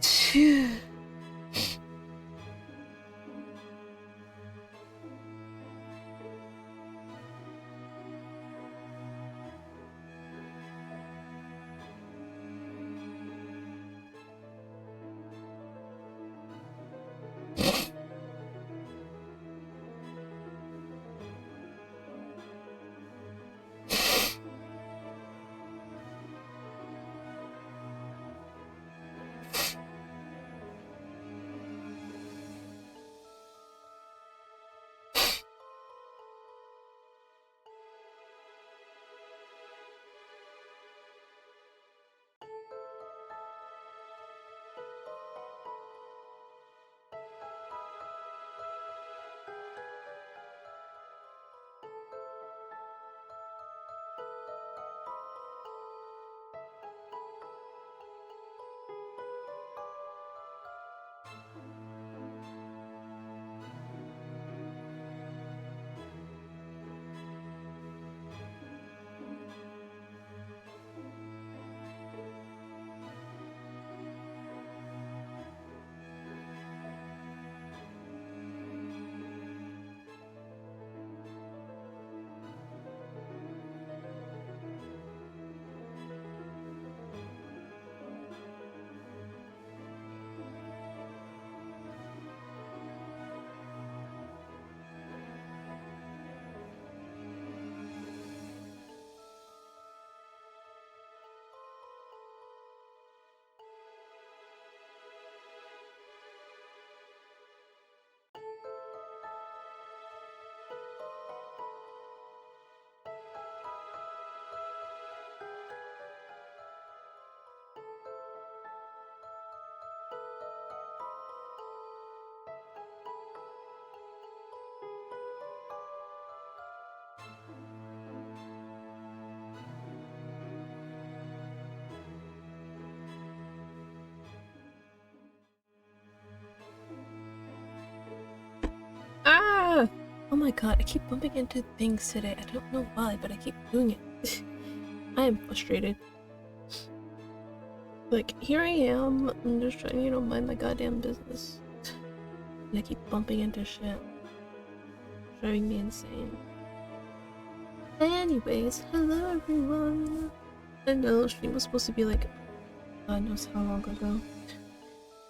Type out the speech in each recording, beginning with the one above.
Phew. Ah! Oh my god, I keep bumping into things today. I don't know why, but I keep doing it. I am frustrated. Like, here I am, I'm just trying to, mind my goddamn business. And I keep bumping into shit. Driving me insane. Anyways, hello everyone! I know, stream was supposed to be like, God knows how long ago.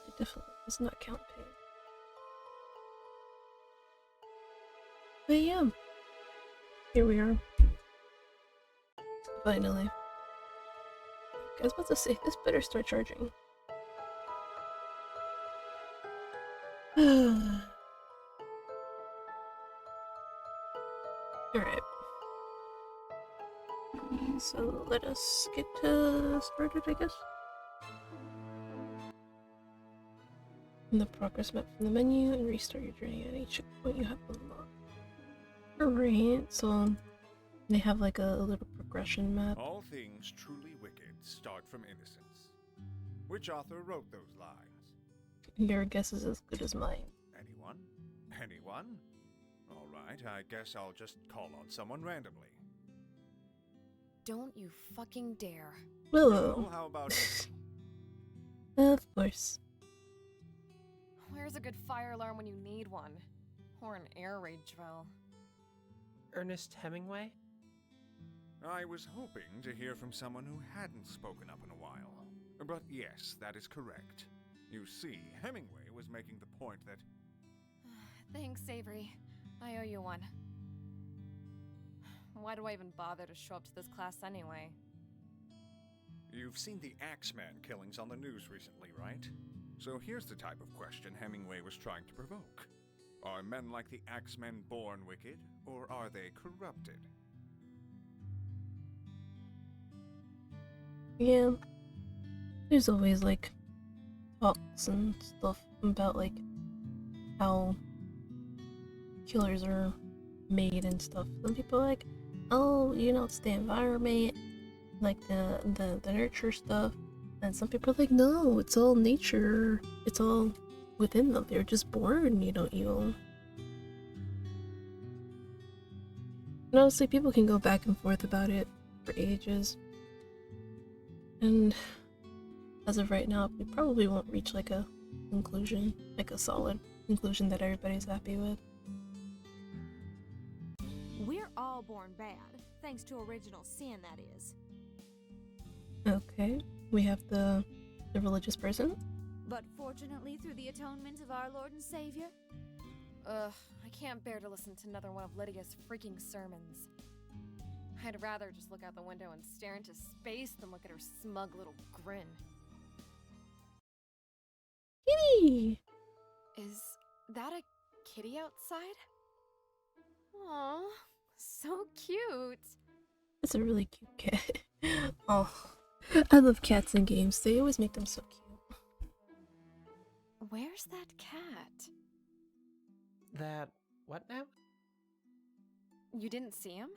It definitely does not count paid. But yeah, here we are. Finally. I was about to say, this better start charging. Alright. So let us get started, I guess. In the progress map from the menu and restart your journey at each checkpoint you have unlocked. Alright, so they have like a little progression map. All things truly wicked start from innocence. Which author wrote those lines? Your guess is as good as mine. Anyone? Anyone? Alright, I guess I'll just call on someone randomly. Don't you fucking dare. Willow. How about Of course. Where's a good fire alarm when you need one? Or an air raid drill? Ernest Hemingway? I was hoping to hear from someone who hadn't spoken up in a while. But yes, that is correct. You see, Hemingway was making the point that... Thanks, Avery. I owe you one. Why do I even bother to show up to this class anyway? You've seen the Axeman killings on the news recently, right? So here's the type of question Hemingway was trying to provoke. Are men like the Axemen born wicked, or are they corrupted? Yeah. There's always like talks and stuff about like how killers are made and stuff. Some people are like, oh, it's the environment, like the nurture stuff. And some people are like, no, it's all nature. It's all within them. They're just born, evil. And honestly, people can go back and forth about it for ages. And as of right now, we probably won't reach like a conclusion, like a solid conclusion that everybody's happy with. We're all born bad, thanks to original sin, that is. Okay, we have the religious person. But fortunately, through the atonement of our Lord and Savior, Ugh, I can't bear to listen to another one of Lydia's freaking sermons. I'd rather just look out the window and stare into space than look at her smug little grin. Kitty! Is that a kitty outside? Aw, so cute. It's a really cute cat. Oh, I love cats in games. They always make them so cute. Where's that cat? That what now? You didn't see him?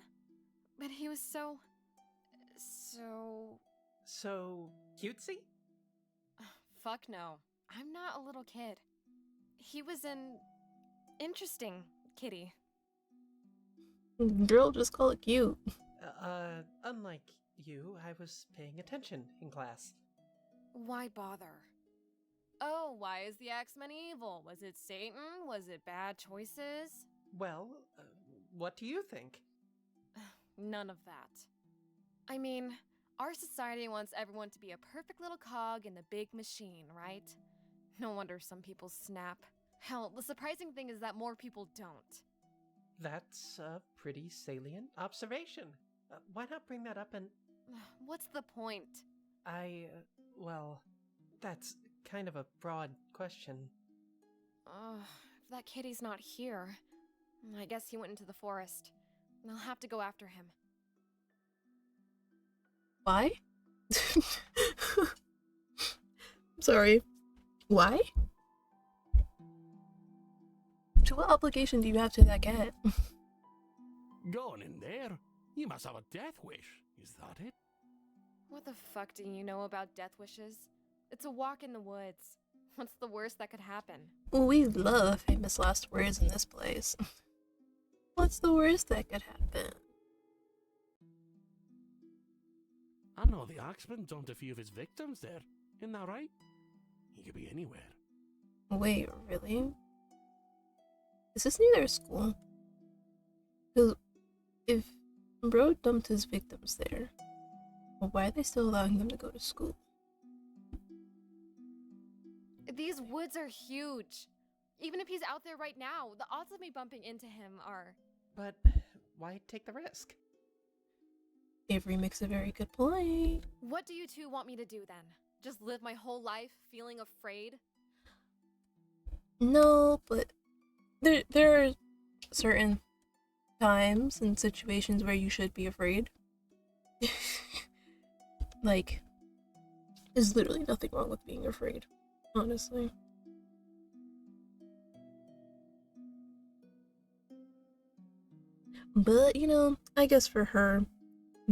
But he was so So cutesy? fuck no. I'm not a little kid. He was an interesting kitty. Girl, just call it cute. Unlike you, I was paying attention in class. Why bother? Oh, why is the X-Men evil? Was it Satan? Was it bad choices? Well, what do you think? None of that. I mean, our society wants everyone to be a perfect little cog in the big machine, right? No wonder some people snap. Hell, the surprising thing is that more people don't. That's a pretty salient observation. Why not bring that up and... What's the point? Well, that's kind of a broad question. If that kitty's not here, I guess he went into the forest. I'll have to go after him. Why? Sorry. Why? To what obligation do you have to that cat? Going in there? You must have a death wish. Is that it? What the fuck do you know about death wishes? It's a walk in the woods. What's the worst that could happen? We love famous last words in this place. What's the worst that could happen? I know the Axeman dumped a few of his victims there. Isn't that right? He could be anywhere. Wait, really? Is this near their school? Because if Bro dumped his victims there, well, why are they still allowing them to go to school? These woods are huge. Even if he's out there right now, the odds of me bumping into him are... But why take the risk? Avery makes a very good point. What do you two want me to do then? Just live my whole life feeling afraid? No, but there are certain times and situations where you should be afraid. Like, there's literally nothing wrong with being afraid, honestly. But, you know, I guess for her,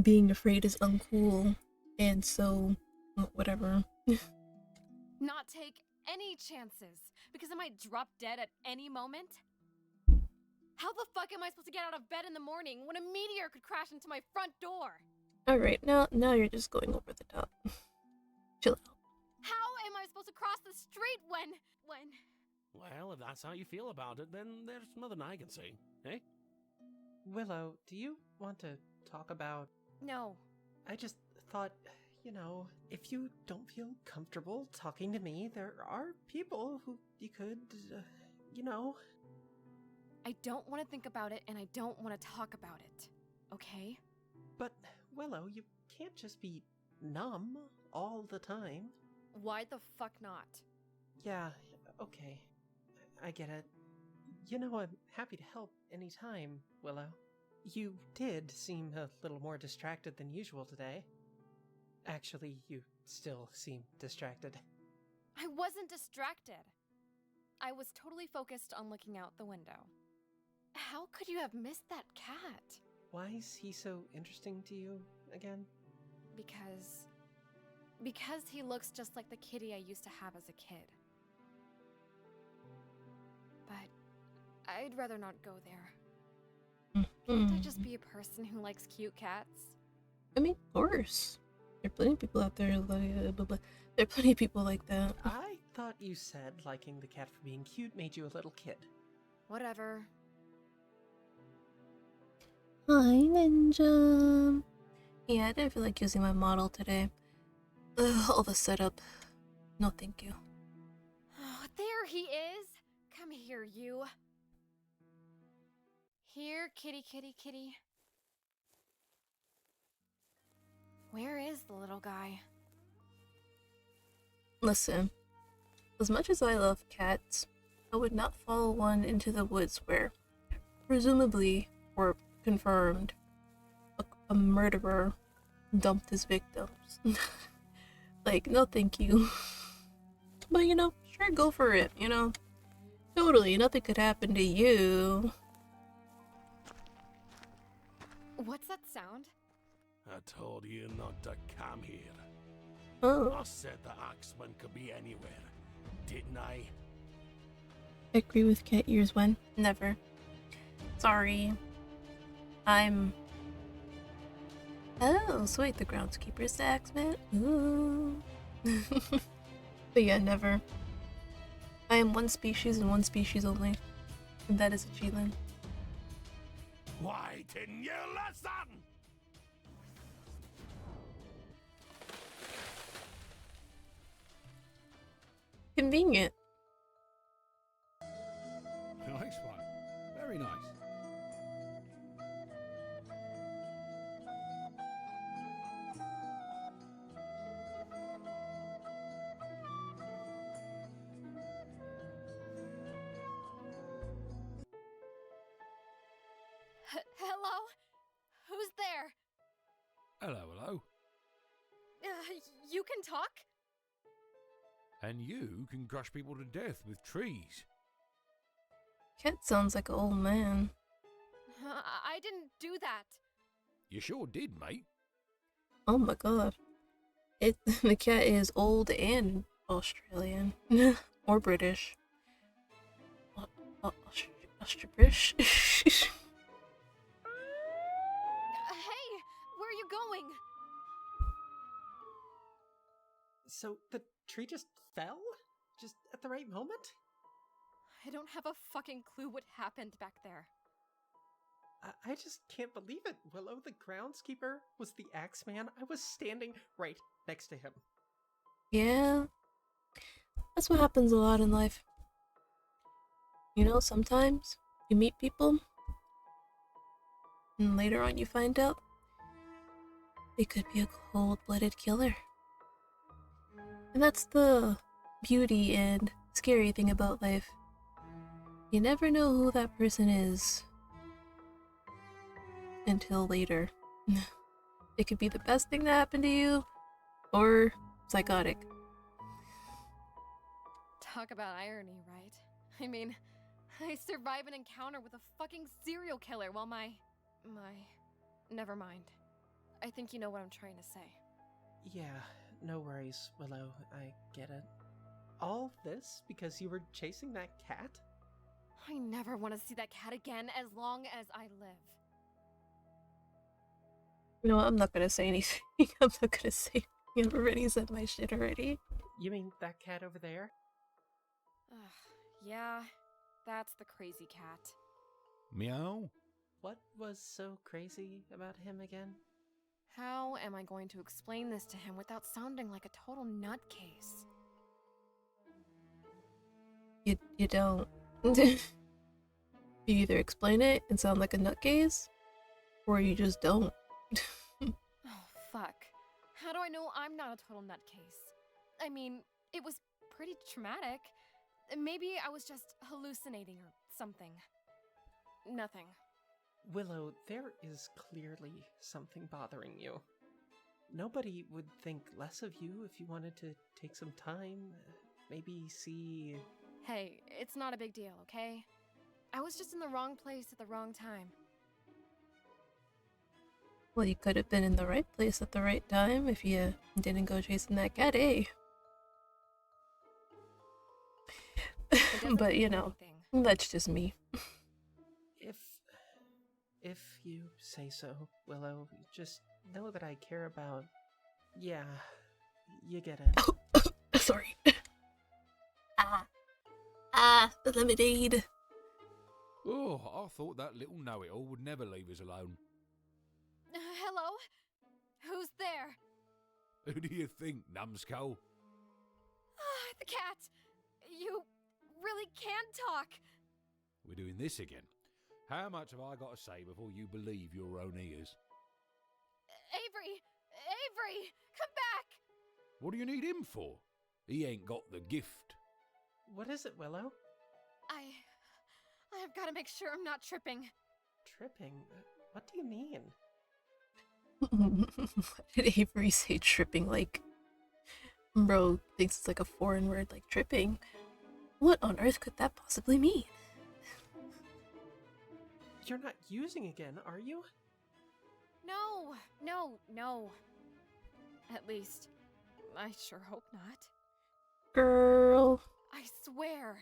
being afraid is uncool, and so, whatever. Not take any chances, because I might drop dead at any moment? How the fuck am I supposed to get out of bed in the morning when a meteor could crash into my front door? Alright, now you're just going over the top. Chill out. How am I supposed to cross the street when... Well, if that's how you feel about it, then there's nothing I can say, eh? Willow, do you want to talk about... No. I just thought, you know, if you don't feel comfortable talking to me, there are people who you could, you know... I don't want to think about it, and I don't want to talk about it. Okay? But, Willow, you can't just be numb all the time. Why the fuck not? Yeah, okay. I get it. You know, I'm happy to help anytime, Willow. You did seem a little more distracted than usual today. Actually, you still seem distracted. I wasn't distracted. I was totally focused on looking out the window. How could you have missed that cat? Why is he so interesting to you again? Because he looks just like the kitty I used to have as a kid. But I'd rather not go there. Can't I just be a person who likes cute cats? I mean, of course. There are plenty of people out there like blah, blah. There are plenty of people like that. I thought you said liking the cat for being cute made you a little kid. Whatever. Hi, Ninja. Yeah, I didn't feel like using my model today. Ugh, all the setup. No, thank you. Oh, there he is. Come here, you. Here, kitty, kitty, kitty. Where is the little guy? Listen, as much as I love cats, I would not follow one into the woods where, presumably, or confirmed, a murderer dumped his victims. Like, no thank you. But you know, sure, go for it, you know? Totally, nothing could happen to you. What's that sound? I told you not to come here. Oh, I said the Axeman could be anywhere, didn't I? agree with cat ears when? Never. Sorry. I'm... Oh, so wait, the groundskeeper's the Axeman? Ooh. But yeah, never. I am one species and one species only. And that is a Cheelan. Why didn't you listen? Convenient. Nice one. Very nice. Hello? Who's there? Hello, hello. You can talk? And you can crush people to death with trees. Cat sounds like an old man. I didn't do that. You sure did, mate. Oh my god. The cat is old and Australian. Or British. British? Hey, where are you going? So the tree just fell? Just at the right moment? I don't have a fucking clue what happened back there. I just can't believe it. Willow, the groundskeeper, was the Axeman. I was standing right next to him. Yeah. That's what happens a lot in life. You know, sometimes you meet people, and later on you find out they could be a cold-blooded killer. And that's the beauty and scary thing about life. You never know who that person is until later. It could be the best thing that happened to you, or psychotic. Talk about irony, right? I mean, I survived an encounter with a fucking serial killer while my... Never mind. I think you know what I'm trying to say. Yeah, no worries, Willow. I get it. All this because you were chasing that cat? I never want to see that cat again as long as I live. You know what? I'm not gonna say anything. I'm not gonna say. I've already said my shit already. You mean that cat over there? Yeah, that's the crazy cat. Meow? What was so crazy about him again? How am I going to explain this to him without sounding like a total nutcase? You don't. You either explain it and sound like a nutcase, or you just don't. Oh, fuck. How do I know I'm not a total nutcase? I mean, it was pretty traumatic. Maybe I was just hallucinating or something. Nothing. Willow, there is clearly something bothering you. Nobody would think less of you if you wanted to take some time, maybe see... Hey, it's not a big deal, okay? I was just in the wrong place at the wrong time. Well, you could have been in the right place at the right time if you didn't go chasing that cat, eh? It doesn't But you mean know, anything. that's just me. If you say so, Willow, just know that I care about Yeah, you get it. Sorry. The lemonade. Oh, I thought that little know-it-all would never leave us alone. Hello? Who's there? Who do you think, numbskull? The cat! You really can talk! We're doing this again. How much have I got to say before you believe your own ears? Avery! Avery! Come back! What do you need him for? He ain't got the gift. What is it, Willow? I've got to make sure I'm not tripping. Tripping? What do you mean? Did Avery say tripping? Like, bro thinks it's like a foreign word, like tripping. What on earth could that possibly mean? You're not using again, are you? No. At least, I sure hope not. Girl. I swear,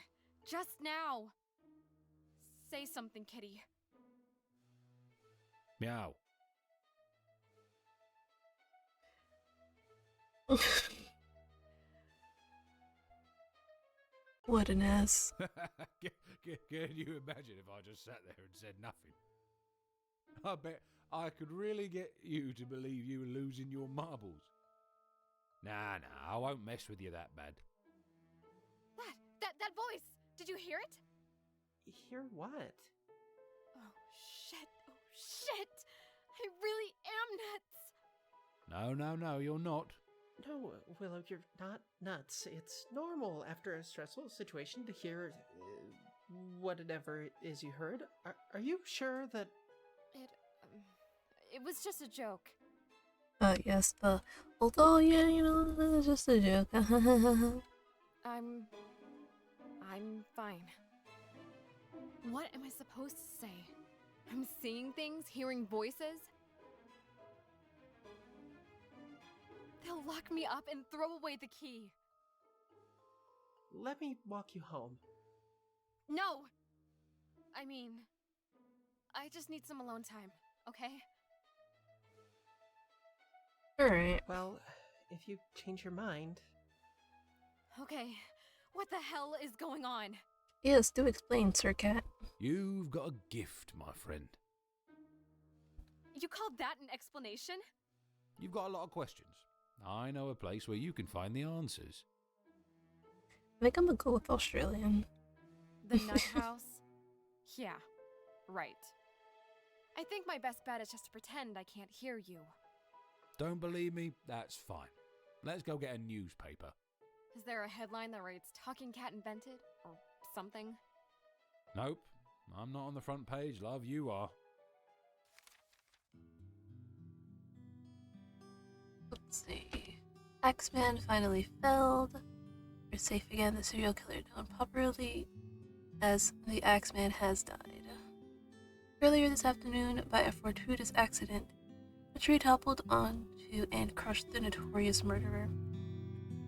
just now. Say something, kitty. Meow. What an ass. Can you imagine if I just sat there and said nothing? I bet I could really get you to believe you were losing your marbles. Nah, I won't mess with you that bad. That voice! Did you hear it? Hear what? Oh, shit! I really am nuts! No, you're not. No, Willow, you're not nuts. It's normal after a stressful situation to hear whatever it is you heard. Are you sure that... It was just a joke. Yes, although, yeah, it's just a joke. I'm fine. What am I supposed to say? I'm seeing things, hearing voices? They'll lock me up and throw away the key. Let me walk you home. No! I mean, I just need some alone time, okay? Alright. Well, if you change your mind... Okay, what the hell is going on? Yes, do explain, Sir Cat. You've got a gift, my friend. You called that an explanation? You've got a lot of questions. I know a place where you can find the answers. I think I'm gonna go with Australian. The nut house? Yeah, right. I think my best bet is just to pretend I can't hear you. Don't believe me? That's fine. Let's go get a newspaper. Is there a headline that reads Talking Cat Invented? Or something? Nope. I'm not on the front page, love. You are. Let's see. Axeman finally felled. We're safe again. The serial killer known popularly as the Axeman has died. Earlier this afternoon, by a fortuitous accident, a tree toppled onto and crushed the notorious murderer.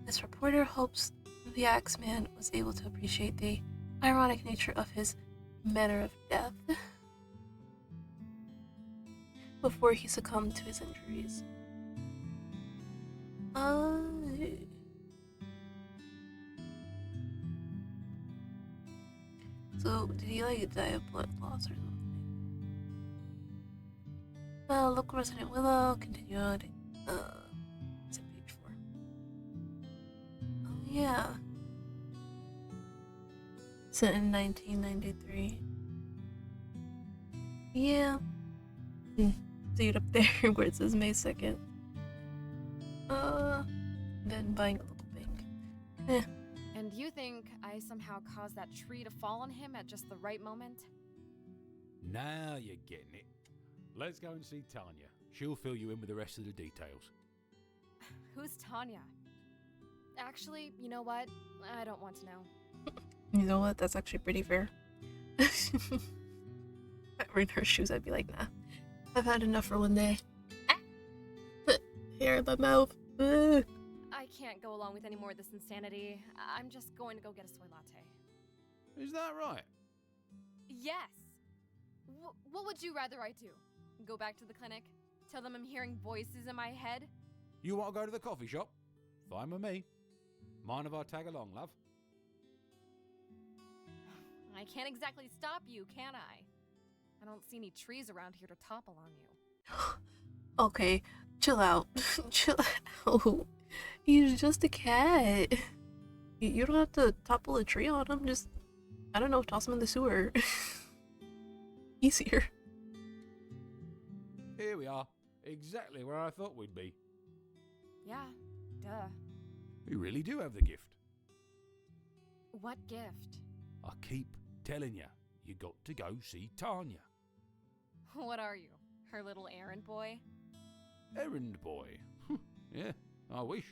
This reporter hopes the Axeman was able to appreciate the ironic nature of his manner of death before he succumbed to his injuries. So, did he like die of blood loss or something? Well, local resident Willow continued. It's at page 4. Oh, yeah. Sent in 1993. Yeah. See it up there where it says May 2nd. Then buying a local bank. And you think I somehow caused that tree to fall on him at just the right moment? Now you're getting it. Let's go and see Tanya. She'll fill you in with the rest of the details. Who's Tanya? Actually, you know what? I don't want to know. You know what? That's actually pretty fair. If I were in her shoes, I'd be like, nah. I've had enough for one day. Hair in my mouth. Ugh. I can't go along with any more of this insanity. I'm just going to go get a soy latte. Is that right? Yes! What would you rather I do? Go back to the clinic? Tell them I'm hearing voices in my head? You want to go to the coffee shop? Fine with me. Mind if I tag along, love? I can't exactly stop you, can I? I don't see any trees around here to topple on you. Okay, chill out. Chill out. He's just a cat. You don't have to topple a tree on him. Just, I don't know, toss him in the sewer. Easier. Here we are. Exactly where I thought we'd be. Yeah, duh. We really do have the gift. What gift? I keep telling you, you got to go see Tanya. What are you? Her little errand boy? Errand boy. Yeah, I wish.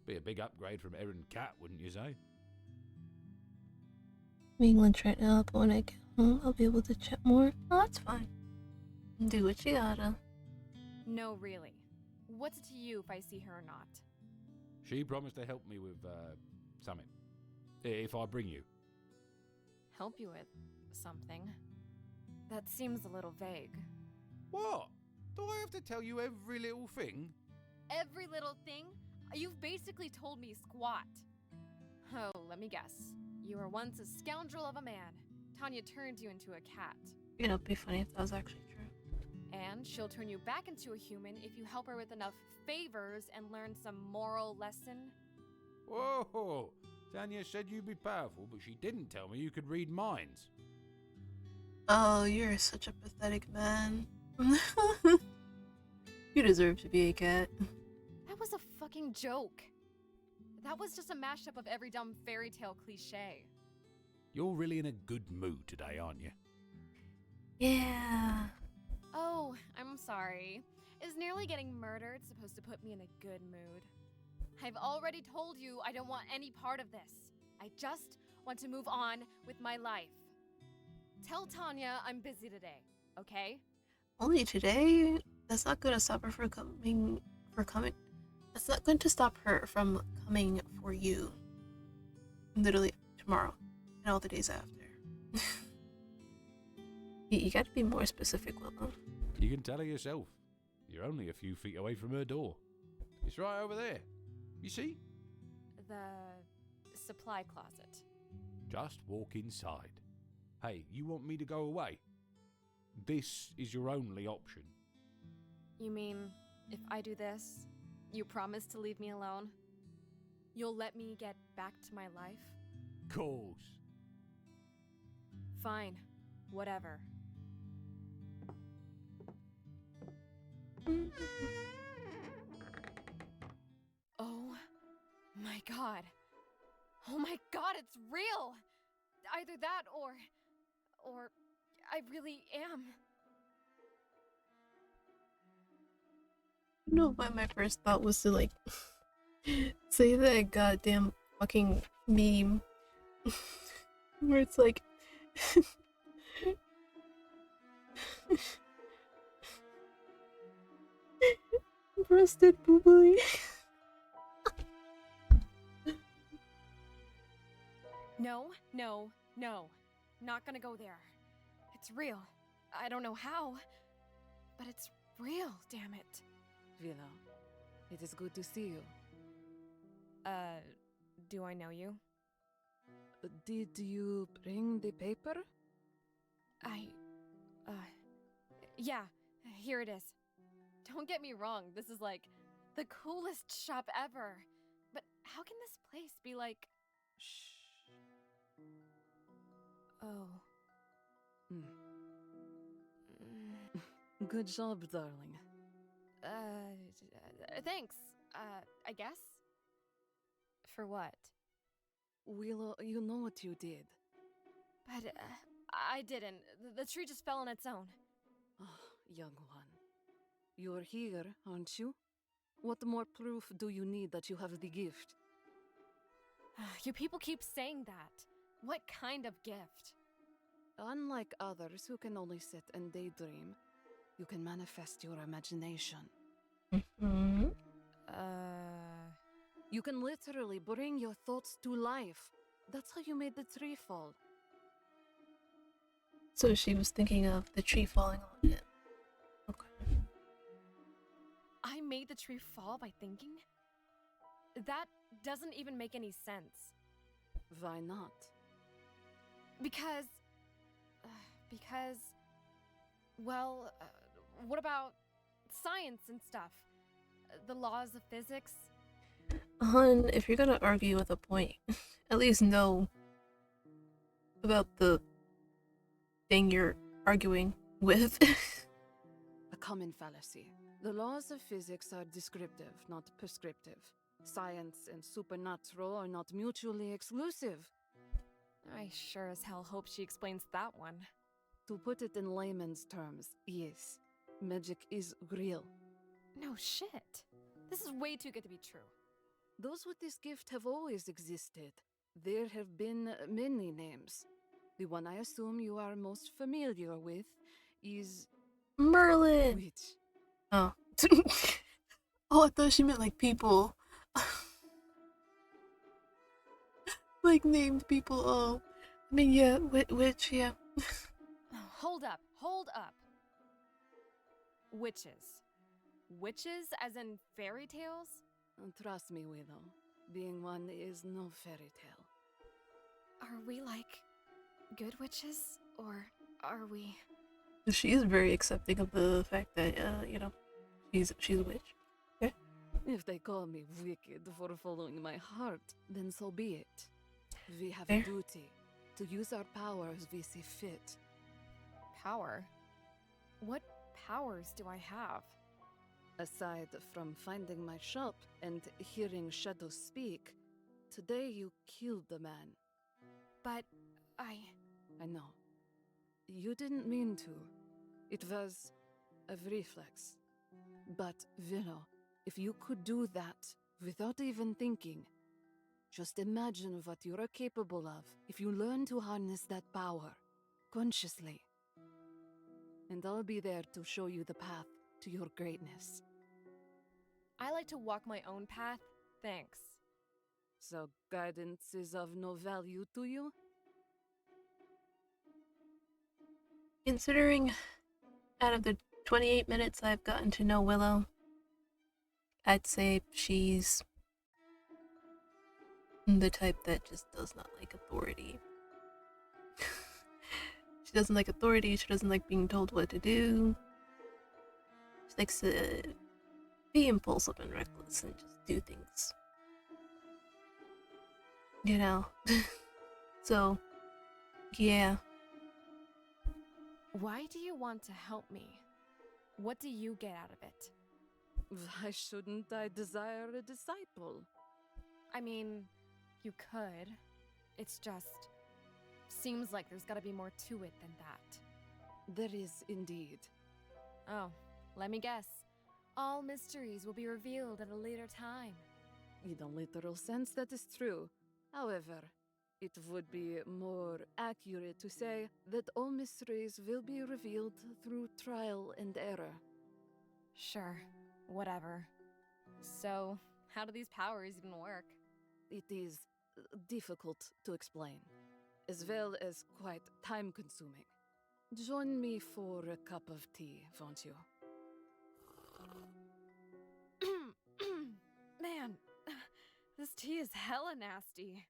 Be a big upgrade from errand cat, wouldn't you say? I'm in England right now, but when I get home, I'll be able to chat more. Oh, that's fine. Do what you gotta. No, really. What's it to you if I see her or not? She promised to help me with, something. If I bring you. Help you with something? That seems a little vague. What? Do I have to tell you every little thing? Every little thing? You've basically told me squat. Oh, let me guess. You were once a scoundrel of a man. Tanya turned you into a cat. You know, it'd be funny if that was actually true. And she'll turn you back into a human if you help her with enough favors and learn some moral lesson. Whoa! Tanya said you'd be powerful, but she didn't tell me you could read minds. Oh, you're such a pathetic man. You deserve to be a cat. That was a fucking joke. That was just a mashup of every dumb fairy tale cliche. You're really in a good mood today, aren't you? Yeah. Oh, I'm sorry. Is nearly getting murdered supposed to put me in a good mood? I've already told you I don't want any part of this. I just want to move on with my life. Tell Tanya I'm busy today, okay? Only today? That's not gonna stop her from coming. That's not going to stop her from coming for you. Literally tomorrow and all the days after. You gotta be more specific, Willow. You can tell her yourself. You're only a few feet away from her door. It's right over there. You see? The supply closet. Just walk inside. Hey, you want me to go away? This is your only option. You mean, if I do this, you promise to leave me alone? You'll let me get back to my life? Course. Fine. Whatever. Oh my god. Oh my god, it's real! Either that or I really am. No, but my first thought was to like say that goddamn fucking meme where it's like breasted boobly. No. Not gonna go there. It's real. I don't know how, but it's real, damn it. Willow, it is good to see you. Do I know you? Did you bring the paper? Yeah, here it is. Don't get me wrong, this is like the coolest shop ever. But how can this place be like... Shh. Oh. Good job, darling. Thanks, I guess? For what? Willow, you know what you did. But, I didn't. The tree just fell on its own. Oh, young one. You're here, aren't you? What more proof do you need that you have the gift? You people keep saying that. What kind of gift? Unlike others who can only sit and daydream, you can manifest your imagination. Mm-hmm. You can literally bring your thoughts to life. That's how you made the tree fall. So she was thinking of the tree falling on it. Okay. I made the tree fall by thinking? That doesn't even make any sense. Why not? Because... because... Well, what about science and stuff? The laws of physics? Hun, if you're gonna argue with a point, at least know about the thing you're arguing with. A common fallacy. The laws of physics are descriptive, not prescriptive. Science and supernatural are not mutually exclusive. I sure as hell hope she explains that one. To put it in layman's terms, yes, magic is real. No shit. This is way too good to be true. Those with this gift have always existed. There have been many names. The one I assume you are most familiar with is... Merlin! Which? Oh. Oh, I thought she meant like people. Like named people. Oh. I mean, yeah, witch, yeah. Hold up, hold up. Witches. Witches as in fairy tales? Trust me, Willow. Being one is no fairy tale. Are we like good witches? Or are we... She's very accepting of the fact that, you know, she's a witch. Okay? If they call me wicked for following my heart, then so be it. We have Fair. a duty to use our powers we see fit. Power? What powers do I have? Aside from finding my shop and hearing shadows speak, today you killed the man. But I know. You didn't mean to. It was a reflex. But, Willow, if you could do that without even thinking, just imagine what you are capable of if you learn to harness that power consciously. And I'll be there to show you the path to your greatness. I like to walk my own path, thanks. So guidance is of no value to you? Considering out of the 28 minutes I've gotten to know Willow, I'd say she's the type that just does not like authority. She doesn't like authority, she doesn't like being told what to do. She likes to be impulsive and reckless and just do things. You know? So, yeah. Why do you want to help me? What do you get out of it? Why shouldn't I desire a disciple? I mean, you could. It's just... seems like there's gotta be more to it than that. There is indeed. Oh, let me guess. All mysteries will be revealed at a later time. In a literal sense, that is true. However, it would be more accurate to say that all mysteries will be revealed through trial and error. Sure, whatever. So, how do these powers even work? It is difficult to explain, as well as quite time-consuming. Join me for a cup of tea, won't you? Man, this tea is hella nasty.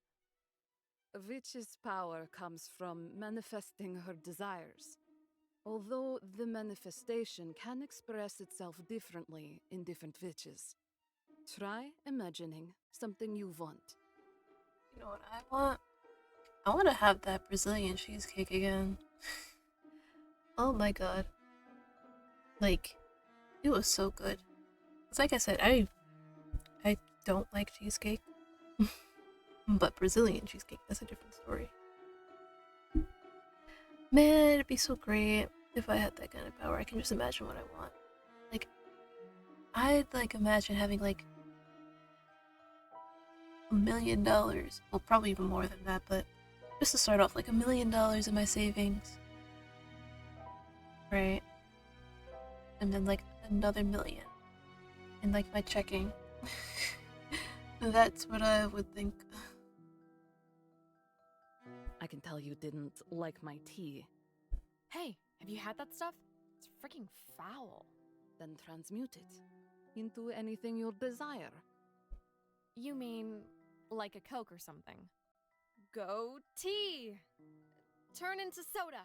A witch's power comes from manifesting her desires. Although the manifestation can express itself differently in different witches. Try imagining something you want. You know what I want? I want to have that Brazilian cheesecake again. Oh my god. Like, it was so good. It's like I said, I don't like cheesecake. But Brazilian cheesecake, that's a different story. Man, it'd be so great if I had that kind of power. I can just imagine what I want. Like, I'd like imagine having like $1 million. Well, probably even more than that, but just to start off, like $1 million in my savings. Right? And then like another million in like my checking. That's what I would think. I can tell you didn't like my tea. Hey, have you had that stuff? It's freaking foul. Then transmute it. into anything you desire. You mean like a Coke or something? Go tea! Turn into soda!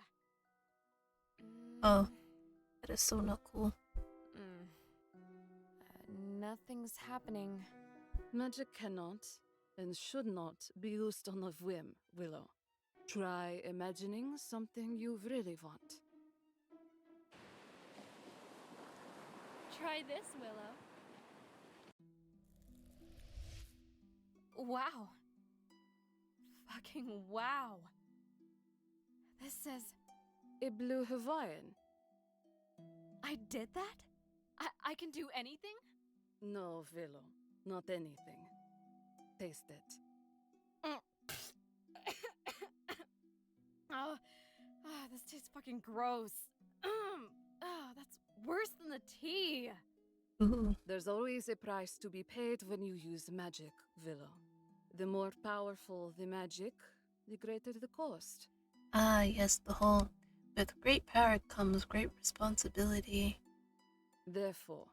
Oh, that is so not cool. Nothing's happening. Magic cannot and should not be used on a whim, Willow. Try imagining something you really want. Try this, Willow. Wow. Fucking wow. This says A blue Hawaiian. I did that? I can do anything? No, Willow, not anything. Taste it. Oh, this tastes fucking gross. That's worse than the tea. Ooh. There's always a price to be paid when you use magic, Willow. The more powerful the magic, the greater the cost. Ah, yes, the whole with great power comes great responsibility. Therefore,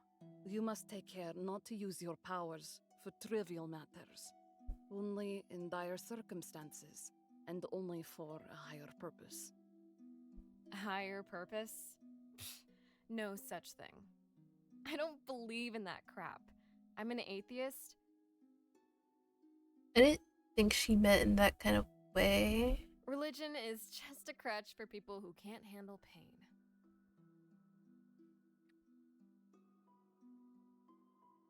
you must take care not to use your powers for trivial matters, only in dire circumstances, and only for a higher purpose. Higher purpose? No such thing. I don't believe in that crap. I'm an atheist. I didn't think she meant in that kind of way. Religion is just a crutch for people who can't handle pain.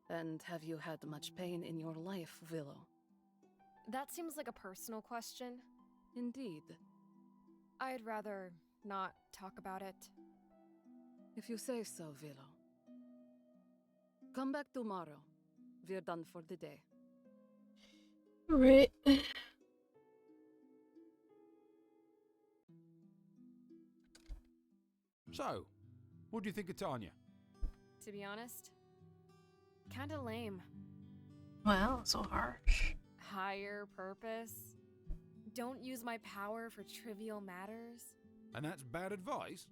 And have you had much pain in your life, Willow? That seems like a personal question. Indeed. I'd rather not talk about it. If you say so, Willow. Come back tomorrow. We're done for the day. Right. So, what do you think of Tanya? To be honest, kinda lame. Wow, so harsh. Higher purpose? Don't use my power for trivial matters? And that's bad advice?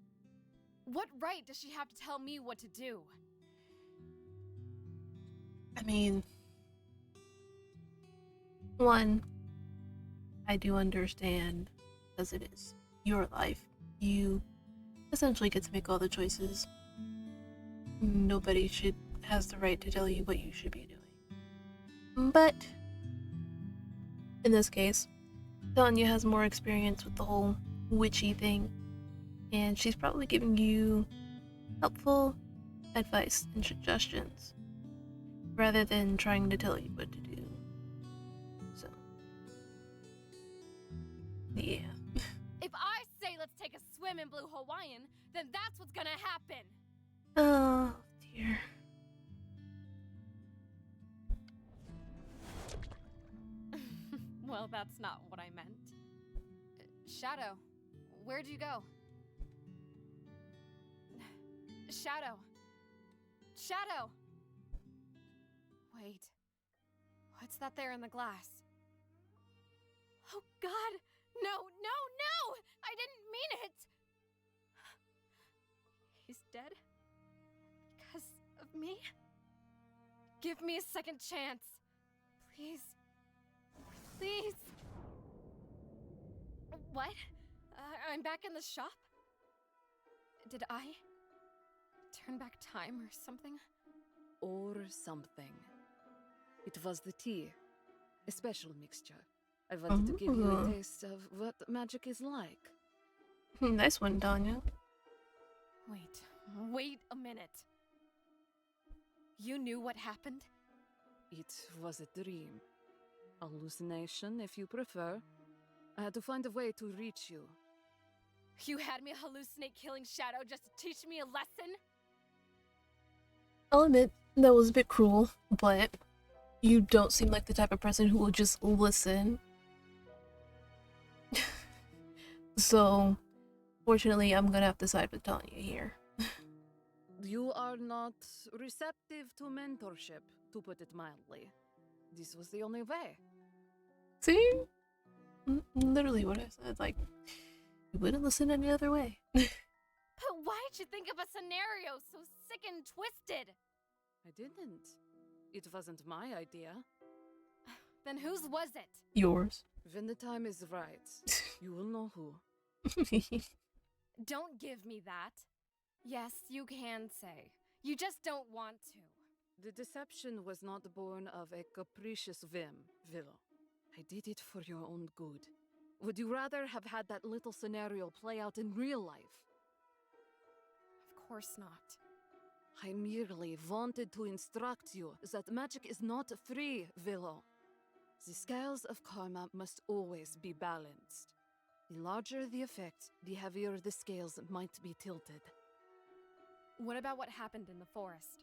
What right does she have to tell me what to do? I mean, one, I do understand, because it is your life. You essentially get to make all the choices. Nobody has the right to tell you what you should be doing. But in this case, Tanya has more experience with the whole witchy thing, and she's probably giving you helpful advice and suggestions rather than trying to tell you what to do. So, yeah. If I say let's take a swim in Blue Hawaiian, then that's what's gonna happen! Oh, dear. Well, that's not what I meant. Shadow, where'd you go? Shadow! Shadow! Wait, what's that there in the glass? Oh God! No, no, no! I didn't mean it! He's dead? Because of me? Give me a second chance. Please. Please. What? I'm back in the shop? Did I turn back time or something? Or something. It was the tea. A special mixture. I wanted to give you a taste of what magic is like. Nice one, Tanya. Wait a minute. You knew what happened? It was a dream. Hallucination, if you prefer. I had to find a way to reach you. You had me hallucinate killing Shadow just to teach me a lesson? I'll admit, that was a bit cruel, but you don't seem like the type of person who will just listen. So, fortunately, I'm gonna have to side with Tanya here. You are not receptive to mentorship, to put it mildly. This was the only way. See? Literally what I said. Like, you wouldn't listen any other way. But why'd you think of a scenario so sick and twisted? I didn't. It wasn't my idea. Then whose was it? Yours. When the time is right, you will know who. Don't give me that. Yes, you can say. You just don't want to. The deception was not born of a capricious whim, Willow. I did it for your own good. Would you rather have had that little scenario play out in real life? Of course not. I merely wanted to instruct you that magic is not free, Willow. The scales of karma must always be balanced. The larger the effect, the heavier the scales might be tilted. What about what happened in the forest?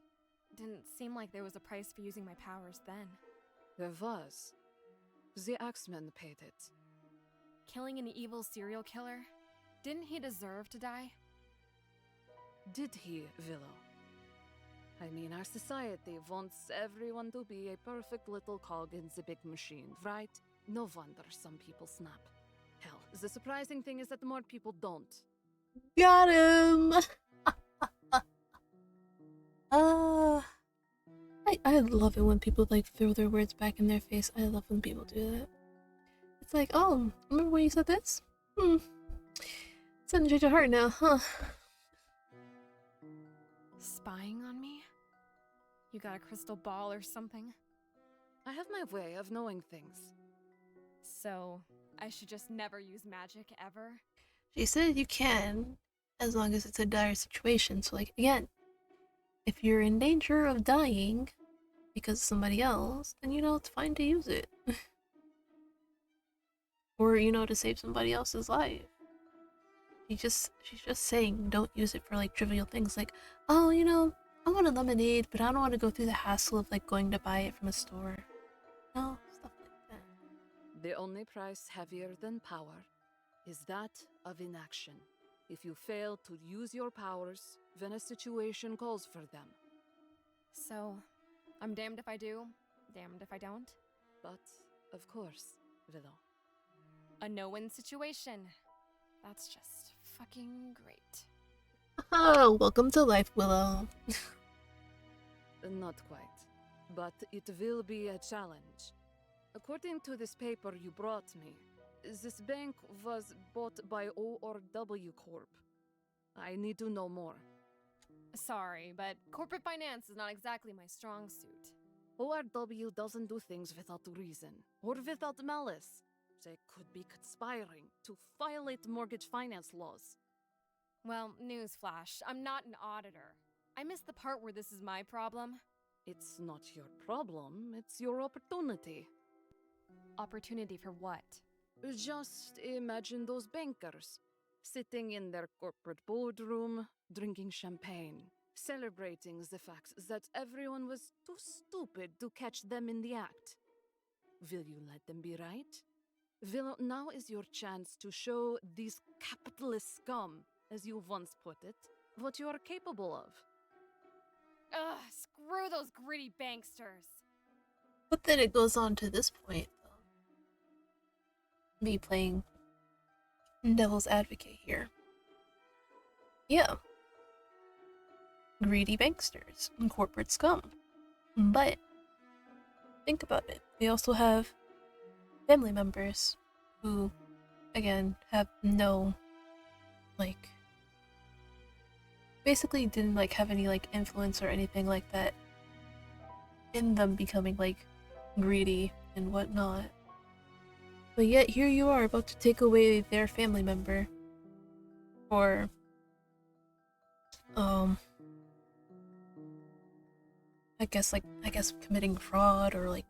Didn't seem like there was a price for using my powers then. There was. The Axeman paid it. Killing an evil serial killer? Didn't he deserve to die? Did he, Willow? I mean, our society wants everyone to be a perfect little cog in the big machine, right? No wonder some people snap. Hell, the surprising thing is that more people don't. Got him! I love it when people like throw their words back in their face. I love when people do that. It's like, oh, remember when you said this? It's gonna change your heart now, huh? Spying on me? You got a crystal ball or something? I have my way of knowing things. So, I should just never use magic ever? She said you can, as long as it's a dire situation. So, like, again, if you're in danger of dying because of somebody else, then, you know, it's fine to use it. Or, you know, to save somebody else's life. She's just saying don't use it for, like, trivial things. Like, oh, you know, I want a lemonade, but I don't want to go through the hassle of, like, going to buy it from a store. No, stuff like that. The only price heavier than power is that of inaction. If you fail to use your powers, then a situation calls for them. So, I'm damned if I do, damned if I don't? But, of course, Willow. A no-win situation. That's just fucking great. Oh, welcome to life, Willow. Not quite. But it will be a challenge. According to this paper you brought me, this bank was bought by O.R.W. Corp. I need to know more. Sorry, but corporate finance is not exactly my strong suit. O.R.W. doesn't do things without reason, or without malice. They could be conspiring to violate mortgage finance laws. Well, newsflash, I'm not an auditor. I missed the part where this is my problem. It's not your problem, it's your opportunity. Opportunity for what? Just imagine those bankers, sitting in their corporate boardroom, drinking champagne, celebrating the fact that everyone was too stupid to catch them in the act. Will you let them be right? Will, now is your chance to show these capitalist scum, as you once put it, what you are capable of. Ugh, screw those gritty banksters. But then it goes on to this point, though. Me playing devil's advocate here. Yeah. Greedy banksters and corporate scum. But think about it. They also have family members who, again, have no, like, basically didn't, like, have any, like, influence or anything like that in them becoming, like, greedy and whatnot. But yet, here you are about to take away their family member for, I guess committing fraud or, like,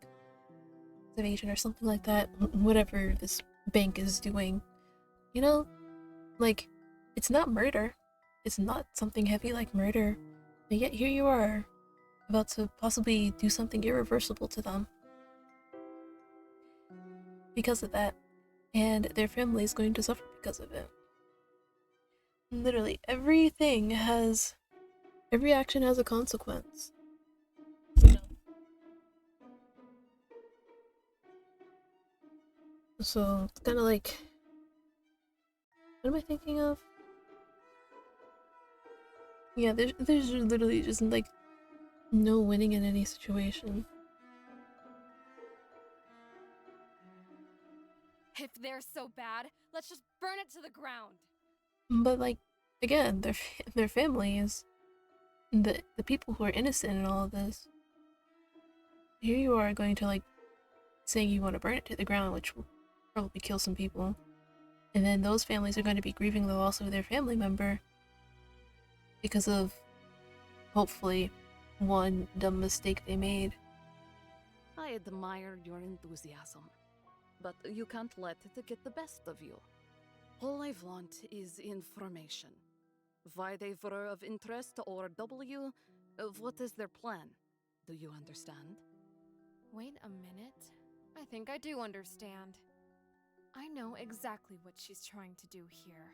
evasion or something like that. Whatever this bank is doing. You know? Like, it's not murder. It's not something heavy like murder. But yet, here you are, about to possibly do something irreversible to them. Because of that, and their family is going to suffer because of it. Literally, every action has a consequence. You know? So, it's kind of like, what am I thinking of? Yeah, there's literally just like no winning in any situation. If they're so bad, let's just burn it to the ground. But like, again, their families, the people who are innocent in all of this. Here you are going to like saying you want to burn it to the ground, which will probably kill some people. And then those families are going to be grieving the loss of their family member because of, hopefully, one dumb mistake they made. I admire your enthusiasm, but you can't let it get the best of you. All I want is information. Why they were of interest or what is their plan? Do you understand? Wait a minute. I think I do understand. I know exactly what she's trying to do here.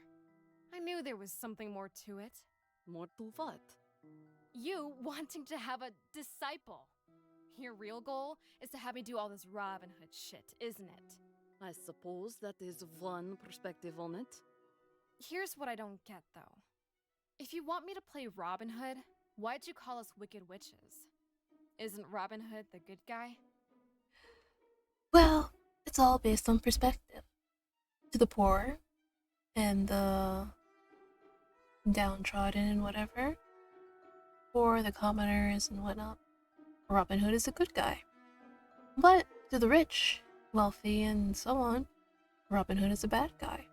I knew there was something more to it. More to what? You wanting to have a disciple. Your real goal is to have me do all this Robin Hood shit, isn't it? I suppose that is one perspective on it. Here's what I don't get, though. If you want me to play Robin Hood, why'd you call us wicked witches? Isn't Robin Hood the good guy? Well, it's all based on perspective. To the poor and the downtrodden and whatever, or the commoners and whatnot, Robin Hood is a good guy. But to the rich, wealthy, and so on, Robin Hood is a bad guy.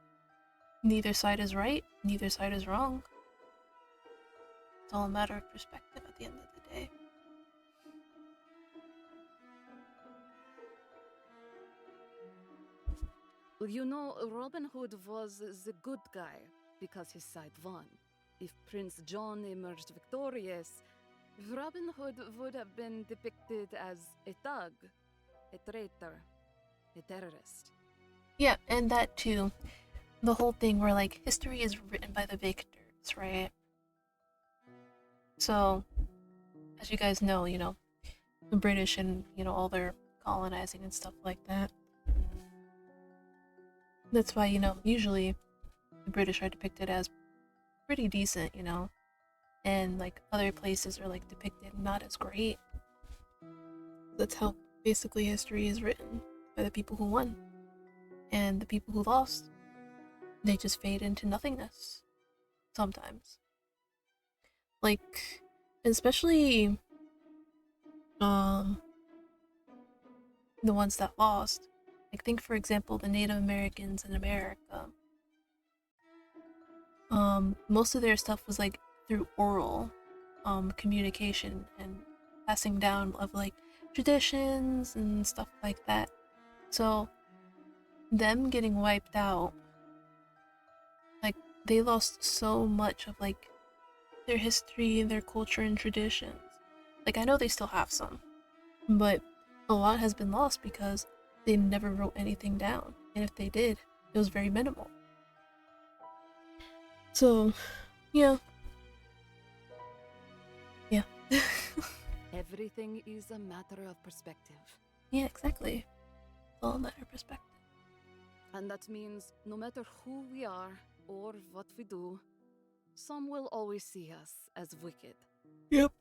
Neither side is right, neither side is wrong. It's all a matter of perspective at the end of the day. You know, Robin Hood was the good guy because his side won. If Prince John emerged victorious, Robin Hood would have been depicted as a thug, a traitor, a terrorist. Yeah, and that too. The whole thing where, like, history is written by the victors, right? So, as you guys know, the British and, all their colonizing and stuff like that. That's why, usually the British are depicted as pretty decent, and, like, other places are, like, depicted not as great. That's how, basically, history is written by the people who won. And the people who lost, they just fade into nothingness. Sometimes. Like, especially, the ones that lost. Like, think, for example, the Native Americans in America. Most of their stuff was, like, through oral, communication and passing down of, like, traditions and stuff like that. So, them getting wiped out, like, they lost so much of, like, their history and their culture and traditions. Like, I know they still have some, but a lot has been lost because they never wrote anything down, and if they did, it was very minimal. So, yeah. Everything is a matter of perspective. Yeah, exactly. It's all a matter of perspective. And that means no matter who we are or what we do, some will always see us as wicked. Yep.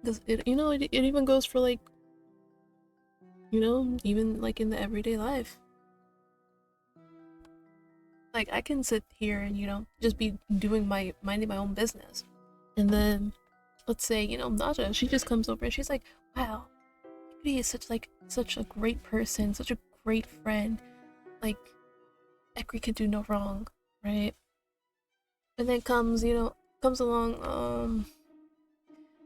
Because it even goes for, like, even, like, in the everyday life. Like, I can sit here and, just be minding my own business. And then, let's say, Naja, she just comes over and she's like, wow, Ekri is such a great person, such a great friend. Like, Ekri could do no wrong, right? And then comes along,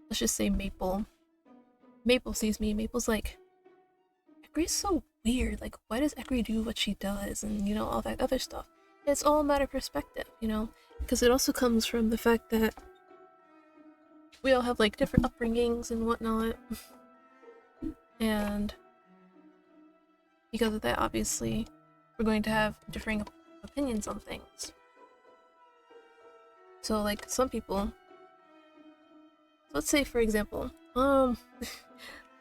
let's just say Maple. Maple sees me, Maple's like, Ekri's so weird, like, why does Ekri do what she does, and, all that other stuff. It's all a matter of perspective, because it also comes from the fact that we all have, like, different upbringings and whatnot, and because of that, obviously, we're going to have differing opinions on things. So, like, some people, let's say, for example, a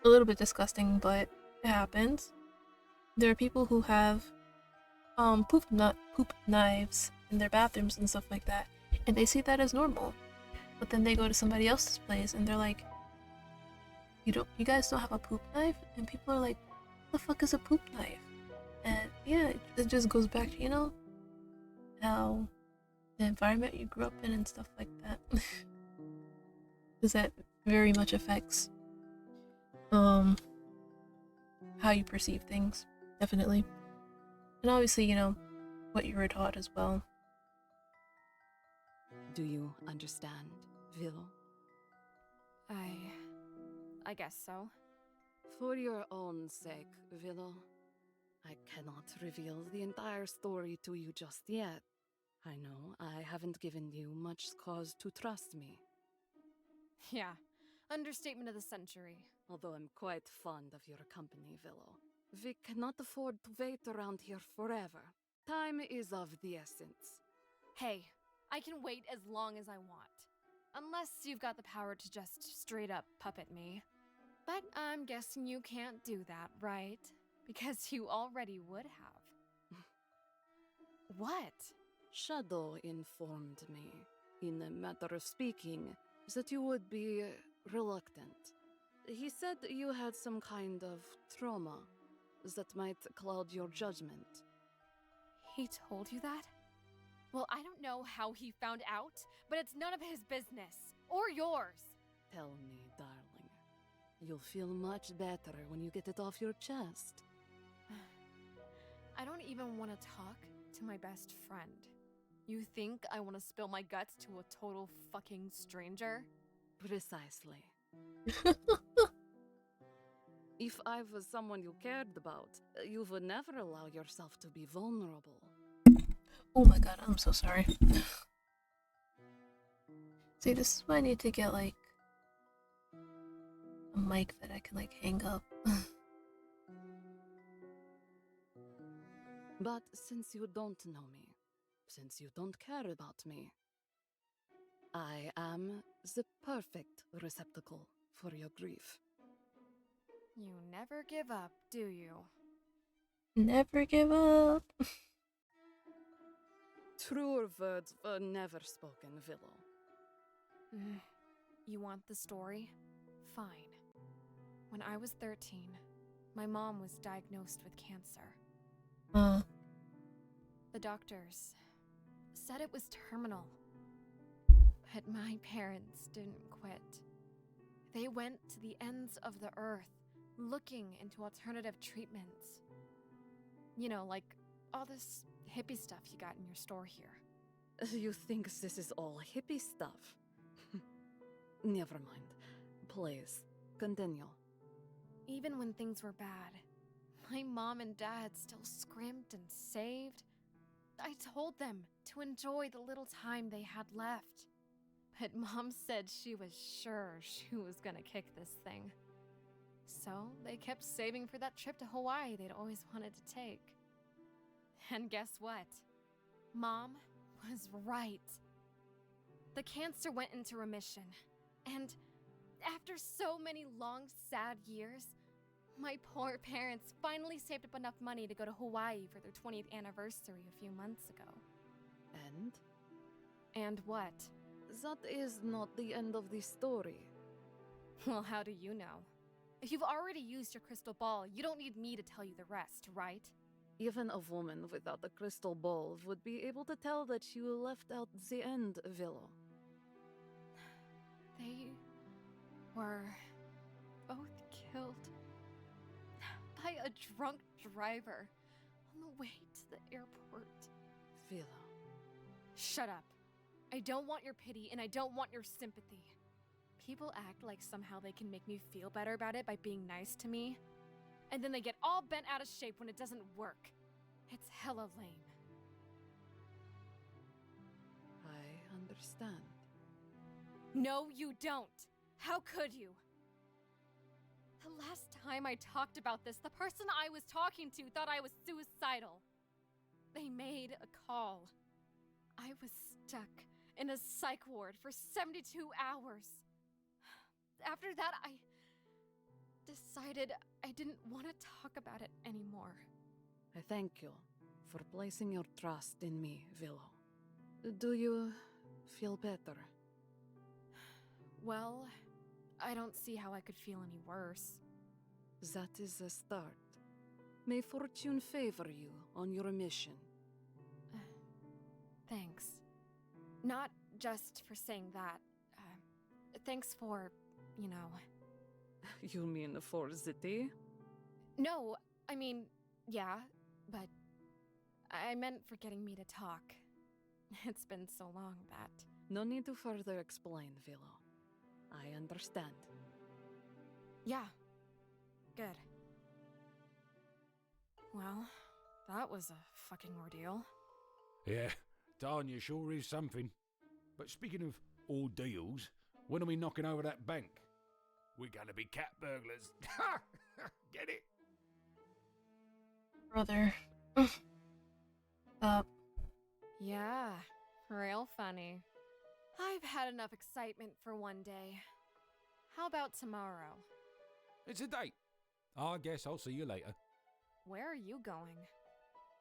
little bit disgusting, but it happens. There are people who have poop knives in their bathrooms and stuff like that, and they see that as normal. But then they go to somebody else's place and they're like, you guys don't have a poop knife? And people are like, what the fuck is a poop knife? And yeah, it just goes back to, how the environment you grew up in and stuff like that. Because that very much affects how you perceive things, definitely. And obviously, what you were taught as well. Do you understand, Willow? I guess so. For your own sake, Willow, I cannot reveal the entire story to you just yet. I know I haven't given you much cause to trust me. Yeah, understatement of the century. Although I'm quite fond of your company, Willow. We cannot afford to wait around here forever. Time is of the essence. Hey, I can wait as long as I want. Unless you've got the power to just straight up puppet me. But I'm guessing you can't do that, right? Because you already would have. What? Shadow informed me, in a matter of speaking, that you would be reluctant. He said you had some kind of trauma that might cloud your judgment. He told you that? Well, I don't know how he found out, but it's none of his business. Or yours. Tell me, darling. You'll feel much better when you get it off your chest. I don't even want to talk to my best friend. You think I want to spill my guts to a total fucking stranger? Precisely. If I was someone you cared about, you would never allow yourself to be vulnerable. Oh my god, I'm so sorry. See, this is why I need to get, like, a mic that I can, like, hang up. But since you don't know me, since you don't care about me, I am the perfect receptacle for your grief. You never give up, do you? Never give up. Truer words were never spoken, Willow. You want the story? Fine. When I was 13, my mom was diagnosed with cancer. The doctors said it was terminal. But my parents didn't quit. They went to the ends of the earth, looking into alternative treatments. You know, like all this hippie stuff you got in your store here. You think this is all hippie stuff? Never mind. Please, continue. Even when things were bad, my mom and dad still scrimped and saved. I told them to enjoy the little time they had left. But Mom said she was sure she was gonna kick this thing. So they kept saving for that trip to Hawaii they'd always wanted to take. And guess what? Mom was right. The cancer went into remission. And after so many long, sad years, my poor parents finally saved up enough money to go to Hawaii for their 20th anniversary a few months ago. And? And what? That is not the end of the story. Well, how do you know? If you've already used your crystal ball, you don't need me to tell you the rest, right? Even a woman without a crystal ball would be able to tell that you left out the end, Willow. They were both killed by a drunk driver on the way to the airport. Willow. Shut up. I don't want your pity and I don't want your sympathy. People act like somehow they can make me feel better about it by being nice to me. And then they get all bent out of shape when it doesn't work. It's hella lame. I understand. No, you don't. How could you? The last time I talked about this, the person I was talking to thought I was suicidal. They made a call. I was stuck in a psych ward for 72 hours. After that, I decided I didn't want to talk about it anymore. I thank you for placing your trust in me, Willow. Do you feel better? Well, I don't see how I could feel any worse. That is a start. May fortune favor you on your mission. Thanks. Not just for saying that. Thanks for, you know. You mean for the tea? No, I mean, yeah, but I meant for getting me to talk. It's been so long that. No need to further explain, Willow. I understand. Yeah. Good. Well, that was a fucking ordeal. Yeah, Tanya sure is something. But speaking of ordeals, when are we knocking over that bank? We're gonna be cat burglars. Get it? Brother. Yeah, real funny. I've had enough excitement for one day. How about tomorrow? It's a date. I guess I'll see you later. Where are you going?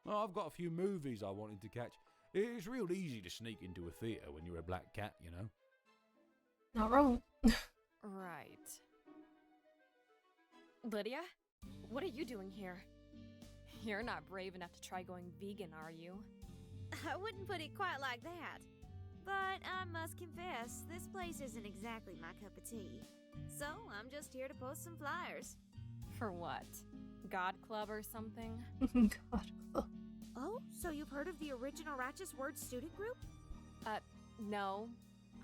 Well, I've got a few movies I wanted to catch. It's real easy to sneak into a theatre when you're a black cat, you know. Not wrong. Right. Lydia? What are you doing here? You're not brave enough to try going vegan, are you? I wouldn't put it quite like that. But I must confess, this place isn't exactly my cup of tea. So I'm just here to post some flyers. For what? God Club or something? God. Oh, so you've heard of the original Righteous Word student group? No.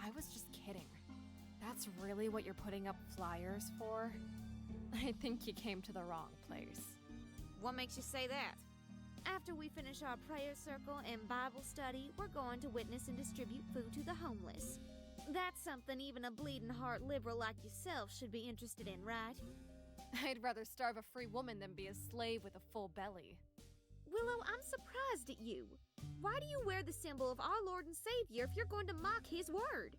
I was just kidding. That's really what you're putting up flyers for? I think you came to the wrong place. What makes you say that? After we finish our prayer circle and Bible study, we're going to witness and distribute food to the homeless. That's something even a bleeding heart liberal like yourself should be interested in, right? I'd rather starve a free woman than be a slave with a full belly. Willow, I'm surprised at you. Why do you wear the symbol of our Lord and Savior if you're going to mock his word?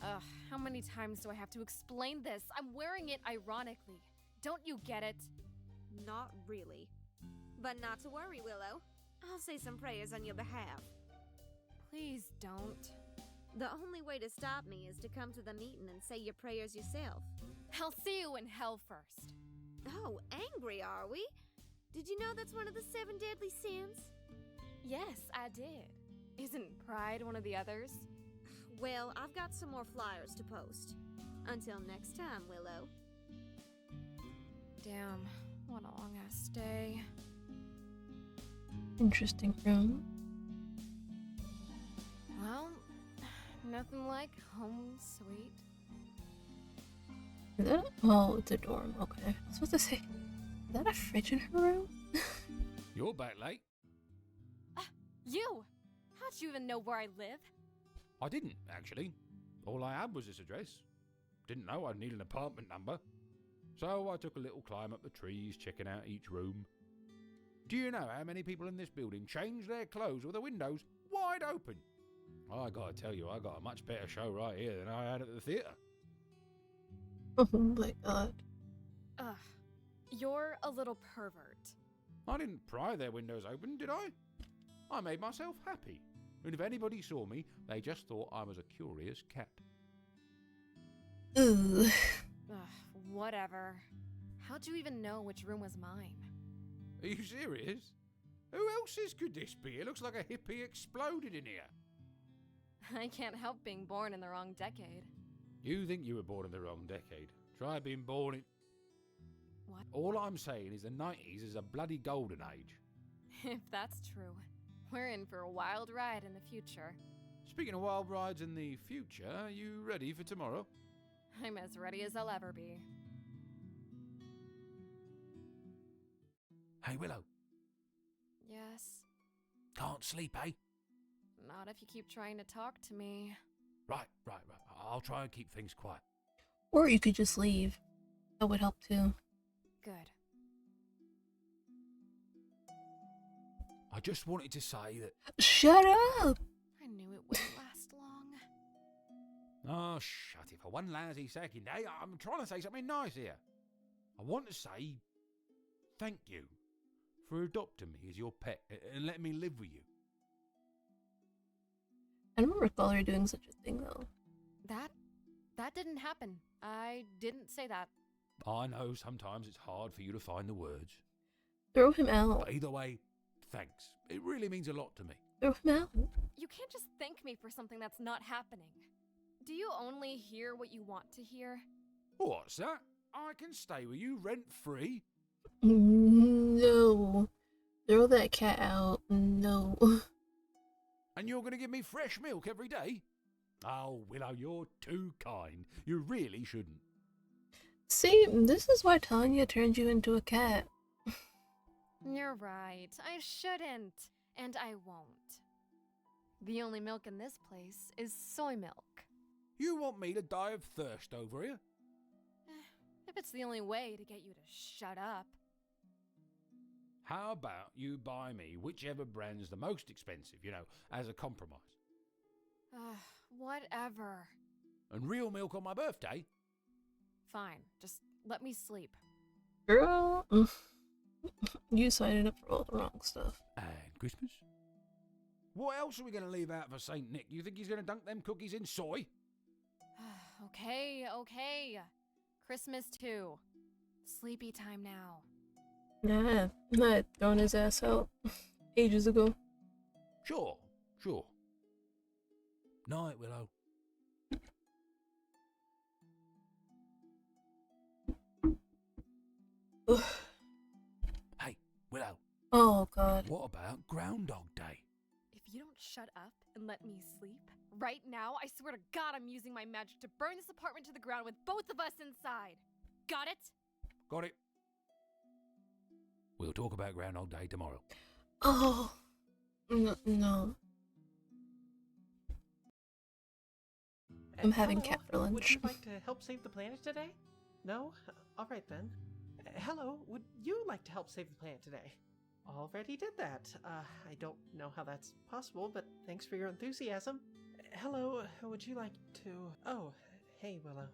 Ugh, how many times do I have to explain this? I'm wearing it ironically. Don't you get it? Not really. But not to worry, Willow. I'll say some prayers on your behalf. Please don't. The only way to stop me is to come to the meeting and say your prayers yourself. I'll see you in hell first. Oh, angry are we? Did you know that's one of the 7 deadly sins? Yes, I did. Isn't pride one of the others? Well, I've got some more flyers to post. Until next time, Willow. Damn, what a long-ass day. Interesting room. Well, nothing like home sweet. Is that oh, it's a dorm. Okay. I was supposed to say, is that a fridge in her room? You're back late. You! How'd you even know where I live? I didn't, actually. All I had was this address. Didn't know I'd need an apartment number. So I took a little climb up the trees, checking out each room. Do you know how many people in this building change their clothes with the windows wide open? I gotta tell you, I got a much better show right here than I had at the theatre. Oh my god. Ugh, you're a little pervert. I didn't pry their windows open, did I? I made myself happy. And if anybody saw me, they just thought I was a curious cat. Ooh. Ugh, whatever. How'd you even know which room was mine? Are you serious? Who else's could this be? It looks like a hippie exploded in here. I can't help being born in the wrong decade. You think you were born in the wrong decade. Try being born in... What? All I'm saying is the 90s is a bloody golden age. If that's true, we're in for a wild ride in the future. Speaking of wild rides in the future, are you ready for tomorrow? I'm as ready as I'll ever be. Hey, Willow. Yes? Can't sleep, eh? Not if you keep trying to talk to me. Right. I'll try and keep things quiet. Or you could just leave. That would help too. Good. I just wanted to say that... Shut up! I knew it wouldn't last long. Oh, shut it for one lousy second, eh? I'm trying to say something nice here. I want to say thank you for adopting me as your pet and letting me live with you. I don't recall her doing such a thing though. That That didn't happen. I didn't say that. I know sometimes it's hard for you to find the words. Throw him out. But either way, thanks. It really means a lot to me. Throw him out. You can't just thank me for something that's not happening. Do you only hear what you want to hear? What's that? I can stay with you rent-free? No. Throw that cat out. No. And you're going to give me fresh milk every day? Oh, Willow, you're too kind. You really shouldn't. See, this is why Tanya turned you into a cat. You're right. I shouldn't. And I won't. The only milk in this place is soy milk. You want me to die of thirst over here? If it's the only way to get you to shut up. How about you buy me whichever brand's the most expensive, as a compromise? Whatever. And real milk on my birthday? Fine. Just let me sleep. Girl, you signed up for all the wrong stuff. And Christmas? What else are we going to leave out for St. Nick? You think he's going to dunk them cookies in soy? Okay. Christmas too. Sleepy time now. Nah, not throwing his ass out ages ago. Sure. Night, Willow. Hey, Willow. Oh, God. What about Groundhog Day? If you don't shut up and let me sleep, right now, I swear to God I'm using my magic to burn this apartment to the ground with both of us inside. Got it? Got it. We'll talk about Groundhog Day tomorrow. Oh, no. I'm having Hello? cat for lunch. Would you like to help save the planet today? No? All right then. Hello, would you like to help save the planet today? Already did that. I don't know how that's possible, but thanks for your enthusiasm. Hello, would you like to... Oh, hey, Willow.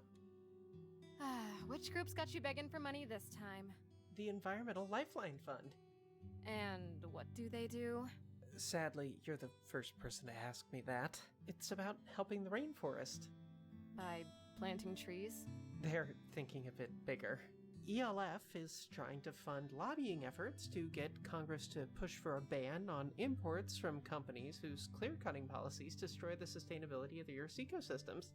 Which group's got you begging for money this time? The Environmental Lifeline Fund. And what do they do? Sadly, you're the first person to ask me that. It's about helping the rainforest. By planting trees? They're thinking a bit bigger. ELF is trying to fund lobbying efforts to get Congress to push for a ban on imports from companies whose clear-cutting policies destroy the sustainability of the Earth's ecosystems.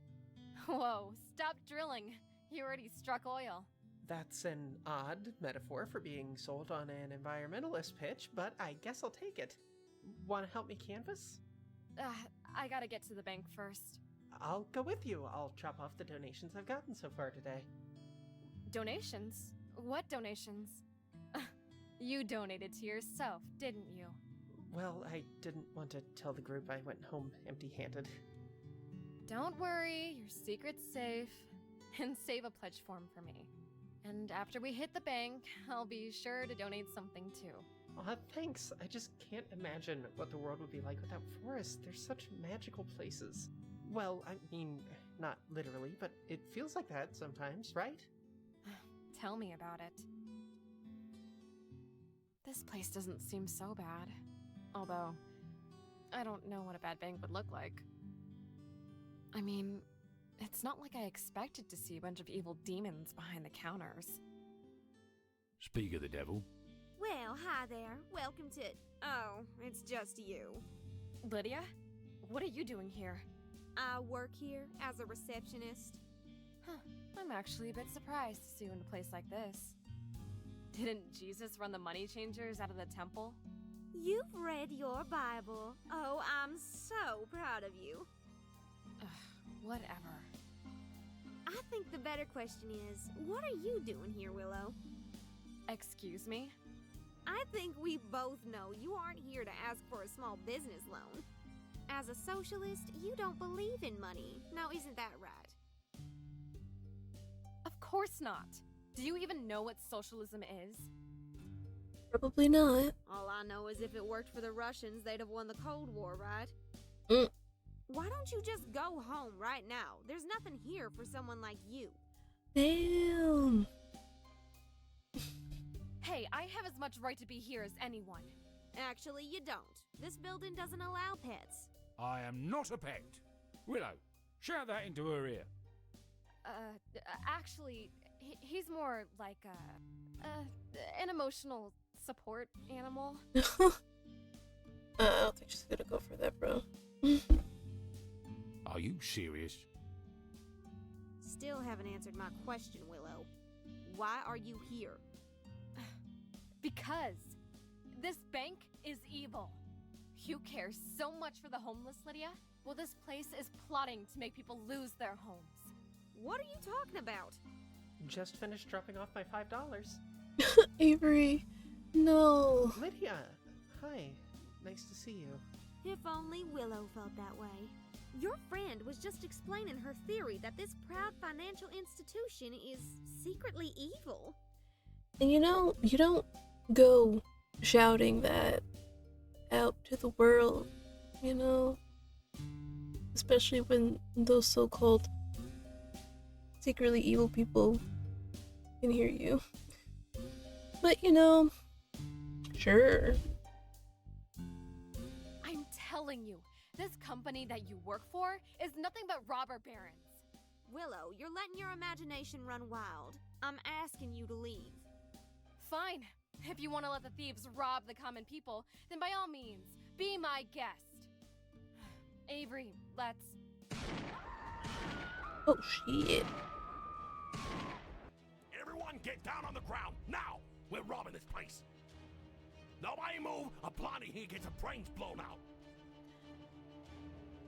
Whoa, stop drilling. You already struck oil. That's an odd metaphor for being sold on an environmentalist pitch, but I guess I'll take it. Want to help me canvass? I gotta get to the bank first. I'll go with you. I'll chop off the donations I've gotten so far today. Donations? What donations? You donated to yourself, didn't you? Well, I didn't want to tell the group I went home empty-handed. Don't worry, your secret's safe. And save a pledge form for me. And after we hit the bank, I'll be sure to donate something too. Aw, thanks. I just can't imagine what the world would be like without forests. They're such magical places. Well, I mean, not literally, but it feels like that sometimes, right? Tell me about it. This place doesn't seem so bad. Although, I don't know what a bad bank would look like. I mean, it's not like I expected to see a bunch of evil demons behind the counters. Speak of the devil. Well, hi there. Welcome to... Oh, it's just you. Lydia? What are you doing here? I work here as a receptionist. Huh, I'm actually a bit surprised to see you in a place like this. Didn't Jesus run the money changers out of the temple? You've read your Bible. Oh, I'm so proud of you. Whatever. I think the better question is, what are you doing here, Willow? Excuse me? I think we both know you aren't here to ask for a small business loan. As a socialist, you don't believe in money. Now, isn't that right? Of course not. Do you even know what socialism is? Probably not. All I know is if it worked for the Russians, they'd have won the Cold War, right? Why don't you just go home right now? There's nothing here for someone like you. Damn. Hey, I have as much right to be here as anyone. Actually, you don't. This building doesn't allow pets. I am not a pet. Willow, shout that into her ear. Actually, he's more like an emotional support animal. I don't think she's gonna go for that, bro. Are you serious? Still haven't answered my question, Willow. Why are you here? Because this bank is evil. You care so much for the homeless, Lydia. Well, this place is plotting to make people lose their homes. What are you talking about? Just finished dropping off my $5. Avery, no. Lydia, hi. Nice to see you. If only Willow felt that way. Your friend was just explaining her theory that this proud financial institution is secretly evil. And you know, you don't go shouting that out to the world, you know? Especially when those so-called secretly evil people can hear you. But you know, sure. I'm telling you, this company that you work for is nothing but robber barons. Willow, you're letting your imagination run wild. I'm asking you to leave. Fine. If you want to let the thieves rob the common people, then by all means, be my guest. Avery, let's... Oh shit. Everyone get down on the ground, now! We're robbing this place. Nobody move, or Blondie here gets her brains blown out.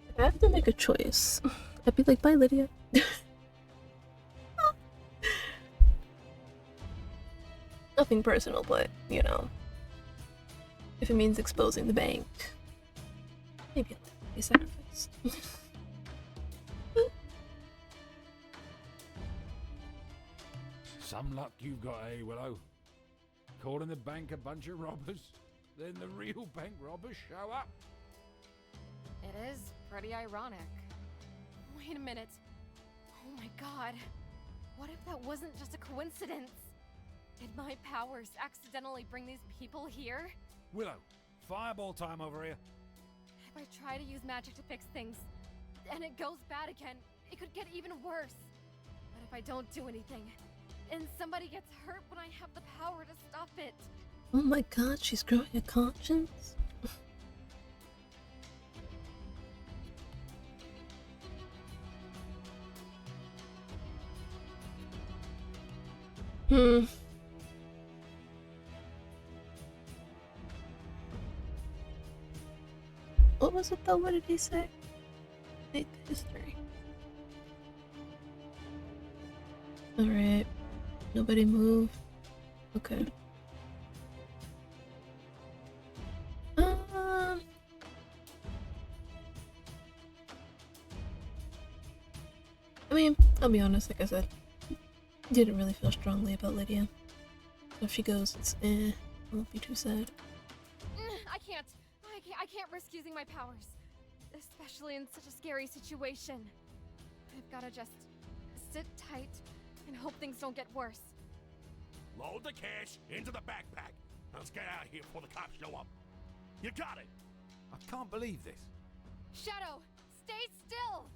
If I have to make a choice, I'd be like, bye, Lydia. Nothing personal, but, you know, if it means exposing the bank, maybe I'll be sacrificed. Some luck you've got, eh, Willow? Calling the bank a bunch of robbers, then the real bank robbers show up. It is pretty ironic. Wait a minute. Oh my god. What if that wasn't just a coincidence? Did my powers accidentally bring these people here? Willow, fireball time over here. If I try to use magic to fix things, and it goes bad again, it could get even worse. But if I don't do anything, and somebody gets hurt when I have the power to stop it. Oh my god, she's growing a conscience? What was it though? What did he say? Make the history. Alright. Nobody move. Okay. I mean, I'll be honest, like I said, didn't really feel strongly about Lydia. So if she goes, it's I won't be too sad. I can't risk using my powers. Especially in such a scary situation. I've gotta just sit tight and hope things don't get worse. Load the cash into the backpack. Let's get out of here before the cops show up. You got it. I can't believe this. Shadow, stay still!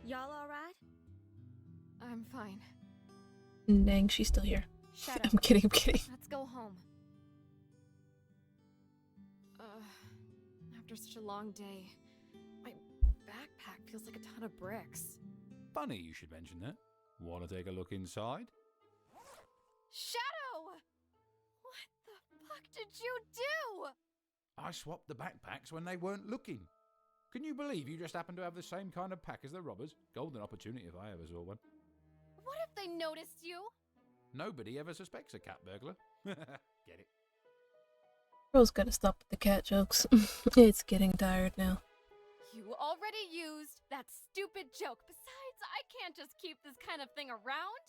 Y'all alright? I'm fine. Dang, she's still here. Shadow. I'm kidding, I'm kidding. Let's go home. After such a long day, my backpack feels like a ton of bricks. Funny you should mention that. Want to take a look inside? Shadow! What the fuck did you do? I swapped the backpacks when they weren't looking. Can you believe you just happen to have the same kind of pack as the robbers? Golden opportunity if I ever saw one. What if they noticed you? Nobody ever suspects a cat burglar. Get it? Bro's gotta stop with the cat jokes. It's getting tired now. You already used that stupid joke. Besides, I can't just keep this kind of thing around.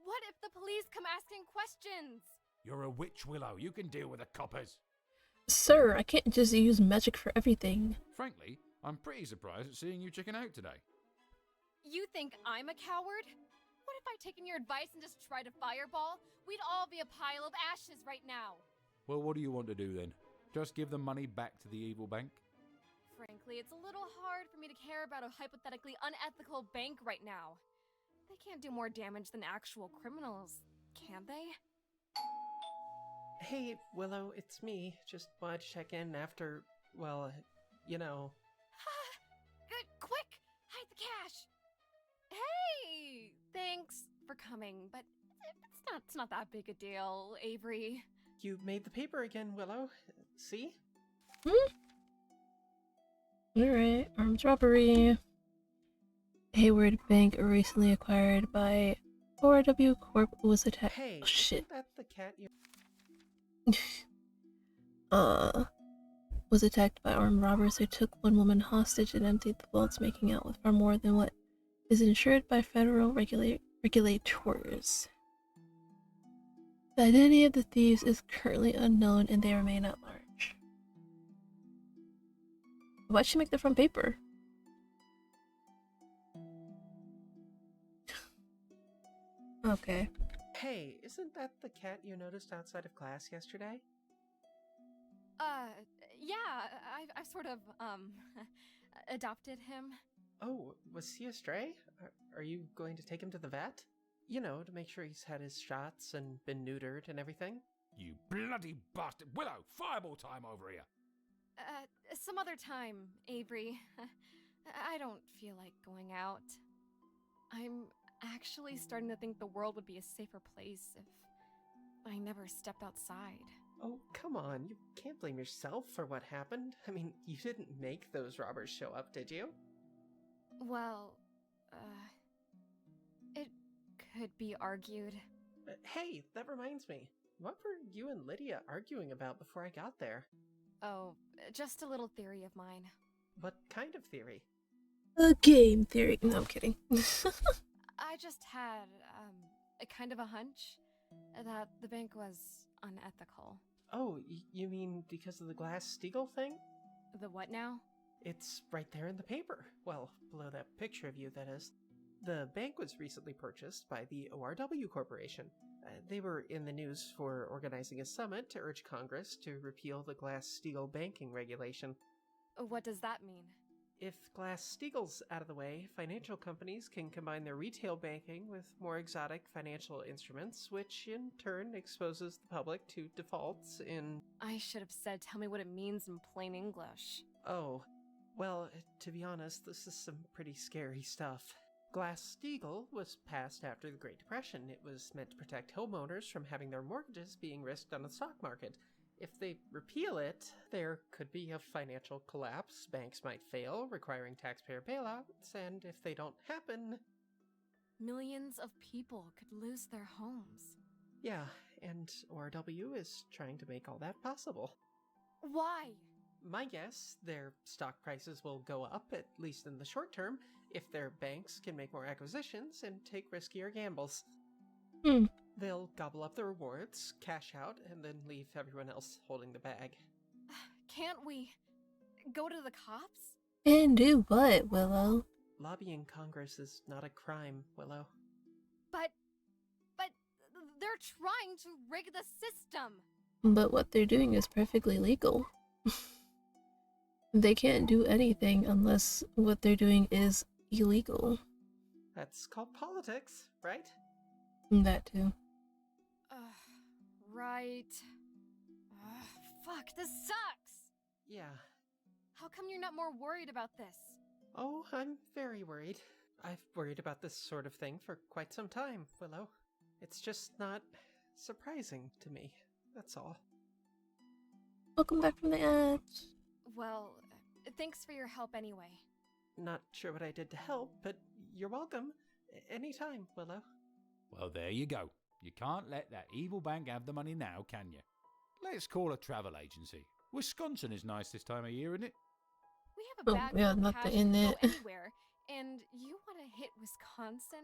What if the police come asking questions? You're a witch, Willow. You can deal with the coppers. Sir, I can't just use magic for everything. Frankly, I'm pretty surprised at seeing you chicken out today. You think I'm a coward? What if I'd taken your advice and just tried to fireball? We'd all be a pile of ashes right now. Well, what do you want to do then? Just give the money back to the evil bank? Frankly, it's a little hard for me to care about a hypothetically unethical bank right now. They can't do more damage than actual criminals, can they? Hey, Willow, it's me. Just wanted to check in after, well, you know. Good, quick! Hide the cash! Hey! Thanks for coming, but it's not that big a deal, Avery. You made the paper again, Willow. See? Alright, armed robbery. Hayward Bank, recently acquired by ORW Corp, was attacked. Hey, Oh shit. isn't that the cat you... Was attacked by armed robbers who took one woman hostage and emptied the vaults, making out with far more than what is insured by federal regulators. The identity of the thieves is currently unknown and they remain at large. Why'd she make the front paper? Okay. Hey, isn't that the cat you noticed outside of class yesterday? Yeah, I've sort of, adopted him. Oh, was he a stray? Are you going to take him to the vet? You know, to make sure he's had his shots and been neutered and everything? You bloody bastard! Willow, fireball time over here! Some other time, Avery. I don't feel like going out. I'm actually starting to think the world would be a safer place if I never stepped outside. Oh, come on. You can't blame yourself for what happened. I mean, you didn't make those robbers show up, did you? Well, it could be argued. Hey, that reminds me. What were you and Lydia arguing about before I got there? Oh, just a little theory of mine. What kind of theory? A game theory. No, I'm kidding. I just had, a kind of a hunch that the bank was unethical. Oh, you mean because of the Glass-Steagall thing? The what now? It's right there in the paper. Well, below that picture of you, that is. The bank was recently purchased by the ORW Corporation. They were in the news for organizing a summit to urge Congress to repeal the Glass-Steagall banking regulation. What does that mean? If Glass-Steagall's out of the way, financial companies can combine their retail banking with more exotic financial instruments, which in turn exposes the public to defaults in... I should have said, tell me what it means in plain English. Oh, well, to be honest, this is some pretty scary stuff. Glass-Steagall was passed after the Great Depression. It was meant to protect homeowners from having their mortgages being risked on the stock market. If they repeal it, there could be a financial collapse, banks might fail, requiring taxpayer bailouts, and if they don't happen... Millions of people could lose their homes. Yeah, and ORW is trying to make all that possible. Why? My guess, their stock prices will go up, at least in the short term, if their banks can make more acquisitions and take riskier gambles. They'll gobble up the rewards, cash out, and then leave everyone else holding the bag. Can't we go to the cops? And do what, Willow? Lobbying Congress is not a crime, Willow. But they're trying to rig the system. But what they're doing is perfectly legal. They can't do anything unless what they're doing is illegal. That's called politics, right? That too. Right. Fuck, this sucks! Yeah. How come you're not more worried about this? Oh, I'm very worried. I've worried about this sort of thing for quite some time, Willow. It's just not surprising to me, that's all. Welcome back from the ads. Well, thanks for your help anyway. Not sure what I did to help, but you're welcome. Anytime, Willow. Well, there you go. You can't let that evil bank have the money now, can you? Let's call a travel agency. Wisconsin is nice this time of year, isn't it? We have a Oh, bag yeah, of not cash the to in go it. anywhere, and you want to hit Wisconsin?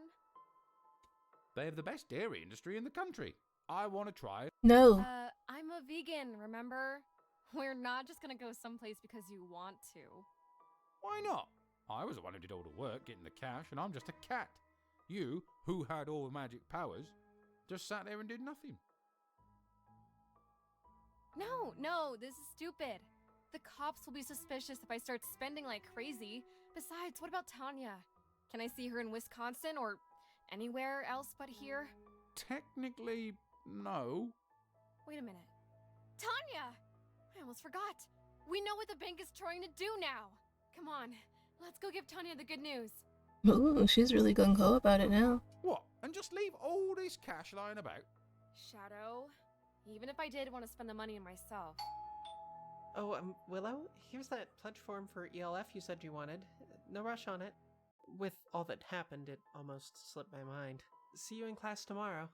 They have the best dairy industry in the country. I want to try it. No. I'm a vegan, remember? We're not just gonna go someplace because you want to. Why not? I was the one who did all the work, getting the cash, and I'm just a cat. You, who had all the magic powers, just sat there and did nothing. No, this is stupid. The cops will be suspicious if I start spending like crazy. Besides, what about Tanya? Can I see her in Wisconsin or anywhere else but here? Technically, no. Wait a minute. Tanya! I almost forgot. We know what the bank is trying to do now. Come on, let's go give Tanya the good news. Ooh, she's really gung-ho about it now. What? And just leave all this cash lying about? Shadow, even if I did want to spend the money on myself. Oh, Willow, here's that pledge form for ELF you said you wanted. No rush on it. With all that happened, it almost slipped my mind. See you in class tomorrow.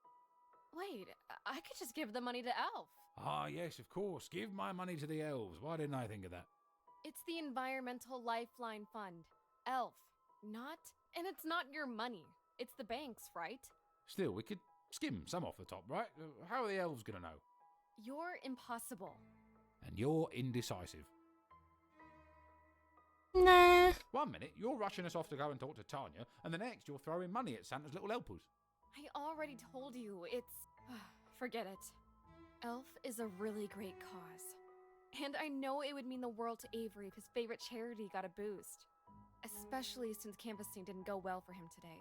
Wait, I could just give the money to Elf. Ah, yes, of course. Give my money to the elves. Why didn't I think of that? It's the Environmental Lifeline Fund. Elf. Not. And it's not your money. It's the bank's, right? Still, we could skim some off the top, right? How are the elves gonna know? You're impossible. And you're indecisive. Nah. 1 minute, you're rushing us off to go and talk to Tanya, and the next, you're throwing money at Santa's little helpers. I already told you, it's... Forget it. Elf is a really great cause. And I know it would mean the world to Avery if his favorite charity got a boost. Especially since canvassing didn't go well for him today.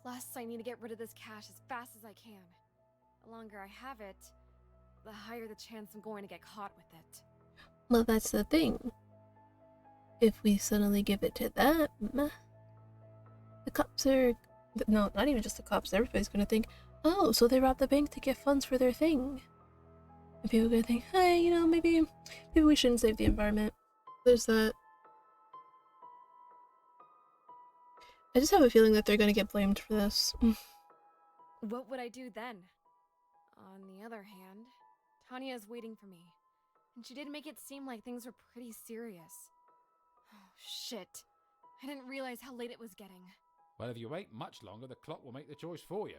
Plus, I need to get rid of this cash as fast as I can. The longer I have it, the higher the chance I'm going to get caught with it. Well, that's the thing. If we suddenly give it to them, the cops are... No, not even just the cops. Everybody's gonna think, oh, so they robbed the bank to get funds for their thing. And people are gonna think, hey, you know, maybe we shouldn't save the environment. There's that. I just have a feeling that they're gonna get blamed for this. What would I do then? On the other hand, Tanya is waiting for me. And she did make it seem like things were pretty serious. Oh, shit. I didn't realize how late it was getting. Well, if you wait much longer, the clock will make the choice for you.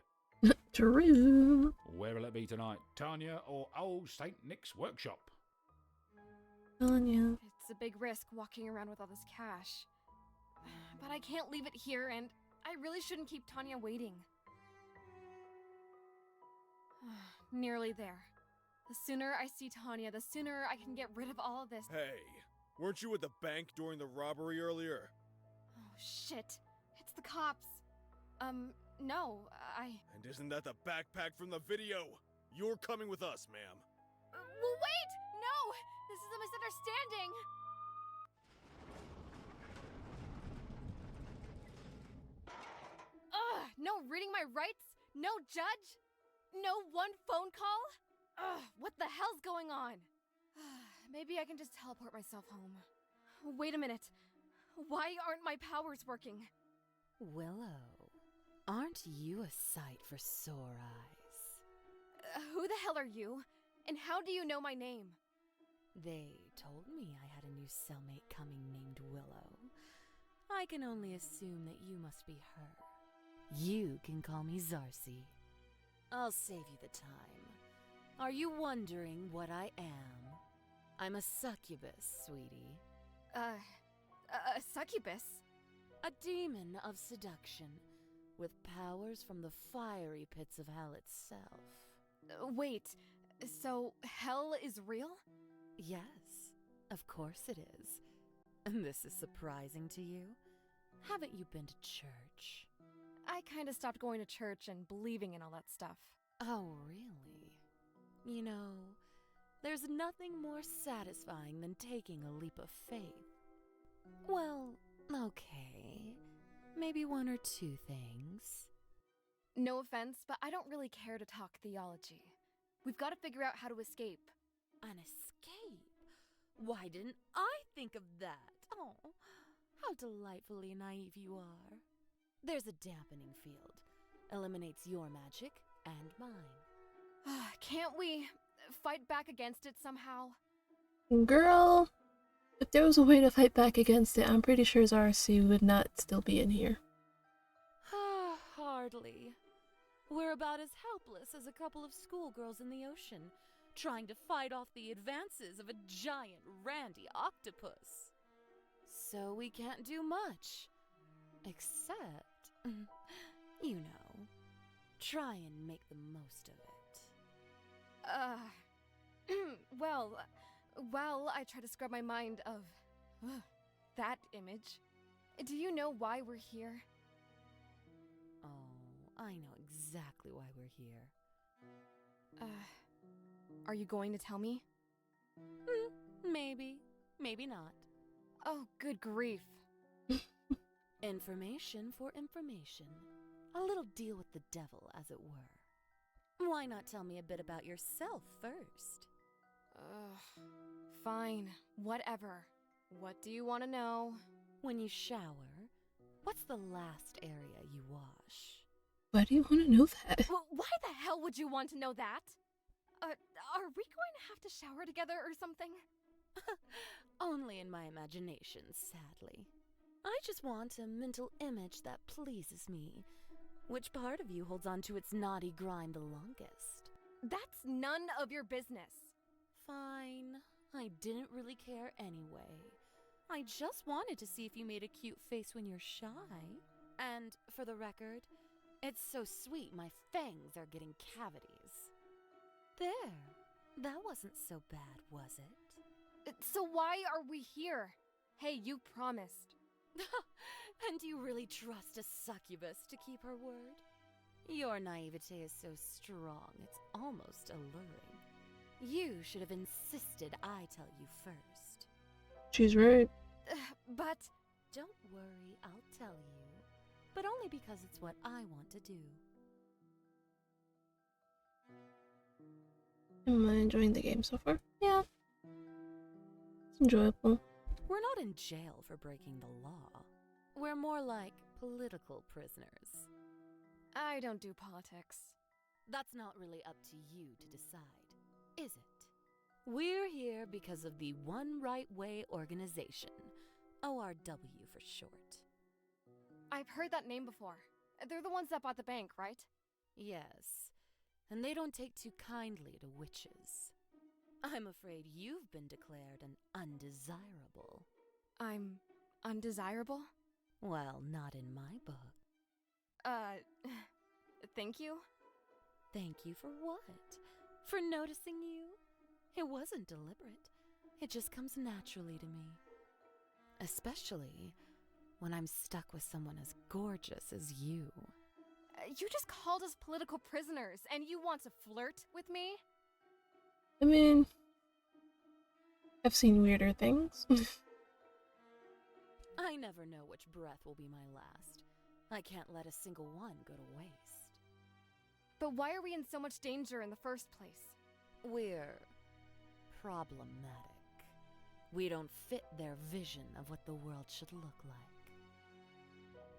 True. Where will it be tonight? Tanya or old St. Nick's workshop? Tanya. It's a big risk walking around with all this cash. But I can't leave it here, and I really shouldn't keep Tanya waiting. Nearly there. The sooner I see Tanya, the sooner I can get rid of all of this. Hey, weren't you at the bank during the robbery earlier? Oh, shit. It's the cops. No, And isn't that the backpack from the video? You're coming with us, ma'am. Well, wait! No! This is a misunderstanding! Ugh! No reading my rights? No judge? No one phone call? Ugh! What the hell's going on? Maybe I can just teleport myself home. Wait a minute. Why aren't my powers working? Willow, aren't you a sight for sore eyes? Who the hell are you? And how do you know my name? They told me I had a new cellmate coming named Willow. I can only assume that you must be her. You can call me Zarcy. I'll save you the time. Are you wondering what I am? I'm a succubus, sweetie. A succubus? A demon of seduction, with powers from the fiery pits of hell itself. Wait, so hell is real? Yes, of course it is. And this is surprising to you? Haven't you been to church? I kinda stopped going to church and believing in all that stuff. Oh, really? You know, there's nothing more satisfying than taking a leap of faith. Well, okay. Maybe one or two things. No offense, but I don't really care to talk theology. We've got to figure out how to escape. An escape? Why didn't I think of that? Oh, how delightfully naive you are. There's a dampening field. Eliminates your magic and mine. Can't we fight back against it somehow? Girl, if there was a way to fight back against it, I'm pretty sure Zarcy would not still be in here. Hardly. We're about as helpless as a couple of schoolgirls in the ocean, trying to fight off the advances of a giant randy octopus. So we can't do much. Except, you know, try and make the most of it. well, I try to scrub my mind of that image. Do you know why we're here? Oh, I know exactly why we're here. Are you going to tell me? Maybe, maybe not. Oh, good grief. Information for information. A little deal with the devil, as it were. Why not tell me a bit about yourself first? Fine, whatever. What do you want to know? When you shower, what's the last area you wash? Why do you want to know that? Why the hell would you want to know that? Are we going to have to shower together or something? Only in my imagination, sadly. I just want a mental image that pleases me. Which part of you holds on to its naughty grind the longest? That's none of your business. Fine. I didn't really care anyway. I just wanted to see if you made a cute face when you're shy. And, for the record, it's so sweet my fangs are getting cavities. There. That wasn't so bad, was it? So why are we here? Hey, you promised. And do you really trust a succubus to keep her word? Your naivete is so strong, it's almost alluring. You should have insisted I tell you first. She's right. But... Don't worry, I'll tell you. But only because it's what I want to do. Am I enjoying the game so far? Yeah. It's enjoyable. We're not in jail for breaking the law. We're more like political prisoners. I don't do politics. That's not really up to you to decide, is it? We're here because of the One Right Way organization. ORW for short. I've heard that name before. They're the ones that bought the bank, right? Yes. And they don't take too kindly to witches. I'm afraid you've been declared an undesirable. I'm undesirable? Well, not in my book. Thank you? Thank you for what? For noticing you? It wasn't deliberate. It just comes naturally to me. Especially when I'm stuck with someone as gorgeous as you. You just called us political prisoners, and you want to flirt with me? I mean, I've seen weirder things. I never know which breath will be my last. I can't let a single one go to waste. But why are we in so much danger in the first place? We're problematic. We don't fit their vision of what the world should look like.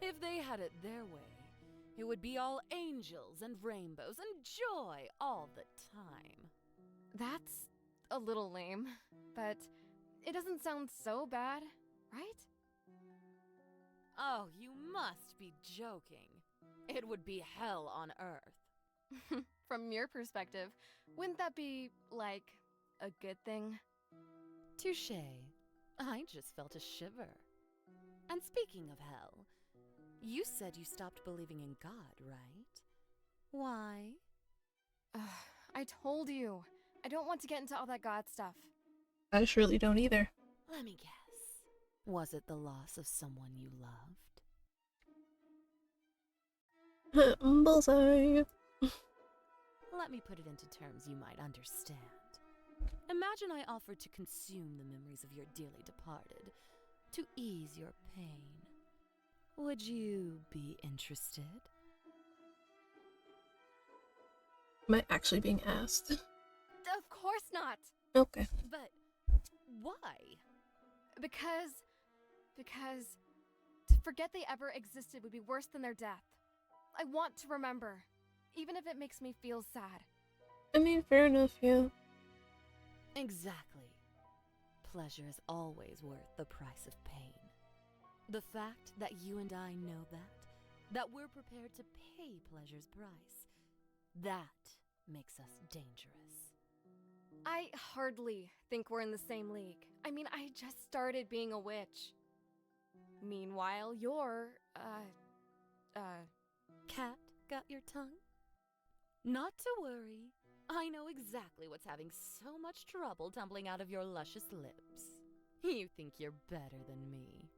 If they had it their way, it would be all angels and rainbows and joy all the time. That's a little lame, but it doesn't sound so bad, right? Oh, you must be joking. It would be hell on earth. From your perspective, wouldn't that be, like, a good thing? Touché. I just felt a shiver. And speaking of hell, you said you stopped believing in God, right? Why? I told you. I don't want to get into all that God stuff. I surely don't either. Let me guess. Was it the loss of someone you loved? Bullseye. Let me put it into terms you might understand. Imagine I offered to consume the memories of your dearly departed, to ease your pain. Would you be interested? Am I actually being asked? Of course not! Okay. But why? Because to forget they ever existed would be worse than their death. I want to remember, even if it makes me feel sad. I mean, fair enough, yeah. Exactly. Pleasure is always worth the price of pain. The fact that you and I know that we're prepared to pay pleasure's price, that makes us dangerous. I hardly think we're in the same league. I mean, I just started being a witch. Meanwhile, you're, Cat got your tongue? Not to worry. I know exactly what's having so much trouble tumbling out of your luscious lips. You think you're better than me.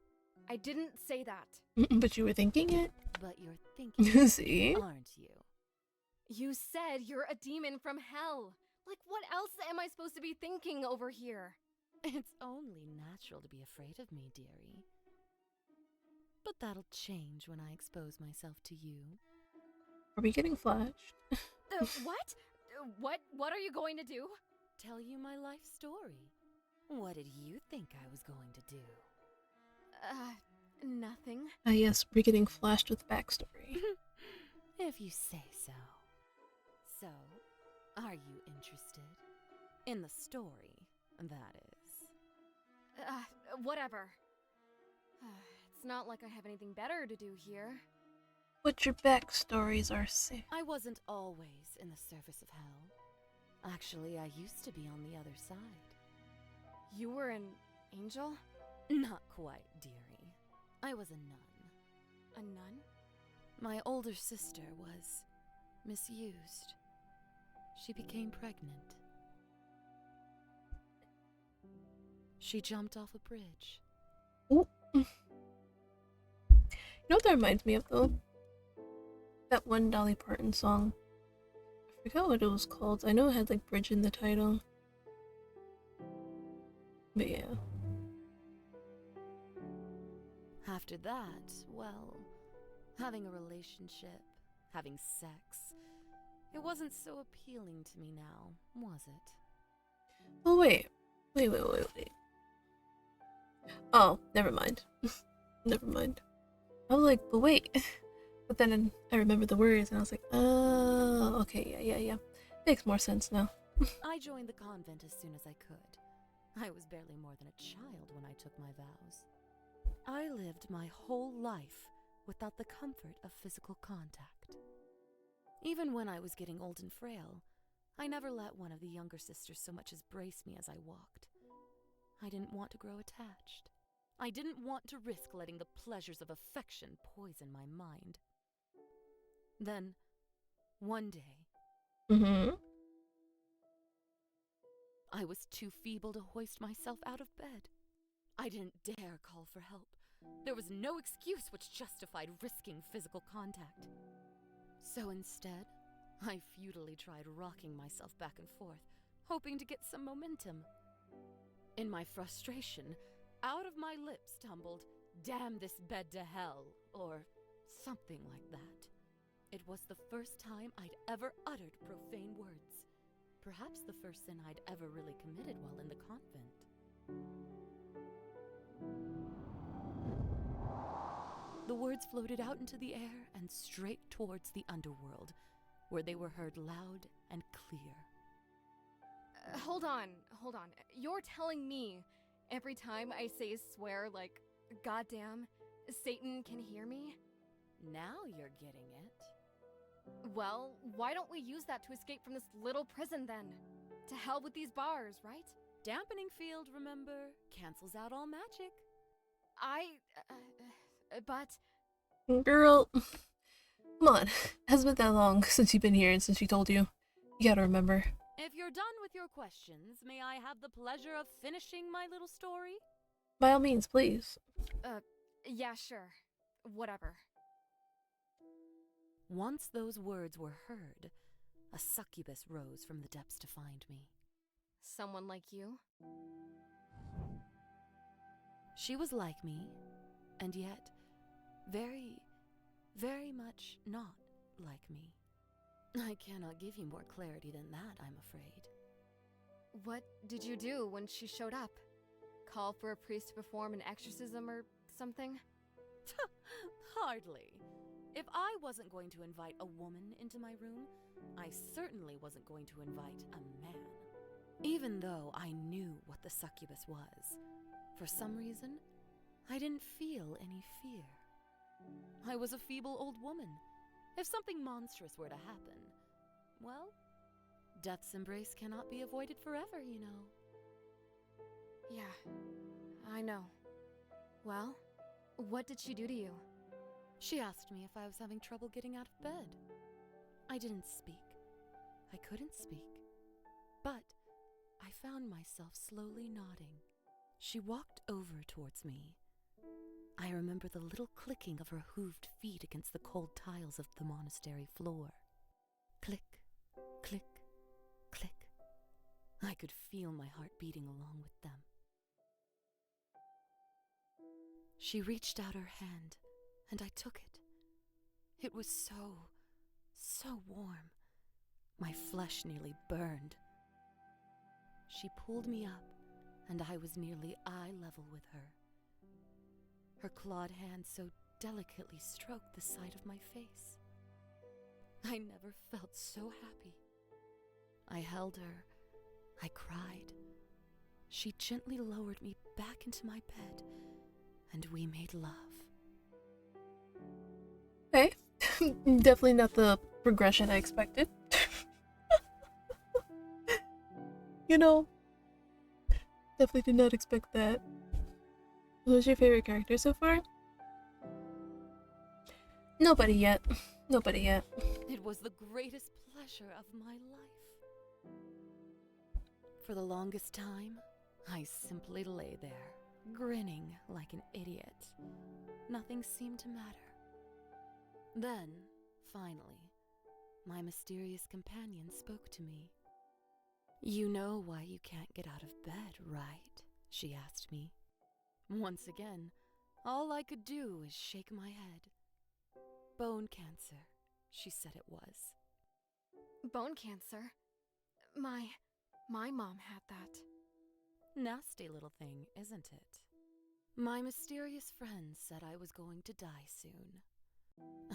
I didn't say that. But you were thinking it? But you're thinking See? it, aren't you? You said you're a demon from hell. Like, what else am I supposed to be thinking over here? It's only natural to be afraid of me, dearie. But that'll change when I expose myself to you. Are we getting flashed? What? What are you going to do? Tell you my life story. What did you think I was going to do? Nothing. Yes, we're getting flashed with backstory. If you say so. So, are you interested? In the story, that is. Whatever. It's not like I have anything better to do here. What's your backstories, RC? I wasn't always in the service of hell. Actually, I used to be on the other side. You were an angel? Not quite, dearie. I was a nun. A nun? My older sister was misused. She became pregnant. She jumped off a bridge. Ooh. You know what that reminds me of, though? That one Dolly Parton song. I forgot what it was called. I know it had, like, bridge in the title. But yeah. After that, well, having a relationship, having sex, it wasn't so appealing to me now, was it? Oh, wait. Wait. Oh, never mind. Never mind. I was like, but wait. But then I remembered the words and I was like, oh, okay, yeah. Makes more sense now. I joined the convent as soon as I could. I was barely more than a child when I took my vows. I lived my whole life without the comfort of physical contact. Even when I was getting old and frail, I never let one of the younger sisters so much as brace me as I walked. I didn't want to grow attached. I didn't want to risk letting the pleasures of affection poison my mind. Then, one day, I was too feeble to hoist myself out of bed. I didn't dare call for help. There was no excuse which justified risking physical contact. So instead, I futilely tried rocking myself back and forth, hoping to get some momentum. In my frustration, out of my lips tumbled, "Damn this bed to hell," or something like that. It was the first time I'd ever uttered profane words. Perhaps the first sin I'd ever really committed while in the convent. The words floated out into the air and straight towards the underworld, where they were heard loud and clear. Hold on. You're telling me every time I say swear like, goddamn, Satan can hear me? Now you're getting it. Well, why don't we use that to escape from this little prison then? To hell with these bars, right? Dampening field, remember, cancels out all magic. But... Girl, come on. It hasn't been that long since you've been here and since she told you. You gotta remember. If you're done with your questions, may I have the pleasure of finishing my little story? By all means, please. Yeah, sure. Whatever. Once those words were heard, a succubus rose from the depths to find me. Someone like you? She was like me, and yet very, very much not like me. I cannot give you more clarity than that, I'm afraid. What did you do when she showed up? Call for a priest to perform an exorcism or something? Hardly. If I wasn't going to invite a woman into my room, I certainly wasn't going to invite a man. Even though I knew what the succubus was, for some reason, I didn't feel any fear. I was a feeble old woman. If something monstrous were to happen, well, death's embrace cannot be avoided forever, you know. Yeah, I know. Well, what did she do to you? She asked me if I was having trouble getting out of bed. I didn't speak. I couldn't speak. but I found myself slowly nodding. She walked over towards me. I remember the little clicking of her hooved feet against the cold tiles of the monastery floor. Click, click, click. I could feel my heart beating along with them. She reached out her hand, and I took it. It was so warm. My flesh nearly burned. She pulled me up, and I was nearly eye level with her. Her clawed hand so delicately stroked the side of my face. I never felt so happy. I held her. I cried. She gently lowered me back into my bed, and we made love. Okay. Definitely not the progression I expected. You know, definitely did not expect that. Who's your favorite character so far? Nobody yet. Nobody yet. It was the greatest pleasure of my life. For the longest time, I simply lay there, grinning like an idiot. Nothing seemed to matter. Then, finally, my mysterious companion spoke to me. "You know why you can't get out of bed, right?" she asked me. Once again, all I could do was shake my head. Bone cancer, she said it was. Bone cancer? My mom had that. Nasty little thing, isn't it? My mysterious friend said I was going to die soon.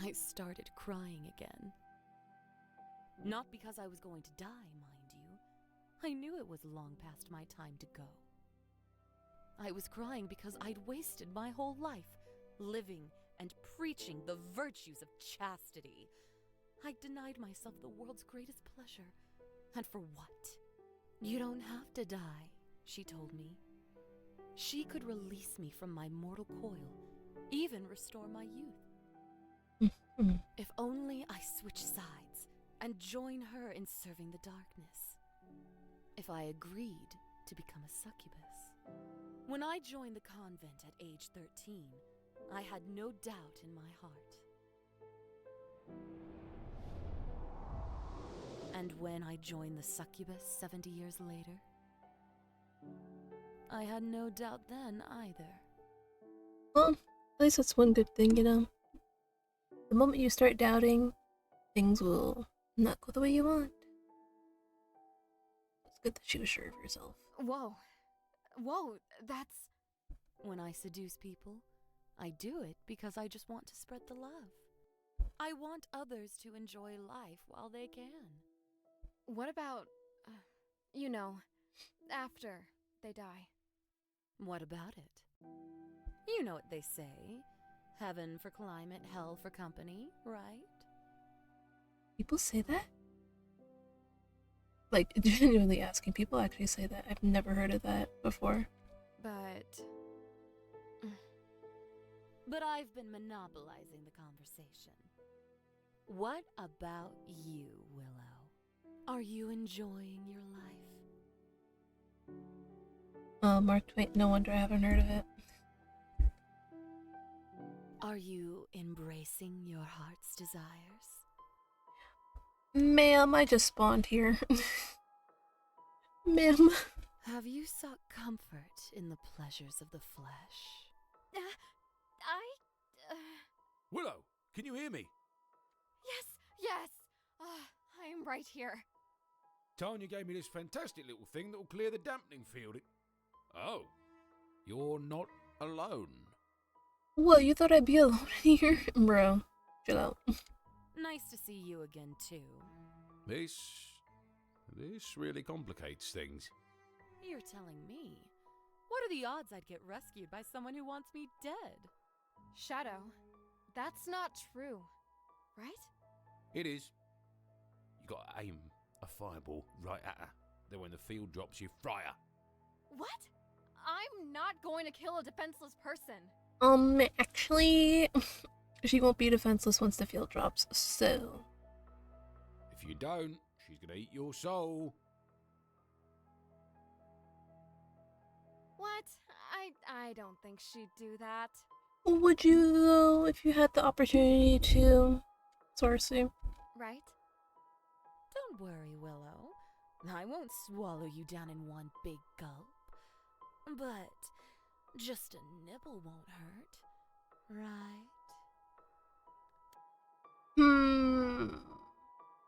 I started crying again. Not because I was going to die, mind you. I knew it was long past my time to go. I was crying because I'd wasted my whole life living and preaching the virtues of chastity. I denied myself the world's greatest pleasure. And for what? "You don't have to die," she told me. She could release me from my mortal coil, even restore my youth. If only I switch sides and join her in serving the darkness. If I agreed to become a succubus. When I joined the convent at age 13, I had no doubt in my heart. And when I joined the succubus 70 years later, I had no doubt then either. Well, at least that's one good thing, you know. The moment you start doubting, things will not go the way you want. It's good that she was sure of herself. Whoa, that's... When I seduce people, I do it because I just want to spread the love. I want others to enjoy life while they can. What about, after they die? What about it? You know what they say. Heaven for climate, hell for company, right? People say that? Like, genuinely asking, people actually say that. I've never heard of that before. But I've been monopolizing the conversation. What about you, Willow? Are you enjoying your life? Mark Twain, no wonder I haven't heard of it. Are you embracing your heart's desires? Ma'am, I just spawned here. Ma'am. Have you sought comfort in the pleasures of the flesh? Willow, can you hear me? Yes. I'm right here. Tanya gave me this fantastic little thing that will clear the dampening field. Oh, you're not alone. What, you thought I'd be alone in here? Bro, chill out. Nice to see you again, too. This really complicates things. You're telling me. What are the odds I'd get rescued by someone who wants me dead? Shadow, that's not true, right? It is. You gotta aim a fireball right at her. Then when the field drops, you fry her. What? I'm not going to kill a defenseless person. Actually, she won't be defenseless once the field drops, so... If you don't, she's gonna eat your soul. What? I don't think she'd do that. Would you, though, if you had the opportunity to, Cersei? Right? Don't worry, Willow. I won't swallow you down in one big gulp. But just a nibble won't hurt, right?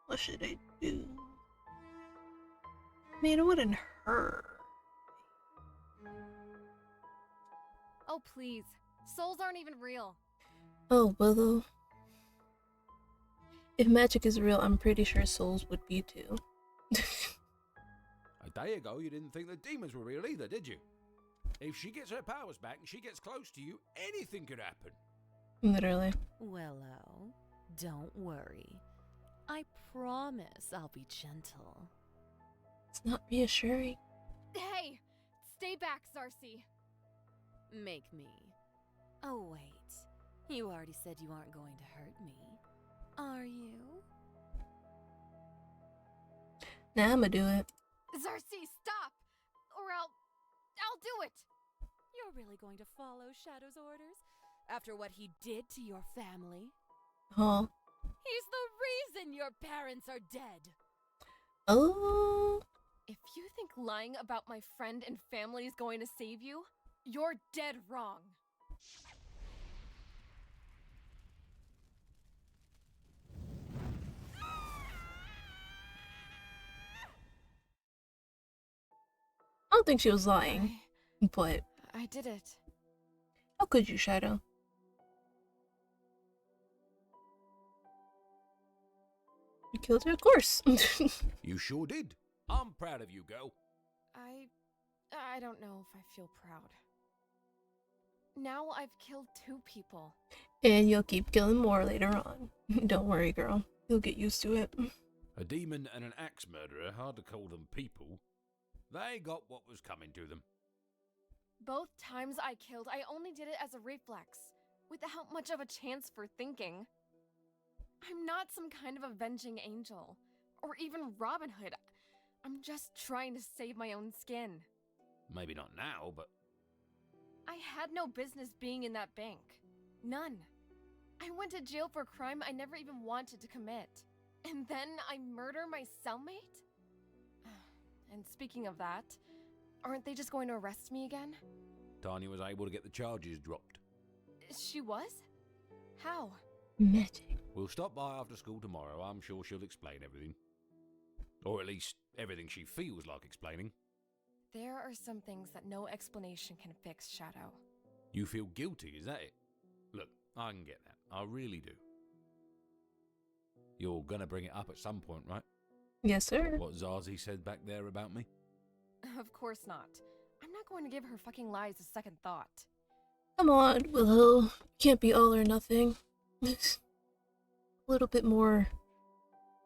What should I do? I mean, it wouldn't hurt. Oh, please. Souls aren't even real. Oh, Willow. If magic is real, I'm pretty sure souls would be too. A day ago, you didn't think the demons were real either, did you? If she gets her powers back and she gets close to you, anything could happen. Literally. Willow, don't worry. I promise I'll be gentle. It's not reassuring. Hey! Stay back, Cersei. Make me. Oh, wait. You already said you aren't going to hurt me. Are you? Nah, I'ma do it. Cersei, stop! Or I'll do it! You're really going to follow Shadow's orders? After what he did to your family? Huh. He's the reason your parents are dead! Oh. If you think lying about my friend and family is going to save you, you're dead wrong. I don't think she was lying. But I did it. how could you, Shadow? You killed her, of course. You sure did. I'm proud of you, girl. I don't know if I feel proud. Now I've killed 2 people. And you'll keep killing more later on. Don't worry, girl. You'll get used to it. A demon and an axe murderer, hard to call them people. They got what was coming to them. Both times I killed, I only did it as a reflex, without much of a chance for thinking. I'm not some kind of avenging angel, or even Robin Hood. I'm just trying to save my own skin. Maybe not now, but... I had no business being in that bank. None. I went to jail for a crime I never even wanted to commit. And then I murder my cellmate? And speaking of that, aren't they just going to arrest me again? Tanya was able to get the charges dropped. She was? How? Magic. We'll stop by after school tomorrow. I'm sure she'll explain everything. Or at least everything she feels like explaining. There are some things that no explanation can fix, Shadow. You feel guilty, is that it? Look, I can get that. I really do. You're gonna bring it up at some point, right? Yes, sir. What Zazie said back there about me? Of course not. I'm not going to give her fucking lies a second thought. Come on, Willow. Can't be all or nothing. A little bit more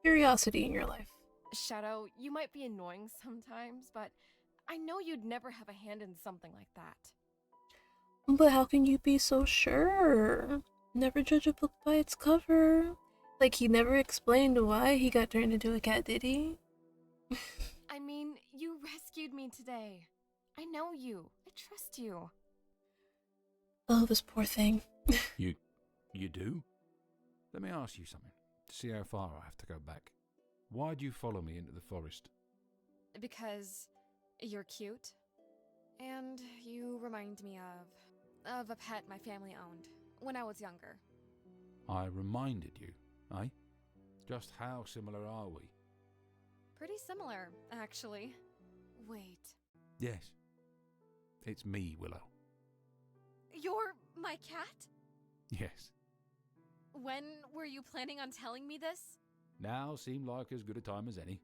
curiosity in your life. Shadow, you might be annoying sometimes, but I know you'd never have a hand in something like that. But how can you be so sure? Never judge a book by its cover. Like, he never explained why he got turned into a cat, did he? I mean, you rescued me today. I know you. I trust you. Oh, this poor thing. You do? Let me ask you something, to see how far I have to go back. Why'd you follow me into the forest? Because you're cute. And you remind me of a pet my family owned when I was younger. I reminded you, eh? Just how similar are we? Pretty similar, actually. Wait. Yes. It's me, Willow. You're my cat? Yes. When were you planning on telling me this? Now seemed like as good a time as any.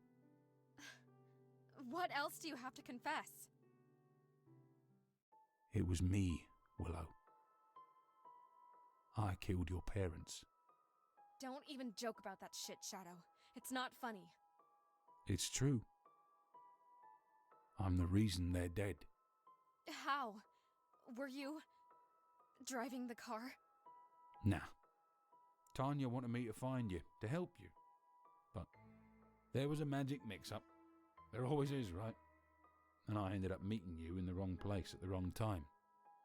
What else do you have to confess? It was me, Willow. I killed your parents. Don't even joke about that shit, Shadow. It's not funny. It's true. I'm the reason they're dead. How? Were you driving the car? Nah. Tanya wanted me to find you, to help you. But there was a magic mix-up. There always is, right? and I ended up meeting you in the wrong place at the wrong time.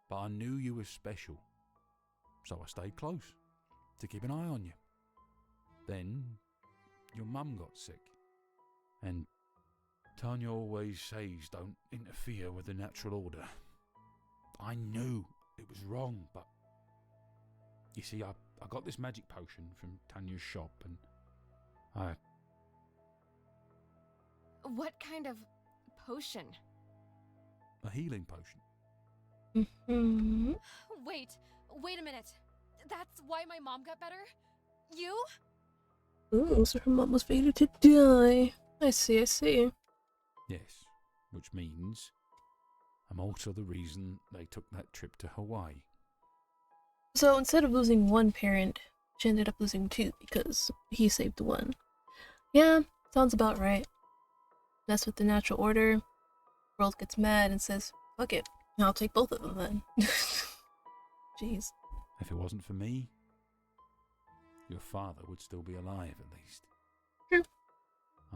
But I knew you were special, so I stayed close to keep an eye on you. Then your mum got sick, and Tanya always says don't interfere with the natural order. I knew it was wrong, but you see, I got this magic potion from Tanya's shop, and What kind of potion? a healing potion. Mm-hmm. Wait a minute. That's why my mom got better? You? Ooh, so her mom was fated to die. I see. Yes, which means I'm also the reason they took that trip to Hawaii. So instead of losing one parent, she ended up losing two because he saved one. Yeah, sounds about right. Mess with the natural order, world gets mad and says, fuck it, I'll take both of them then. Jeez. If it wasn't for me, your father would still be alive at least. True.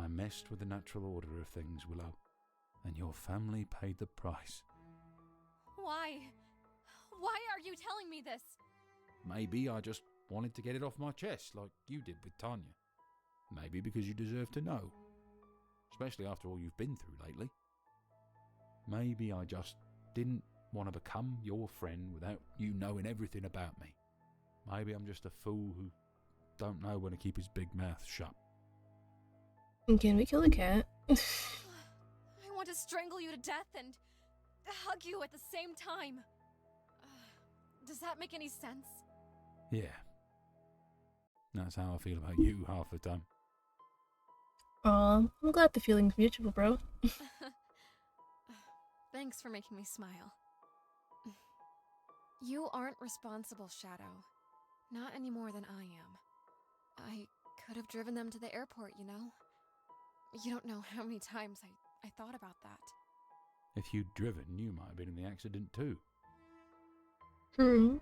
I messed with the natural order of things, Willow, and your family paid the price. Why? Why are you telling me this? Maybe I just wanted to get it off my chest like you did with Tanya. Maybe because you deserve to know, especially after all you've been through lately. Maybe I just didn't want to become your friend without you knowing everything about me. Maybe I'm just a fool who don't know when to keep his big mouth shut. Can we kill a cat? I want to strangle you to death and hug you at the same time. Does that make any sense? Yeah. That's how I feel about you half the time. Aw, I'm glad the feeling's mutual, bro. Thanks for making me smile. You aren't responsible, Shadow. Not any more than I am. I could have driven them to the airport, you know? You don't know how many times I thought about that. If you'd driven, you might have been in the accident too. True.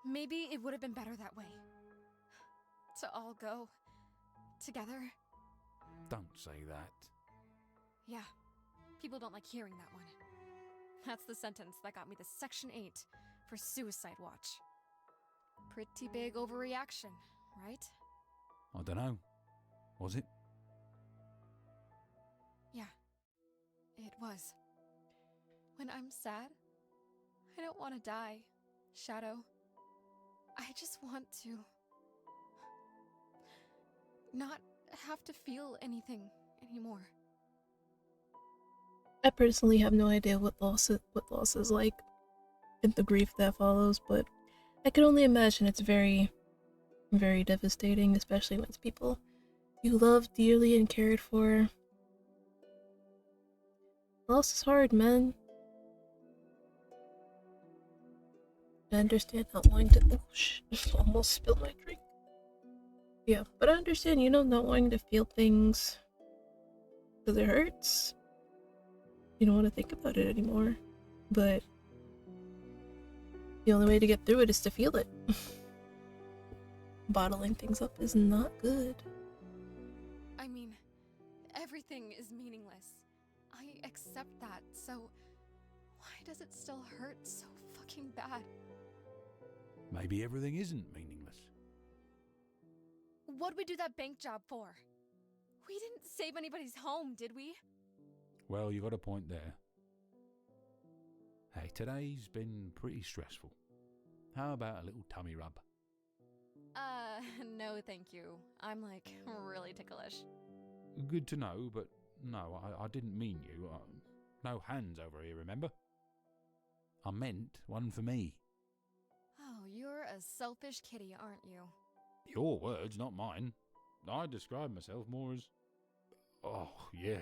Maybe it would have been better that way. To all go together. Don't say that. Yeah, people don't like hearing that one. That's the sentence that got me the Section 8 for Suicide Watch. Pretty big overreaction, right? I don't know. Was it? Yeah, it was. When I'm sad, I don't want to die, Shadow. I just want to not have to feel anything anymore. I personally have no idea what loss is like and the grief that follows, but I can only imagine it's very, very devastating, especially when it's people you love dearly and cared for. Loss is hard, man. I understand not wanting to. Oh, shh. Almost spilled my drink. Yeah, but I understand, not wanting to feel things because it hurts. You don't want to think about it anymore. But the only way to get through it is to feel it. Bottling things up is not good. I mean, everything is meaningless. I accept that, so why does it still hurt so fucking bad? Maybe everything isn't meaningless. What'd we do that bank job for? We didn't save anybody's home, did we? Well, you got a point there. Hey, today's been pretty stressful. How about a little tummy rub? No thank you. I'm like really ticklish. Good to know, but no, I didn't mean you. No hands over here, remember? I meant one for me. Oh, you're a selfish kitty, aren't you? Your words, not mine. I describe myself more as... Oh, yeah.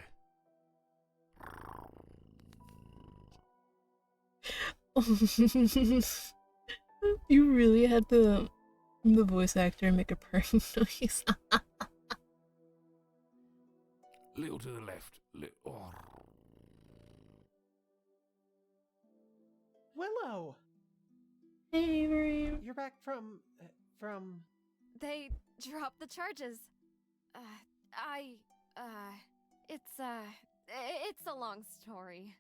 You really had the voice actor make a purring noise. Little to the left. Oh. Willow! Hey, Avery. You're back from... They dropped the charges. It's it's a long story.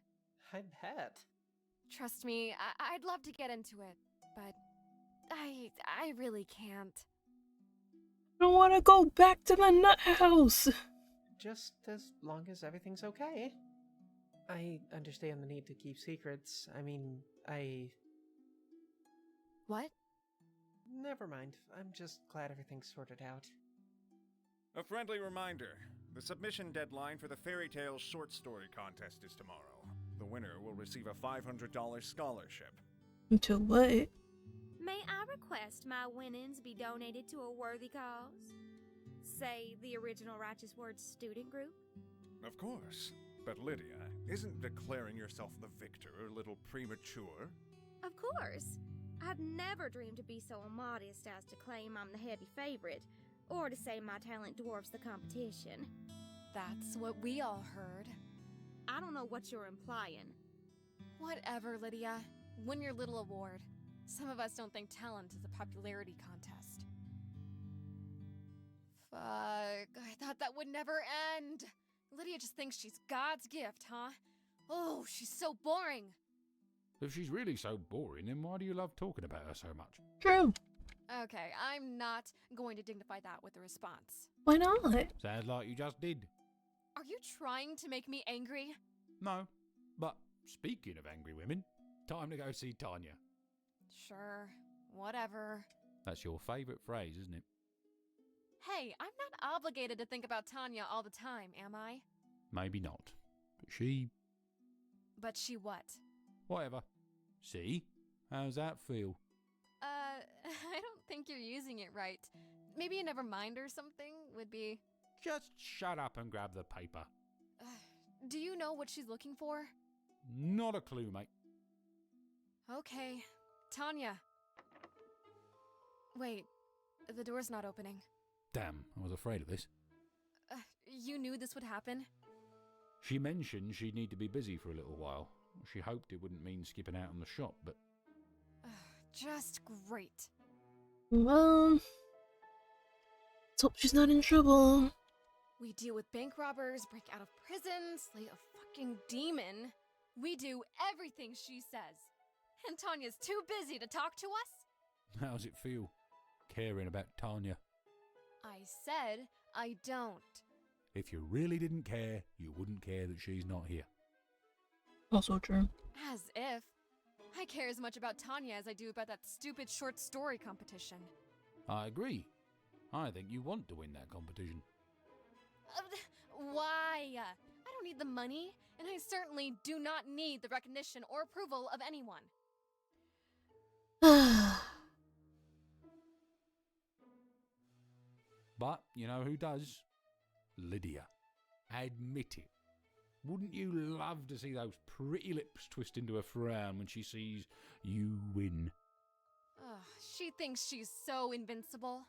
I bet. Trust me, I'd love to get into it, but I really can't. I don't want to go back to the nut house. Just as long as everything's okay. I understand the need to keep secrets. I mean, What? Never mind. I'm just glad everything's sorted out. A friendly reminder. The submission deadline for the Fairy Tales short story contest is tomorrow. The winner will receive a $500 scholarship. To what? May I request my winnings be donated to a worthy cause? Say, the original Righteous Words student group? Of course. But Lydia, isn't declaring yourself the victor a little premature? Of course. I'd never dreamed to be so immodest as to claim I'm the heavy favorite, or to say my talent dwarfs the competition. That's what we all heard. I don't know what you're implying. Whatever, Lydia. Win your little award. Some of us don't think talent is a popularity contest. Fuck, I thought that would never end. Lydia just thinks she's God's gift, huh? Oh, she's so boring. If she's really so boring, then why do you love talking about her so much? True. Okay, I'm not going to dignify that with a response. Why not? Sounds like you just did. Are you trying to make me angry? No. But speaking of angry women, time to go see Tanya. Sure, whatever. That's your favourite phrase, isn't it? Hey, I'm not obligated to think about Tanya all the time, am I? Maybe not. But she... But she what? Whatever. See? How's that feel? I don't think you're using it right. Maybe a never mind or something would be... Just shut up and grab the paper. Do you know what she's looking for? Not a clue, mate. Okay. Tanya. Wait, the door's not opening. Damn, I was afraid of this. You knew this would happen? She mentioned she'd need to be busy for a little while. She hoped it wouldn't mean skipping out on the shop, but... Just great. Well, let's hope she's not in trouble. We deal with bank robbers, break out of prison, slay a fucking demon. We do everything she says. And Tanya's too busy to talk to us? How's it feel, caring about Tanya? I said I don't. If you really didn't care, you wouldn't care that she's not here. Also true. As if. I care as much about Tanya as I do about that stupid short story competition. I agree. I think you want to win that competition. Why? I don't need the money, and I certainly do not need the recognition or approval of anyone. But you know who does? Lydia. Admit it. Wouldn't you love to see those pretty lips twist into a frown when she sees you win? She thinks she's so invincible.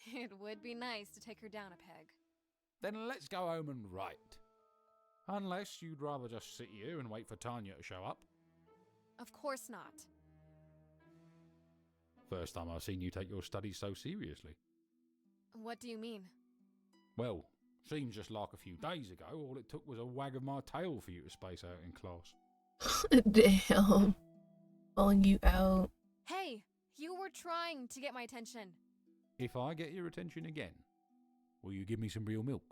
It would be nice to take her down a peg. Then let's go home and write. Unless you'd rather just sit here and wait for Tanya to show up. Of course not. First time I've seen you take your studies so seriously. What do you mean? Well, seems just like a few days ago, all it took was a wag of my tail for you to space out in class. Damn. Calling you out. Hey, you were trying to get my attention. If I get your attention again, will you give me some real milk?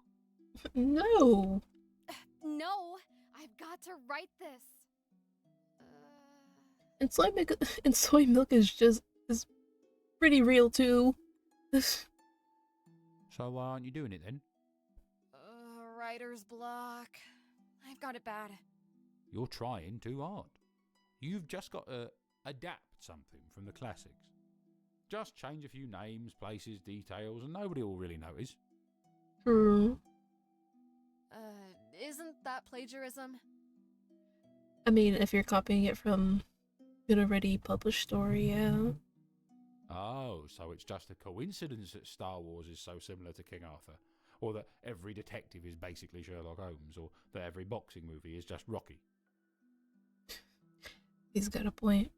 No. No, I've got to write this. And soy milk is pretty real too. So why aren't you doing it then? Writer's block. I've got it bad. You're trying too hard. You've just got to adapt something from the classics. Just change a few names, places, details, and nobody will really notice. True. Isn't that plagiarism? I mean, if you're copying it from an already published story, yeah. Oh, so it's just a coincidence that Star Wars is so similar to King Arthur, or that every detective is basically Sherlock Holmes, or that every boxing movie is just Rocky. He's got a point.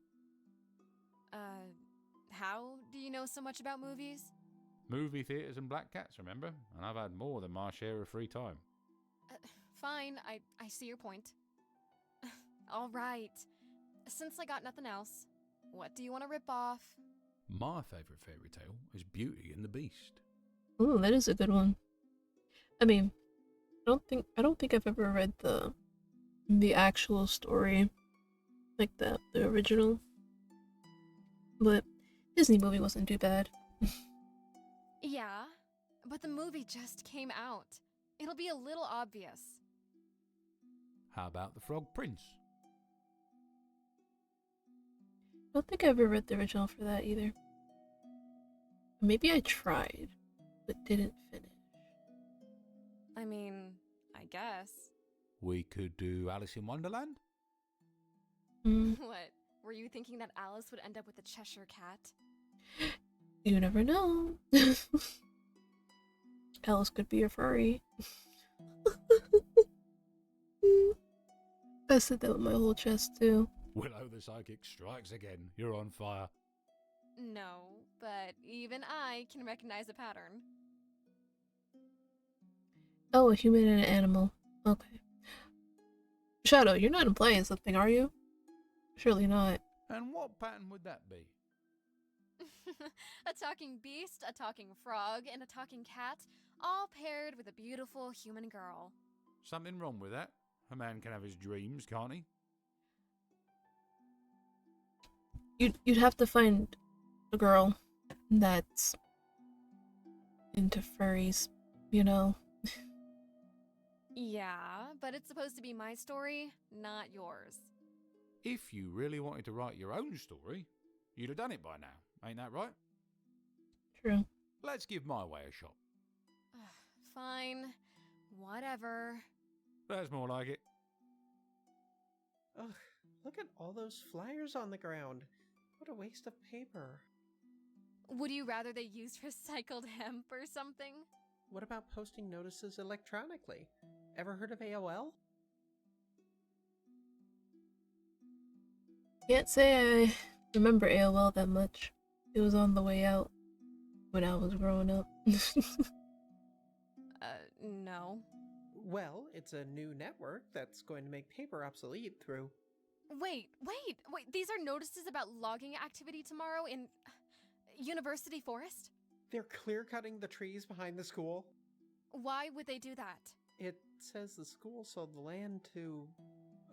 How do you know so much about movies? Movie theatres and black cats, remember? And I've had more than my share of free time. fine. I see your point. All right. Since I got nothing else, what do you want to rip off? My favourite fairy tale is Beauty and the Beast. Ooh, that is a good one. I mean, I don't think I've ever read the actual story, like the original. But Disney movie wasn't too bad. Yeah, but the movie just came out. It'll be a little obvious. How about The Frog Prince? I don't think I ever read the original for that either. Maybe I tried, but didn't finish. I mean, I guess. We could do Alice in Wonderland? What? Were you thinking that Alice would end up with a Cheshire cat? You never know. Alice could be a furry. I said that with my whole chest, too. Willow the Psychic strikes again. You're on fire. No, but even I can recognize a pattern. Oh, a human and an animal. Okay. Shadow, you're not implying something, are you? Surely not. And what pattern would that be? A talking beast, a talking frog, and a talking cat, all paired with a beautiful human girl. Something wrong with that? A man can have his dreams, can't he? You'd have to find a girl that's into furries, you know. Yeah, but it's supposed to be my story, not yours. If you really wanted to write your own story, you'd have done it by now. Ain't that right? True. Let's give my way a shot. Fine. Whatever. That's more like it. Ugh, look at all those flyers on the ground. What a waste of paper. Would you rather they used recycled hemp or something? What about posting notices electronically? Ever heard of AOL? Can't say I remember AOL that much. It was on the way out when I was growing up. No. Well, it's a new network that's going to make paper obsolete through... Wait, these are notices about logging activity tomorrow in University Forest? They're clear-cutting the trees behind the school. Why would they do that? It says the school sold the land to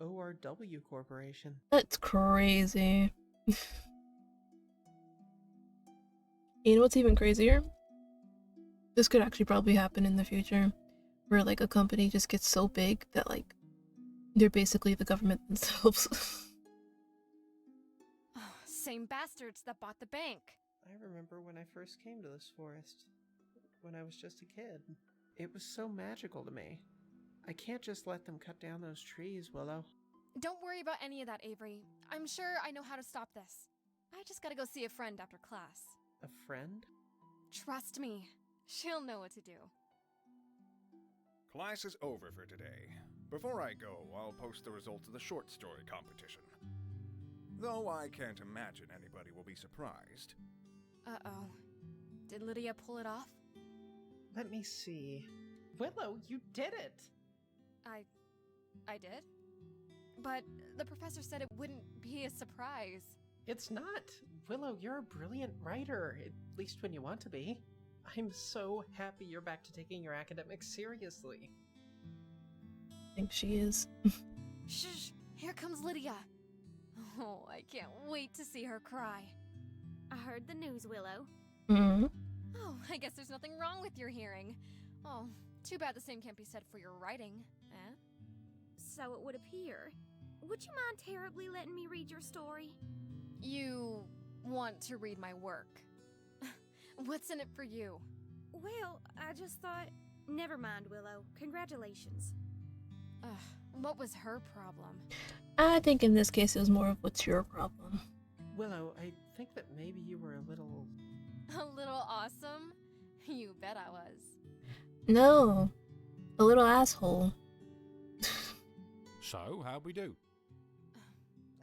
ORW Corporation. That's crazy. You know what's even crazier? This could actually probably happen in the future, where like a company just gets so big that like they're basically the government themselves. Same bastards that bought the bank. I remember when I first came to this forest, when I was just a kid. It was so magical to me. I can't just let them cut down those trees, Willow. Don't worry about any of that, Avery. I'm sure I know how to stop this. I just gotta go see a friend after class. A friend? Trust me, she'll know what to do. Class is over for today. Before I go, I'll post the results of the short story competition. Though I can't imagine anybody will be surprised. Uh-oh. Did Lydia pull it off? Let me see. Willow, you did it! I did? But the professor said it wouldn't be a surprise. It's not. Willow, you're a brilliant writer, at least when you want to be. I'm so happy you're back to taking your academics seriously. I think she is. Shh! Here comes Lydia! Oh, I can't wait to see her cry. I heard the news, Willow. Mm-hmm. Oh, I guess there's nothing wrong with your hearing. Oh, too bad the same can't be said for your writing, eh? So it would appear. Would you mind terribly letting me read your story? You want to read my work. What's in it for you? Well, I just thought... Never mind, Willow. Congratulations. What was her problem? I think in this case it was more of what's your problem. Willow, I think that maybe you were a little... A little awesome? You bet I was. No. A little asshole. So, how'd we do?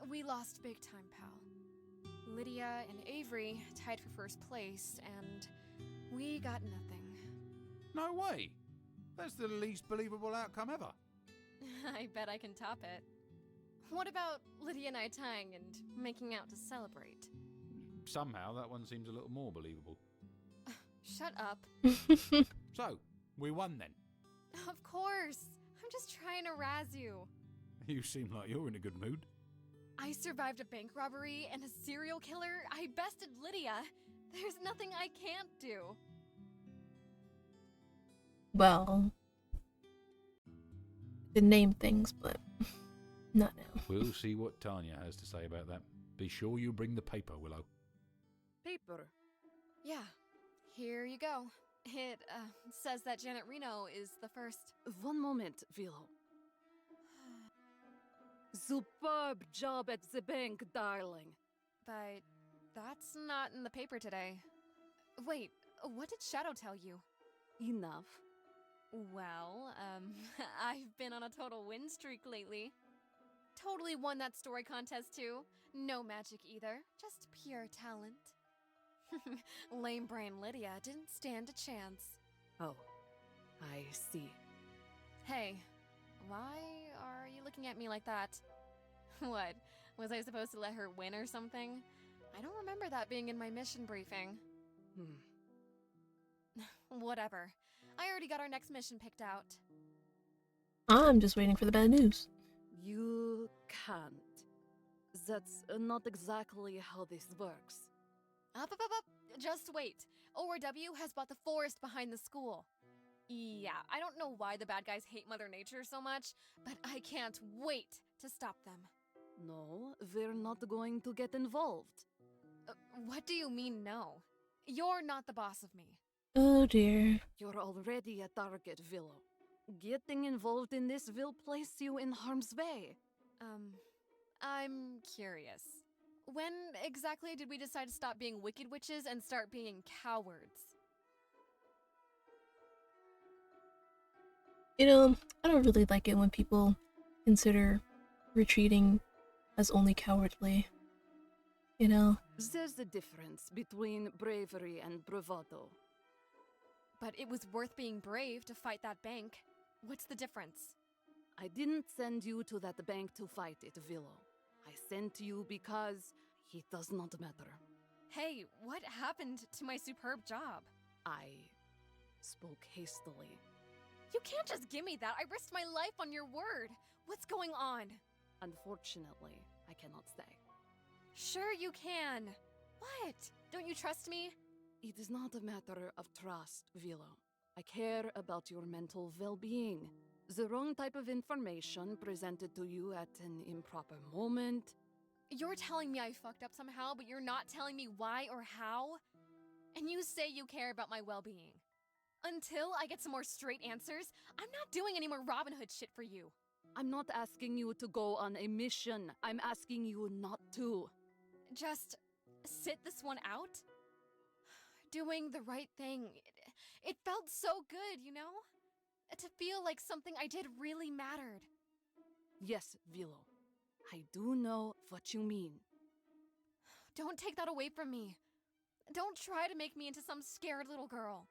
We lost big time, pal. Lydia and Avery tied for first place, and we got nothing. No way! That's the least believable outcome ever. I bet I can top it. What about Lydia and I tying and making out to celebrate? Somehow that one seems a little more believable. Shut up. So, we won then. Of course. I'm just trying to razz you. You seem like you're in a good mood. I survived a bank robbery and a serial killer. I bested Lydia. There's nothing I can't do. Well, to name things, but not now. We'll see what Tanya has to say about that. Be sure you bring the paper, Willow. Paper. Yeah, here you go. It says that Janet Reno is the first. One moment, Willow. Superb job at the bank, darling. But that's not in the paper today. Wait, what did Shadow tell you? Enough. Well, I've been on a total win streak lately. Totally won that story contest too. No magic either, just pure talent. Lame brain Lydia didn't stand a chance. Oh, I see. Hey, why are you looking at me like that? What, was I supposed to let her win or something? I don't remember that being in my mission briefing. Whatever. I already got our next mission picked out. I'm just waiting for the bad news. You can't. That's not exactly how this works. Up. Just wait. ORW has bought the forest behind the school. Yeah, I don't know why the bad guys hate Mother Nature so much, but I can't wait to stop them. No, we're not going to get involved. What do you mean, no? You're not the boss of me. Oh dear. You're already a target, Willow. Getting involved in this will place you in harm's way. I'm curious. When exactly did we decide to stop being wicked witches and start being cowards? You know, I don't really like it when people consider retreating as only cowardly. You know? There's a difference between bravery and bravado. But it was worth being brave to fight that bank. What's the difference? I didn't send you to that bank to fight it, Willow. I sent you because it does not matter. Hey, what happened to my superb job? I spoke hastily. You can't just give me that. I risked my life on your word. What's going on? Unfortunately, I cannot say. Sure you can. What? Don't you trust me? It is not a matter of trust, Willow. I care about your mental well-being. The wrong type of information presented to you at an improper moment. You're telling me I fucked up somehow, but you're not telling me why or how? And you say you care about my well-being. Until I get some more straight answers, I'm not doing any more Robin Hood shit for you. I'm not asking you to go on a mission. I'm asking you not to. Just sit this one out? Doing the right thing. It felt so good, you know? To feel like something I did really mattered. Yes, Willow. I do know what you mean. Don't take that away from me. Don't try to make me into some scared little girl.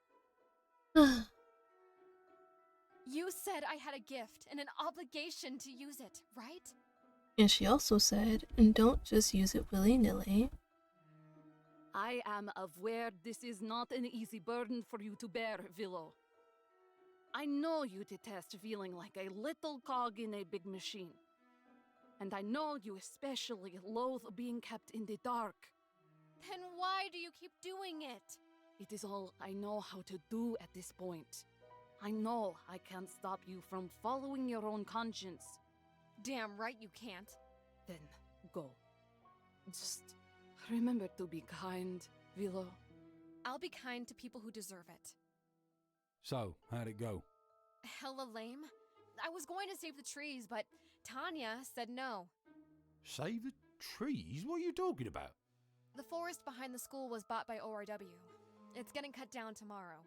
You said I had a gift and an obligation to use it, right? And she also said, and don't just use it willy-nilly. I am aware this is not an easy burden for you to bear, Willow. I know you detest feeling like a little cog in a big machine. And I know you especially loathe being kept in the dark. Then why do you keep doing it? It is all I know how to do at this point. I know I can't stop you from following your own conscience. Damn right you can't. Then go. Just remember to be kind, Willow. I'll be kind to people who deserve it. So, how'd it go? Hella lame. I was going to save the trees, but Tanya said no. Save the trees? What are you talking about? The forest behind the school was bought by ORW. It's getting cut down tomorrow.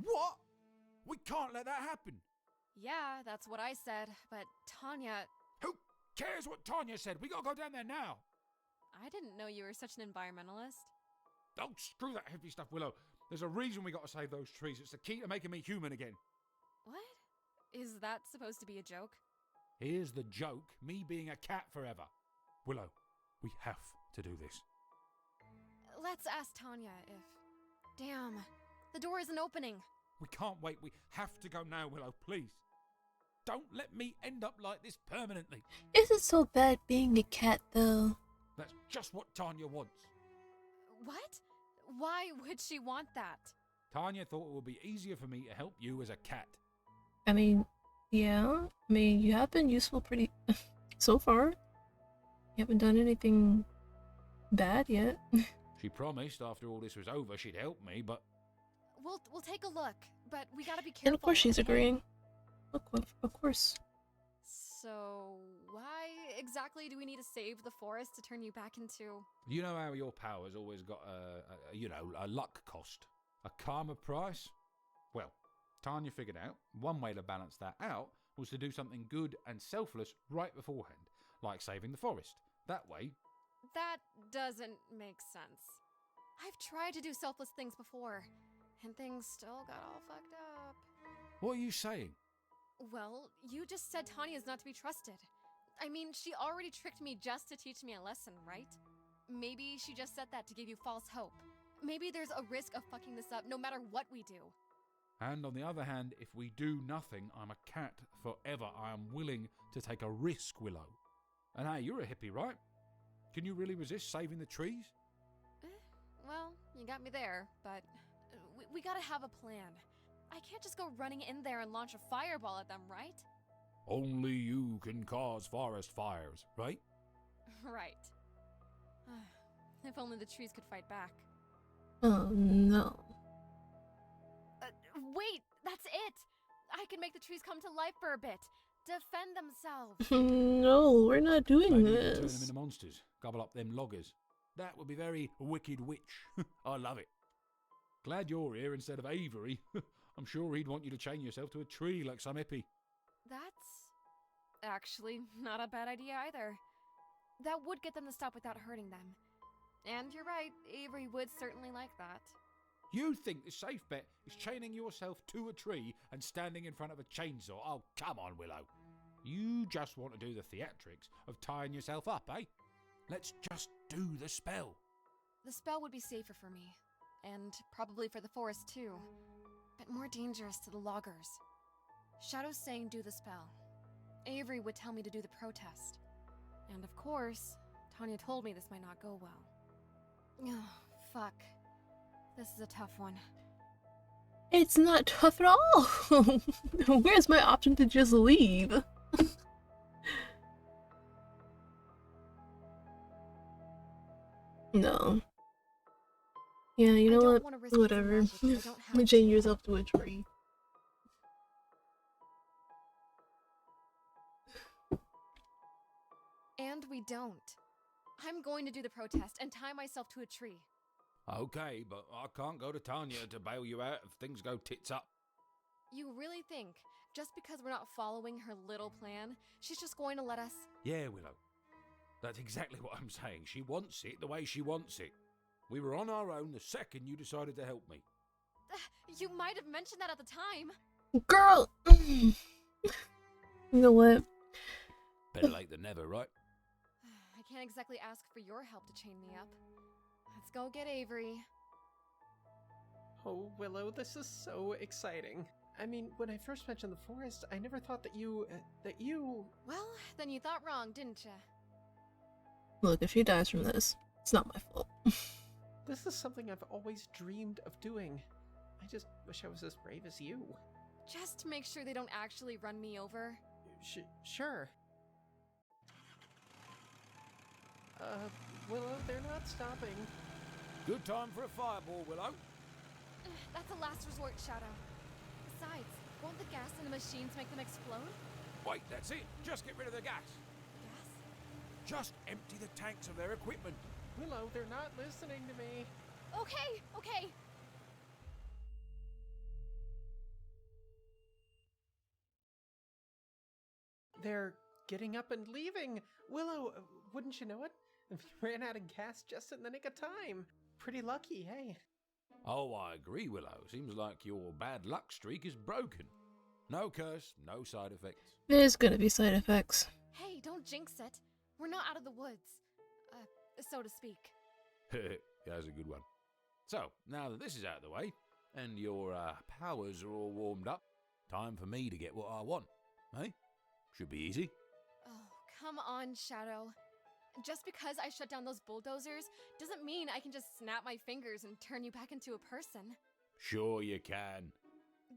What? We can't let that happen. Yeah, that's what I said, but Tanya... Who cares what Tanya said? We gotta go down there now. I didn't know you were such an environmentalist. Oh, screw that heavy stuff, Willow. There's a reason we gotta save those trees. It's the key to making me human again. What? Is that supposed to be a joke? Here's the joke, me being a cat forever. Willow, we have to do this. Let's ask Tanya if... Damn, the door isn't opening. We can't wait. We have to go now, Willow, please. Don't let me end up like this permanently. Is it so bad being a cat, though? That's just what Tanya wants. What? Why would she want that? Tanya thought it would be easier for me to help you as a cat. I mean, yeah. I mean, you have been useful pretty... so far. You haven't done anything bad yet. She promised after all this was over she'd help me, but... We'll take a look, but we gotta be careful. And of course she's okay? agreeing. Of course. So, why exactly do we need to save the forest to turn you back into... You know how your power's always got a luck cost? A karma price? Well, Tanya figured out one way to balance that out was to do something good and selfless right beforehand, like saving the forest. That way... That doesn't make sense. I've tried to do selfless things before, and things still got all fucked up. What are you saying? Well, you just said Tanya's not to be trusted. I mean, she already tricked me just to teach me a lesson, right? Maybe she just said that to give you false hope. Maybe there's a risk of fucking this up no matter what we do. And on the other hand, if we do nothing, I'm a cat forever. I am willing to take a risk, Willow. And hey, you're a hippie, right? Can you really resist saving the trees? Well, you got me there, but we gotta have a plan. I can't just go running in there and launch a fireball at them, right? Only you can cause forest fires, right? Right. If only the trees could fight back. Oh, no. Wait, that's it! I can make the trees come to life for a bit. Defend themselves. No, we're not doing Maybe you can turn them this. into monsters. Gobble up them loggers. That would be very wicked witch. I love it. Glad you're here instead of Avery. I'm sure he'd want you to chain yourself to a tree like some hippie. That's actually not a bad idea either. That would get them to stop without hurting them. And you're right, Avery would certainly like that. You think the safe bet is chaining yourself to a tree and standing in front of a chainsaw? Oh, come on, Willow. You just want to do the theatrics of tying yourself up, eh? Let's just do the spell. The spell would be safer for me. And probably for the forest too. But more dangerous to the loggers. Shadow's saying do the spell. Avery would tell me to do the protest. And of course, Tanya told me this might not go well. Oh, fuck. This is a tough one. It's not tough at all. Where's my option to just leave? No. Yeah, you know what? Whatever. Chain yourself to a tree. And we don't. I'm going to do the protest and tie myself to a tree. Okay, but I can't go to Tanya to bail you out if things go tits up. You really think, just because we're not following her little plan, she's just going to let us... Yeah, Willow. That's exactly what I'm saying. She wants it the way she wants it. We were on our own the second you decided to help me. You might have mentioned that at the time. Girl! You know what? Better late than never, right? I can't exactly ask for your help to chain me up. Let's go get Avery. Oh, Willow, this is so exciting. I mean, when I first mentioned the forest, I never thought that you... Well, then you thought wrong, didn't you? Look, if she dies from this, it's not my fault. This is something I've always dreamed of doing. I just wish I was as brave as you. Just to make sure they don't actually run me over. Sure. Willow, they're not stopping. Good time for a fireball, Willow. That's a last resort, Shadow. Besides, won't the gas in the machines make them explode? Wait, that's it. Just get rid of the gas. Gas? Just empty the tanks of their equipment. Willow, they're not listening to me. Okay. They're getting up and leaving. Willow, wouldn't you know it? We ran out of gas just in the nick of time. Pretty lucky, hey? Oh, I agree, Willow. Seems like your bad luck streak is broken. No curse, no side effects. There's gonna be side effects. Hey, don't jinx it. We're not out of the woods. So to speak. That's a good one. So, now that this is out of the way, and your powers are all warmed up, time for me to get what I want. Eh? Should be easy. Oh, come on, Shadow. Just because I shut down those bulldozers doesn't mean I can just snap my fingers and turn you back into a person. Sure you can.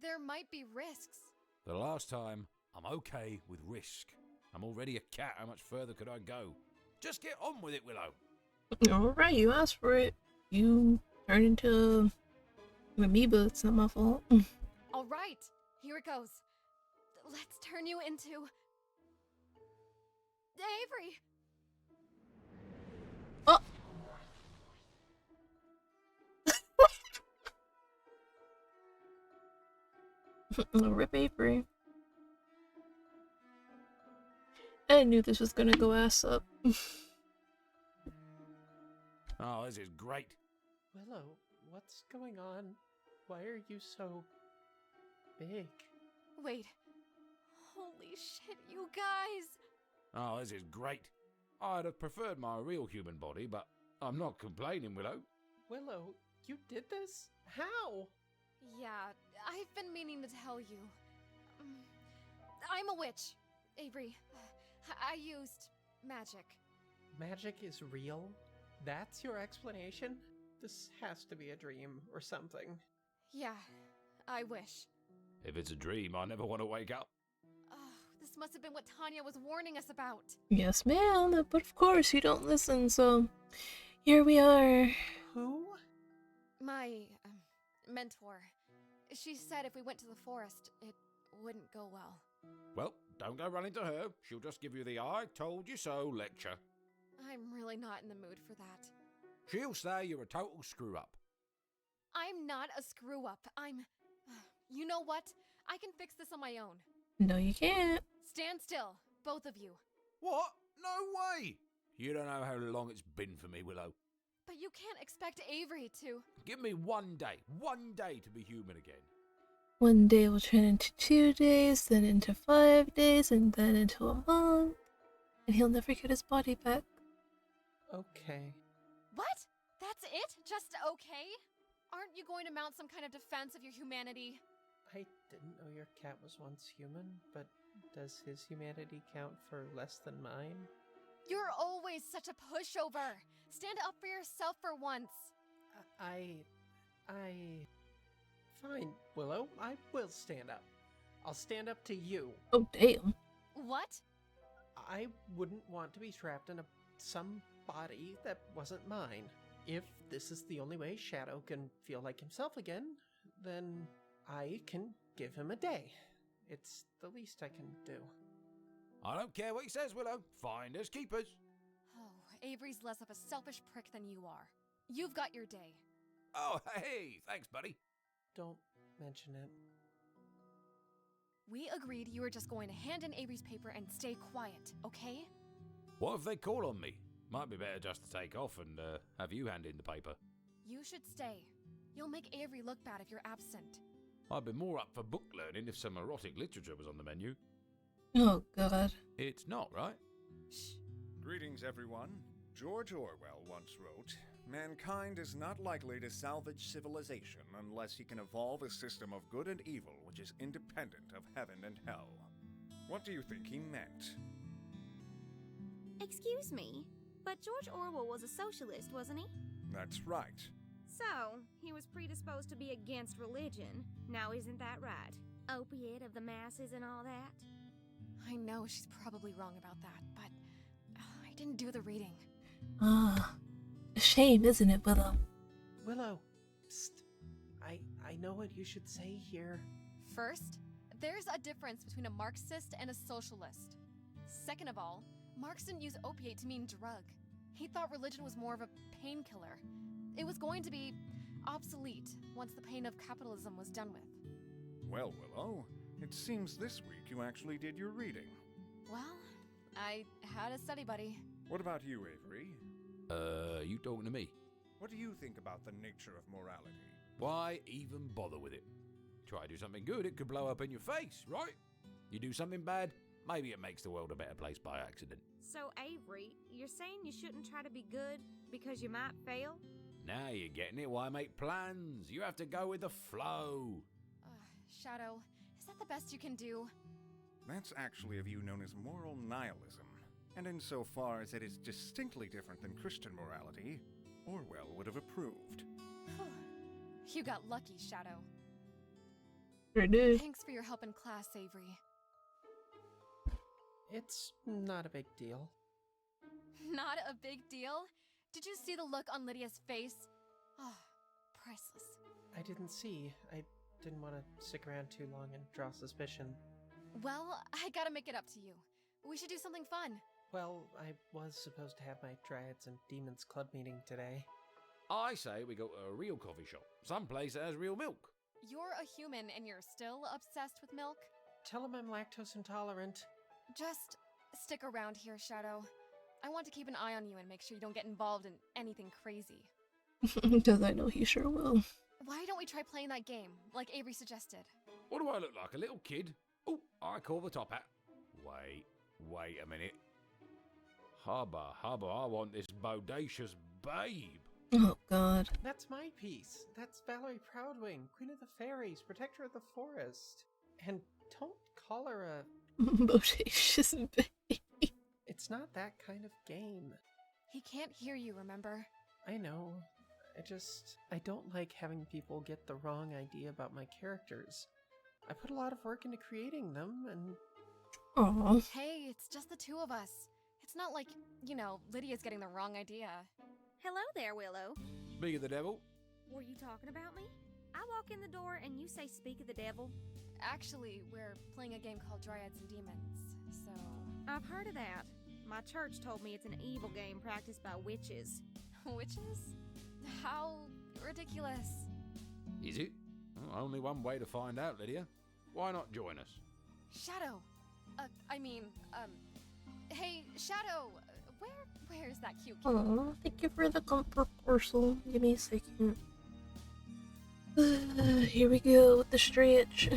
There might be risks. For the last time, I'm okay with risk. I'm already a cat, how much further could I go? Just get on with it, Willow. Alright, you asked for it. You turned into an amoeba, it's not my fault. Alright, here it goes. Let's turn you into... Avery! Oh! Rip Avery. I knew this was gonna go ass up. Oh, this is great. Willow, what's going on? Why are you so big? Wait. Holy shit, you guys! Oh, this is great. I'd have preferred my real human body, but I'm not complaining, Willow. Willow, you did this? How? Yeah, I've been meaning to tell you. I'm a witch, Avery. I used magic. Magic is real? That's your explanation? This has to be a dream or something. Yeah, I wish. If it's a dream, I never want to wake up. This must have been what Tanya was warning us about. Yes, ma'am, but of course you don't listen, so here we are. Who? My mentor. She said if we went to the forest, it wouldn't go well. Well, don't go running to her. She'll just give you the I told you so lecture. I'm really not in the mood for that. She'll say you're a total screw-up. I'm not a screw-up. You know what? I can fix this on my own. No, you can't. Stand still, both of you. What? No way! You don't know how long it's been for me, Willow. But you can't expect Avery to... Give me one day to be human again. One day will turn into 2 days, then into 5 days, and then into a month. And he'll never get his body back. Okay. What? That's it? Just okay? Aren't you going to mount some kind of defense of your humanity? I didn't know your cat was once human, but does his humanity count for less than mine? You're always such a pushover. Stand up for yourself for once. Fine, Willow, I will stand up. I'll stand up to you. Oh, damn. What? I wouldn't want to be trapped in some body that wasn't mine. If this is the only way Shadow can feel like himself again, then I can give him a day. It's the least I can do. I don't care what he says, Willow. Finders keepers. Oh, Avery's less of a selfish prick than you are. You've got your day. Oh, hey, thanks, buddy. Don't mention it. We agreed you were just going to hand in Avery's paper and stay quiet, okay? What if they call on me? Might be better just to take off and have you hand in the paper. You should stay. You'll make Avery look bad if you're absent. I'd be more up for book learning if some erotic literature was on the menu. Oh, God. It's not, right? Shh. Greetings, everyone. George Orwell once wrote, "Mankind is not likely to salvage civilization unless he can evolve a system of good and evil which is independent of heaven and hell." What do you think he meant? Excuse me, but George Orwell was a socialist, wasn't he? That's right. So, he was predisposed to be against religion. Now isn't that right? Opiate of the masses and all that? I know she's probably wrong about that, but I didn't do the reading. Ah, a shame, isn't it, Willow? Willow, psst. I know what you should say here. First, there's a difference between a Marxist and a socialist. Second of all, Marx didn't use opiate to mean drug. He thought religion was more of a painkiller. It was going to be obsolete once the pain of capitalism was done with. Well, Willow, it seems this week you actually did your reading. Well, I had a study buddy. What about you, Avery? You talking to me? What do you think about the nature of morality? Why even bother with it? Try to do something good, it could blow up in your face, right? You do something bad, maybe it makes the world a better place by accident. So, Avery, you're saying you shouldn't try to be good because you might fail? Now you're getting it. Why make plans? You have to go with the flow. Shadow, is that the best you can do? That's actually a view known as moral nihilism. And insofar as it is distinctly different than Christian morality, Orwell would have approved. You got lucky, Shadow. Sure did. Thanks for your help in class, Avery. It's not a big deal. Not a big deal? Did you see the look on Lydia's face? Oh, priceless. I didn't see. I didn't want to stick around too long and draw suspicion. Well, I gotta make it up to you. We should do something fun. Well, I was supposed to have my Dryads and Demons Club meeting today. I say we go to a real coffee shop. Some place that has real milk. You're a human and you're still obsessed with milk? Tell him I'm lactose intolerant. Just stick around here, Shadow. I want to keep an eye on you and make sure you don't get involved in anything crazy. Because I know he sure will. Why don't we try playing that game, like Avery suggested? What do I look like, a little kid? Oh, I call the top hat. Wait a minute. Hubba, I want this bodacious babe. Oh, God. That's my piece. That's Valerie Proudwing, Queen of the Fairies, Protector of the Forest. And don't call her a... Bodacious baby. It's not that kind of game. He can't hear you, remember? I know. I don't like having people get the wrong idea about my characters. I put a lot of work into creating them, and... Aww. Hey, it's just the two of us. It's not like, Lydia's getting the wrong idea. Hello there, Willow. Speak of the devil. Were you talking about me? I walk in the door and you say speak of the devil. Actually, we're playing a game called Dryads and Demons, so... I've heard of that. My church told me it's an evil game practiced by witches. Witches? How ridiculous. Is it? Well, only one way to find out, Lydia. Why not join us? Shadow! Hey, Shadow! Where's that cute kid? Aw, thank you for the comfort parcel. Give me a second. Here we go with the stretch.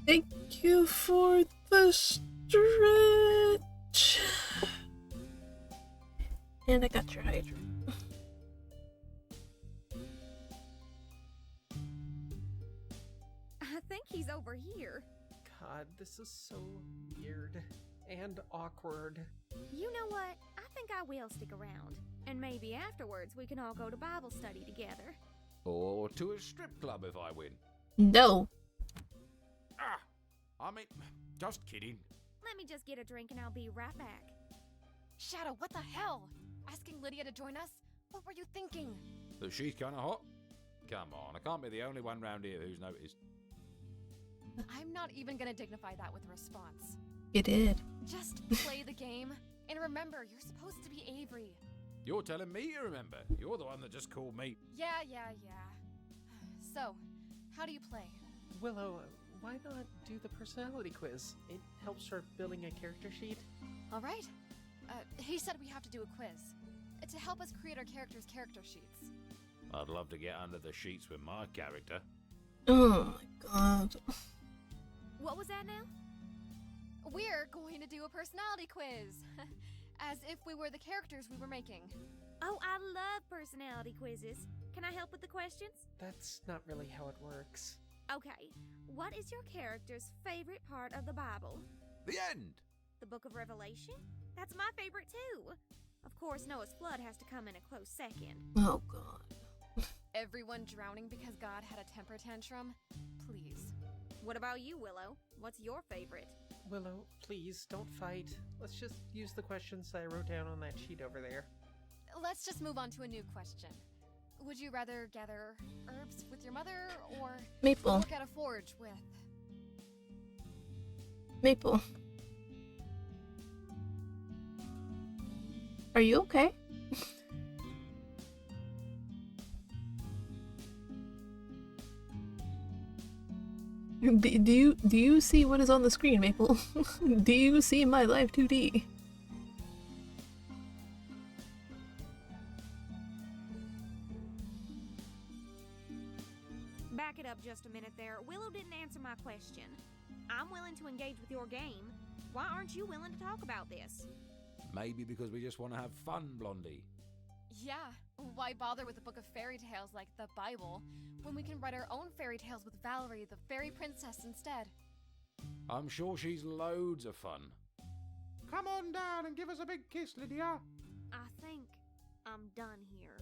Thank you for the stretch. And I got your hydrant. I think he's over here. God, this is so weird and awkward. You know what? I think I will stick around. And maybe afterwards we can all go to Bible study together. Or to a strip club if I win. No. Just kidding. Let me just get a drink and I'll be right back. Shadow, what the hell? Asking Lydia to join us? What were you thinking? That she's kinda hot? Come on, I can't be the only one round here who's noticed. I'm not even gonna dignify that with a response. You did. Just play the game. And remember, you're supposed to be Avery. You're telling me you remember. You're the one that just called me. Yeah. So, how do you play? Willow, why not do the personality quiz? It helps her building a character sheet. All right. He said we have to do a quiz. To help us create our characters' character sheets. I'd love to get under the sheets with my character. Oh my god. What was that now? We're going to do a personality quiz. As if we were the characters we were making. Oh, I love personality quizzes. Can I help with the questions? That's not really how it works. Okay. What is your character's favorite part of the Bible? The end! The Book of Revelation? That's my favorite too. Of course, Noah's flood has to come in a close second. Oh god. Everyone drowning because God had a temper tantrum? Please. What about you, Willow? What's your favorite? Willow, please, don't fight. Let's just use the questions that I wrote down on that sheet over there. Let's just move on to a new question. Would you rather gather herbs with your mother or Maple. work at a forge with... Maple. Are you okay? Do you see what is on the screen, Maple? Do you see my live 2D? Back it up just a minute there. Willow didn't answer my question. I'm willing to engage with your game. Why aren't you willing to talk about this? Maybe because we just want to have fun, Blondie. Yeah, why bother with a book of fairy tales like the Bible when we can write our own fairy tales with Valerie, the fairy princess, instead? I'm sure she's loads of fun. Come on down and give us a big kiss, Lydia. I think I'm done here.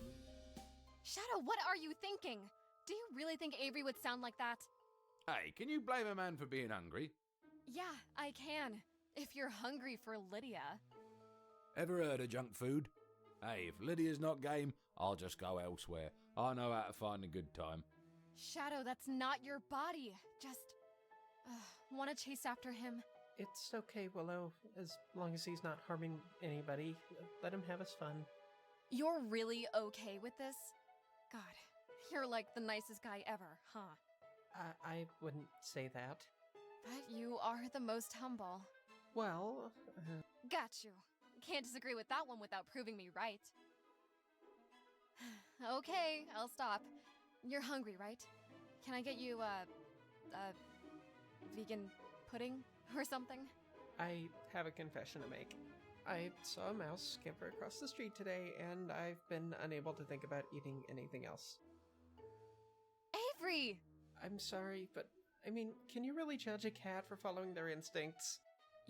Shadow, what are you thinking? Do you really think Avery would sound like that? Hey, can you blame a man for being hungry? Yeah, I can. If you're hungry for Lydia. Ever heard of junk food? Hey, if Lydia's not game, I'll just go elsewhere. I know how to find a good time. Shadow, that's not your body. Just... want to chase after him? It's okay, Willow, as long as he's not harming anybody. Let him have his fun. You're really okay with this? God, you're like the nicest guy ever, huh? I wouldn't say that. But you are the most humble. Well, Got you. Can't disagree with that one without proving me right. Okay, I'll stop. You're hungry, right? Can I get you, vegan pudding or something? I have a confession to make. I saw a mouse scamper across the street today, and I've been unable to think about eating anything else. Avery! I'm sorry, but, I mean, can you really judge a cat for following their instincts?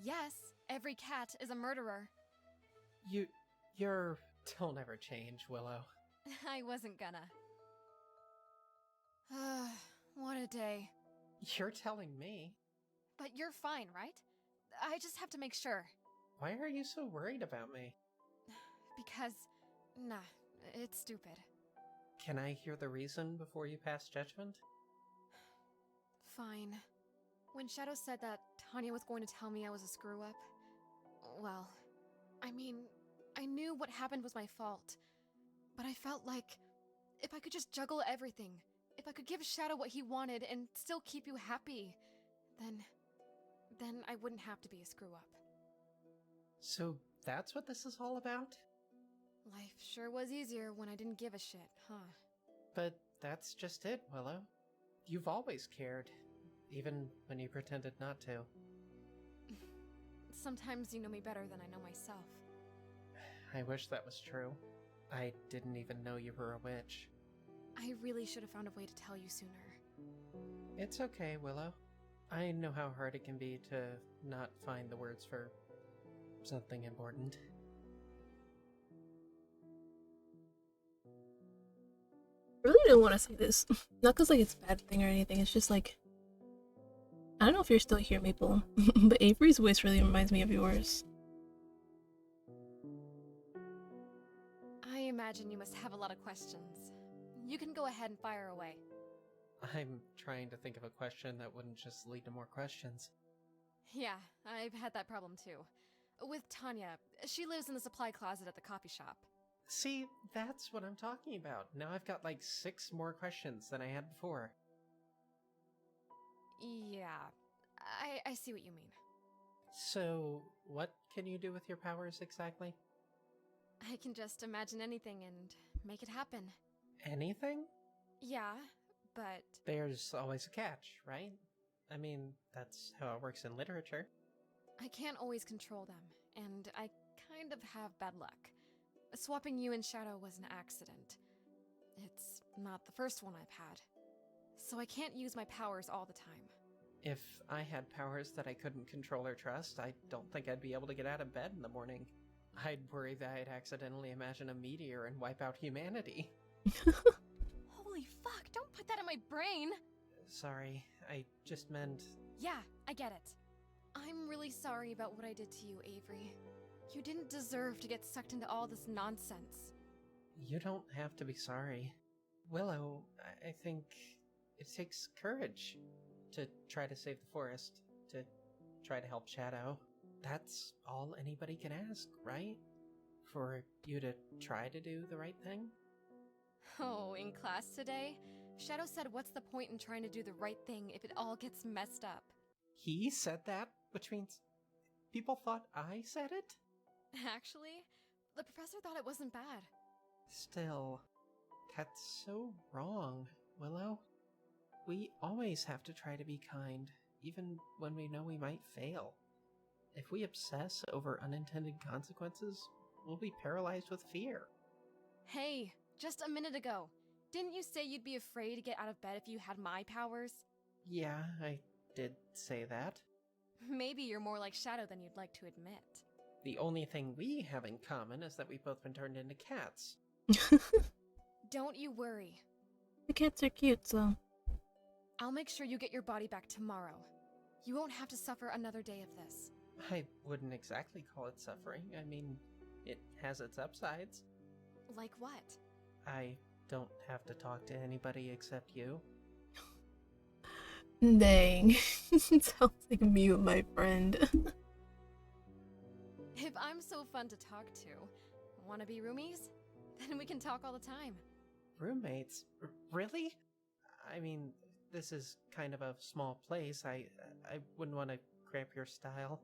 Yes, every cat is a murderer. You're... Don't ever change, Willow. I wasn't gonna. What a day. You're telling me. But you're fine, right? I just have to make sure. Why are you so worried about me? Because... nah, it's stupid. Can I hear the reason before you pass judgment? Fine. When Shadow said that Tanya was going to tell me I was a screw-up, well, I mean, I knew what happened was my fault. But I felt like if I could just juggle everything, if I could give Shadow what he wanted and still keep you happy, then I wouldn't have to be a screw-up. So that's what this is all about? Life sure was easier when I didn't give a shit, huh? But that's just it, Willow. You've always cared, even when you pretended not to. Sometimes you know me better than I know myself. I wish that was true. I didn't even know you were a witch. I really should have found a way to tell you sooner. It's okay, Willow. I know how hard it can be to not find the words for something important. I really don't want to say this. Not because like it's a bad thing or anything. It's just like, I don't know if you're still here, Maple, but Avery's voice really reminds me of yours. I imagine you must have a lot of questions. You can go ahead and fire away. I'm trying to think of a question that wouldn't just lead to more questions. Yeah, I've had that problem too. With Tanya, she lives in the supply closet at the coffee shop. See, that's what I'm talking about. Now I've got like 6 more questions than I had before. Yeah, I see what you mean. So, what can you do with your powers exactly? I can just imagine anything and make it happen. Anything? Yeah, but... There's always a catch, right? I mean, that's how it works in literature. I can't always control them, and I kind of have bad luck. Swapping you and Shadow was an accident. It's not the first one I've had. So I can't use my powers all the time. If I had powers that I couldn't control or trust, I don't think I'd be able to get out of bed in the morning. I'd worry that I'd accidentally imagine a meteor and wipe out humanity. Holy fuck, don't put that in my brain! Sorry, I just meant... Yeah, I get it. I'm really sorry about what I did to you, Avery. You didn't deserve to get sucked into all this nonsense. You don't have to be sorry. Willow, I think it takes courage to try to save the forest, to try to help Shadow. That's all anybody can ask, right? For you to try to do the right thing? Oh, in class today, Shadow said what's the point in trying to do the right thing if it all gets messed up? He said that? Which means people thought I said it? Actually, the professor thought it wasn't bad. Still, that's so wrong, Willow. We always have to try to be kind, even when we know we might fail. If we obsess over unintended consequences, we'll be paralyzed with fear. Hey, just a minute ago, didn't you say you'd be afraid to get out of bed if you had my powers? Yeah, I did say that. Maybe you're more like Shadow than you'd like to admit. The only thing we have in common is that we've both been turned into cats. Don't you worry. The cats are cute, so. I'll make sure you get your body back tomorrow. You won't have to suffer another day of this. I wouldn't exactly call it suffering. I mean, it has its upsides. Like what? I don't have to talk to anybody except you. Dang. Sounds like me with my friend. If I'm so fun to talk to, wanna be roomies? Then we can talk all the time. Roommates? Really? I mean, this is kind of a small place. I wouldn't want to cramp your style.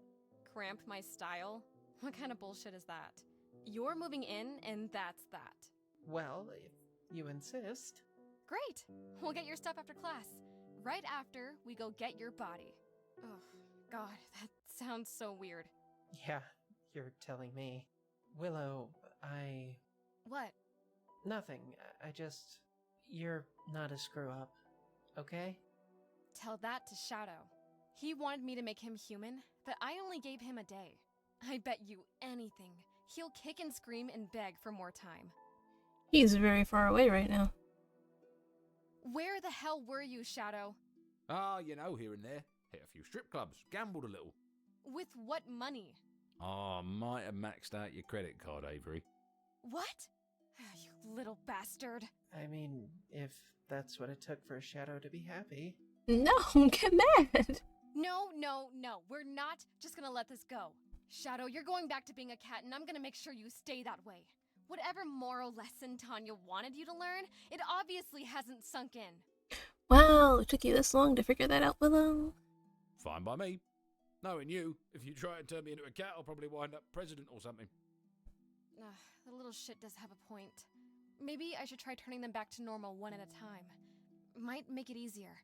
Cramp my style? What kind of bullshit is that? You're moving in, and that's that. Well, if you insist. Great! We'll get your stuff after class. Right after we go get your body. Oh, God, that sounds so weird. Yeah, you're telling me. Willow, What? Nothing. I just... You're not a screw-up, okay? Tell that to Shadow. He wanted me to make him human, but I only gave him a day. I bet you anything, he'll kick and scream and beg for more time. He's very far away right now. Where the hell were you, Shadow? You know, here and there. Hit a few strip clubs, gambled a little. With what money? Might have maxed out your credit card, Avery. What? You little bastard. I mean, if that's what it took for Shadow to be happy. No, get mad. No, we're not just gonna let this go. Shadow, you're going back to being a cat, and I'm gonna make sure you stay that way. Whatever moral lesson Tanya wanted you to learn, it obviously hasn't sunk in. Wow, it took you this long to figure that out, Willow. Fine by me. Knowing you, if you try and turn me into a cat, I'll probably wind up president or something. The little shit does have a point. Maybe I should try turning them back to normal one at a time. Might make it easier.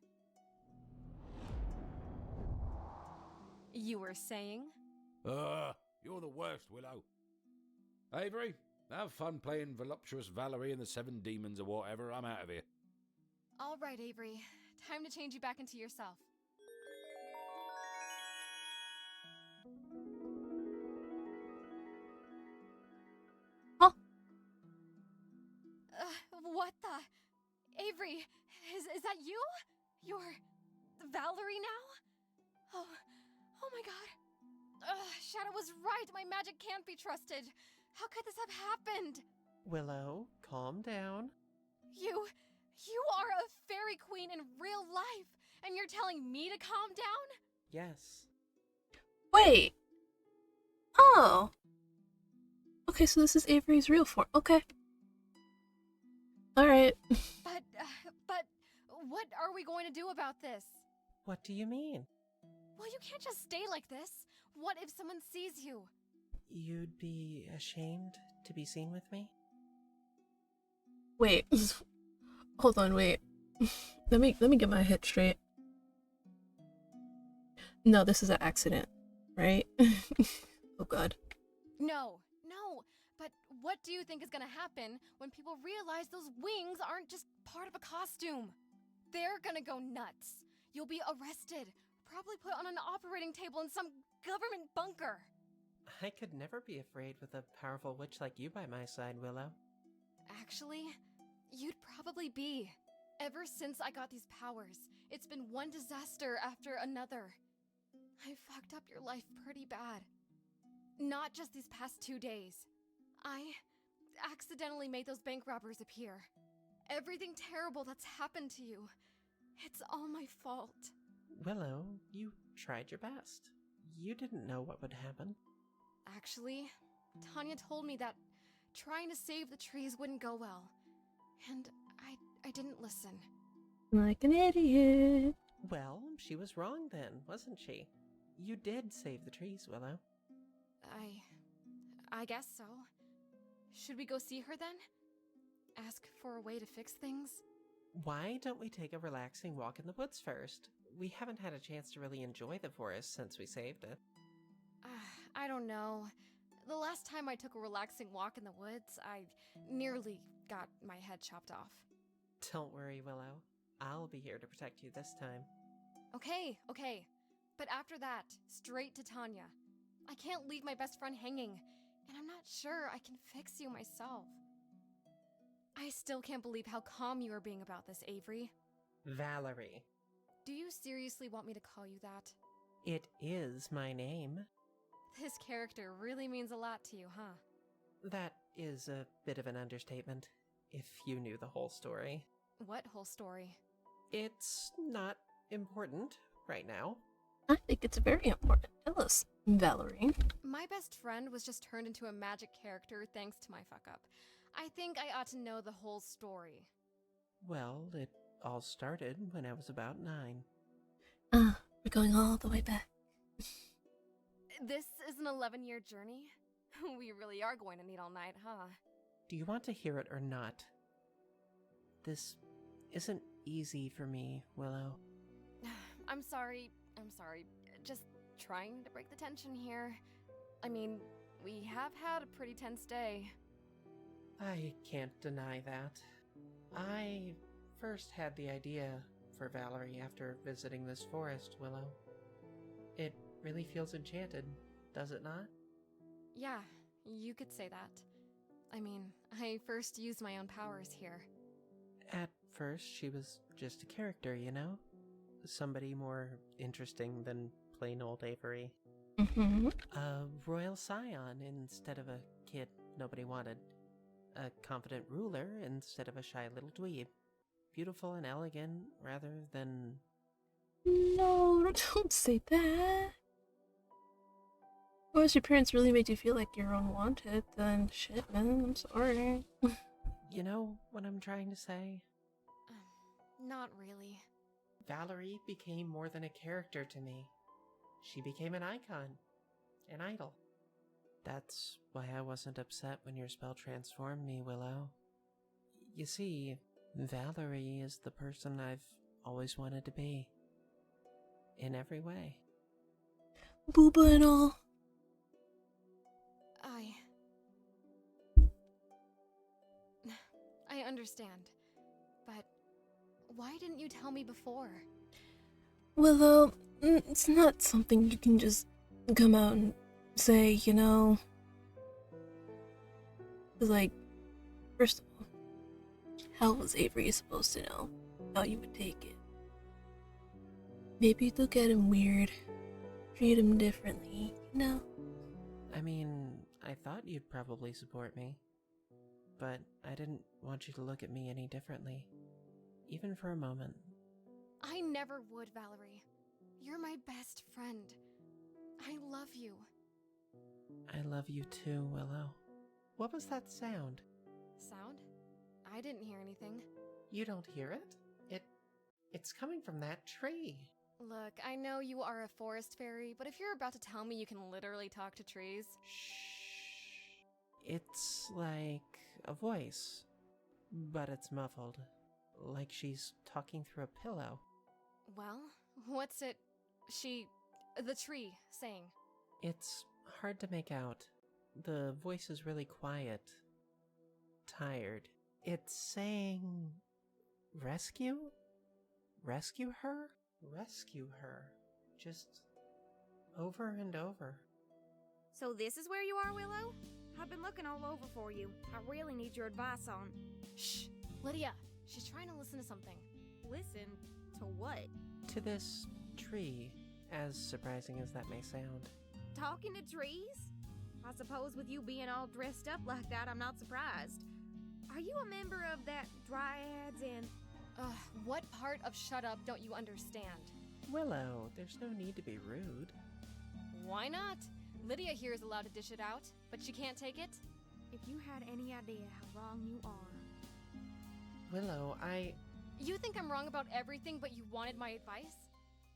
You were saying? You're the worst, Willow. Avery, have fun playing Voluptuous Valerie and the Seven Demons or whatever. I'm out of here. All right, Avery. Time to change you back into yourself. Huh? What the? Avery, is that you? You're Valerie now? Oh my god. Shadow was right. My magic can't be trusted. How could this have happened? Willow, calm down. You are a fairy queen in real life, and you're telling me to calm down? Yes. Wait. Oh. Okay, so this is Avery's real form. Okay. Alright. But, what are we going to do about this? What do you mean? Well, you can't just stay like this. What if someone sees you? You'd be ashamed to be seen with me? Wait. Hold on, wait. Let me get my head straight. No, this is an accident, right? Oh god. No. But what do you think is gonna happen when people realize those wings aren't just part of a costume? They're gonna go nuts. You'll be arrested, probably put on an operating table in some government bunker. I could never be afraid with a powerful witch like you by my side, Willow. Actually, you'd probably be. Ever since I got these powers, it's been one disaster after another. I fucked up your life pretty bad. Not just these past 2 days. I accidentally made those bank robbers appear. Everything terrible that's happened to you. It's all my fault. Willow, you tried your best. You didn't know what would happen. Actually, Tanya told me that trying to save the trees wouldn't go well. And I didn't listen. Like an idiot. Well, she was wrong then, wasn't she? You did save the trees, Willow. I guess so. Should we go see her then? Ask for a way to fix things? Why don't we take a relaxing walk in the woods first? We haven't had a chance to really enjoy the forest since we saved it. I don't know. The last time I took a relaxing walk in the woods, I nearly got my head chopped off. Don't worry, Willow. I'll be here to protect you this time. Okay. But after that, straight to Tanya. I can't leave my best friend hanging, and I'm not sure I can fix you myself. I still can't believe how calm you are being about this, Avery. Valerie. Do you seriously want me to call you that? It is my name. This character really means a lot to you, huh? That is a bit of an understatement, if you knew the whole story. What whole story? It's not important right now. I think it's very important. Tell us, Valerie. My best friend was just turned into a magic character thanks to my fuck-up. I think I ought to know the whole story. Well, it all started when I was about 9. We're going all the way back. This is an 11-year journey? We really are going to need all night, huh? Do you want to hear it or not? This isn't easy for me, Willow. I'm sorry. Just trying to break the tension here. I mean, we have had a pretty tense day. I can't deny that. I first had the idea for Valerie after visiting this forest, Willow. It really feels enchanted, does it not? Yeah, you could say that. I mean, I first used my own powers here. At first, she was just a character, you know? Somebody more interesting than plain old Avery. Mm-hmm. A royal scion instead of a kid nobody wanted. A confident ruler instead of a shy little dweeb. Beautiful and elegant rather than... No, don't say that. Well, if your parents really made you feel like you're unwanted, then shit, man, I'm sorry. You know what I'm trying to say? Not really. Valerie became more than a character to me. She became an icon. An idol. That's why I wasn't upset when your spell transformed me, Willow. You see, Valerie is the person I've always wanted to be. In every way. Booba and all. I understand. But why didn't you tell me before? Willow, it's not something you can just come out and say, you know. 'Cause, like, first of all, how was Avery supposed to know how you would take it? Maybe you'd look at him weird, treat him differently, you know? I mean, I thought you'd probably support me. But I didn't want you to look at me any differently. Even for a moment. I never would, Valerie. You're my best friend. I love you. I love you too, Willow. What was that sound? Sound? I didn't hear anything. You don't hear it? It's coming from that tree. Look, I know you are a forest fairy, but if you're about to tell me you can literally talk to trees... Shh. It's like a voice, but it's muffled. Like she's talking through a pillow. Well, what's it... the tree, saying? It's hard to make out. The voice is really quiet. Tired. It's saying... Rescue? Rescue her? Rescue her. Just... over and over. So this is where you are, Willow? I've been looking all over for you. I really need your advice on... Shh! Lydia! She's trying to listen to something. Listen to what? To this tree, as surprising as that may sound. Talking to trees? I suppose with you being all dressed up like that, I'm not surprised. Are you a member of that Dryads and... What part of shut up don't you understand? Willow, there's no need to be rude. Why not? Lydia here is allowed to dish it out, but she can't take it? If you had any idea how wrong you are... Willow, You think I'm wrong about everything, but you wanted my advice?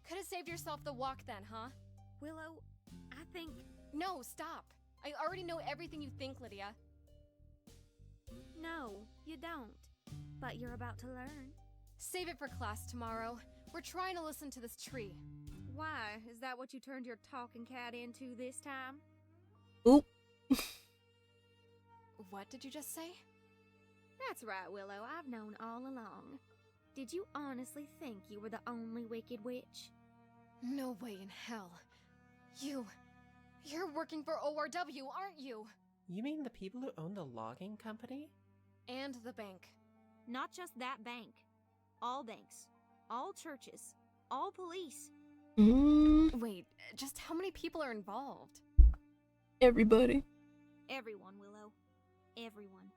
Could have saved yourself the walk then, huh? Willow, I think... No, stop! I already know everything you think, Lydia. No, you don't. But you're about to learn. Save it for class tomorrow. We're trying to listen to this tree. Why? Is that what you turned your talking cat into this time? Oop. What did you just say? That's right, Willow. I've known all along. Did you honestly think you were the only wicked witch? No way in hell. You're working for ORW, aren't you? You mean the people who own the logging company? And the bank. Not just that bank. All banks. All churches. All police. Wait, just how many people are involved? Everybody. Everyone, Willow. Everyone.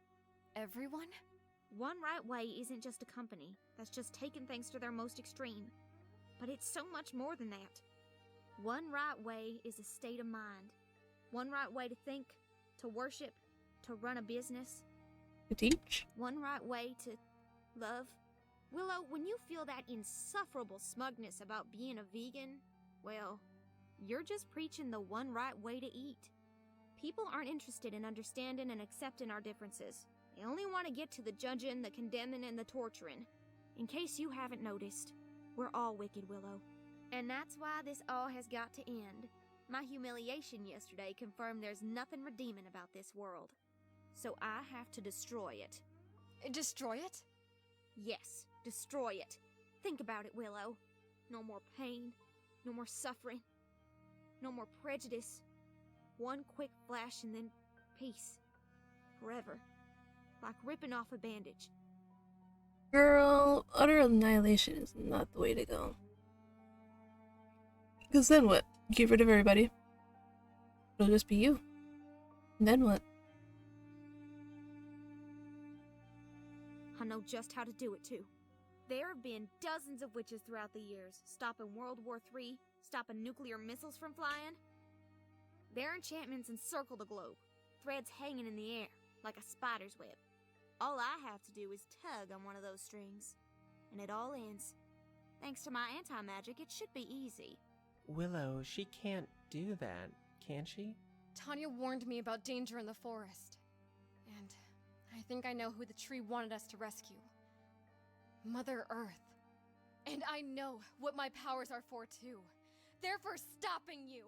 Everyone? One Right Way isn't just a company that's just taken things to their most extreme, but it's so much more than that. One Right Way is a state of mind. One right way to think, to worship, to run a business. To teach? One right way to love. Willow, when you feel that insufferable smugness about being a vegan, well, you're just preaching the one right way to eat. People aren't interested in understanding and accepting our differences. They only want to get to the judging, the condemning, and the torturing. In case you haven't noticed, we're all wicked, Willow. And that's why this all has got to end. My humiliation yesterday confirmed there's nothing redeeming about this world. So I have to destroy it. Destroy it? Yes, destroy it. Think about it, Willow. No more pain, no more suffering, no more prejudice. One quick flash and then peace. Forever. Like ripping off a bandage. Girl, utter annihilation is not the way to go. Because then what? Get rid of everybody. It'll just be you. And then what? I know just how to do it too. There have been dozens of witches throughout the years, stopping World War III, stopping nuclear missiles from flying. Their enchantments encircle the globe, threads hanging in the air, like a spider's web. All I have to do is tug on one of those strings, and it all ends. Thanks to my anti-magic, it should be easy. Willow, she can't do that, can she? Tanya warned me about danger in the forest. And I think I know who the tree wanted us to rescue. Mother Earth. And I know what my powers are for too. They're for stopping you!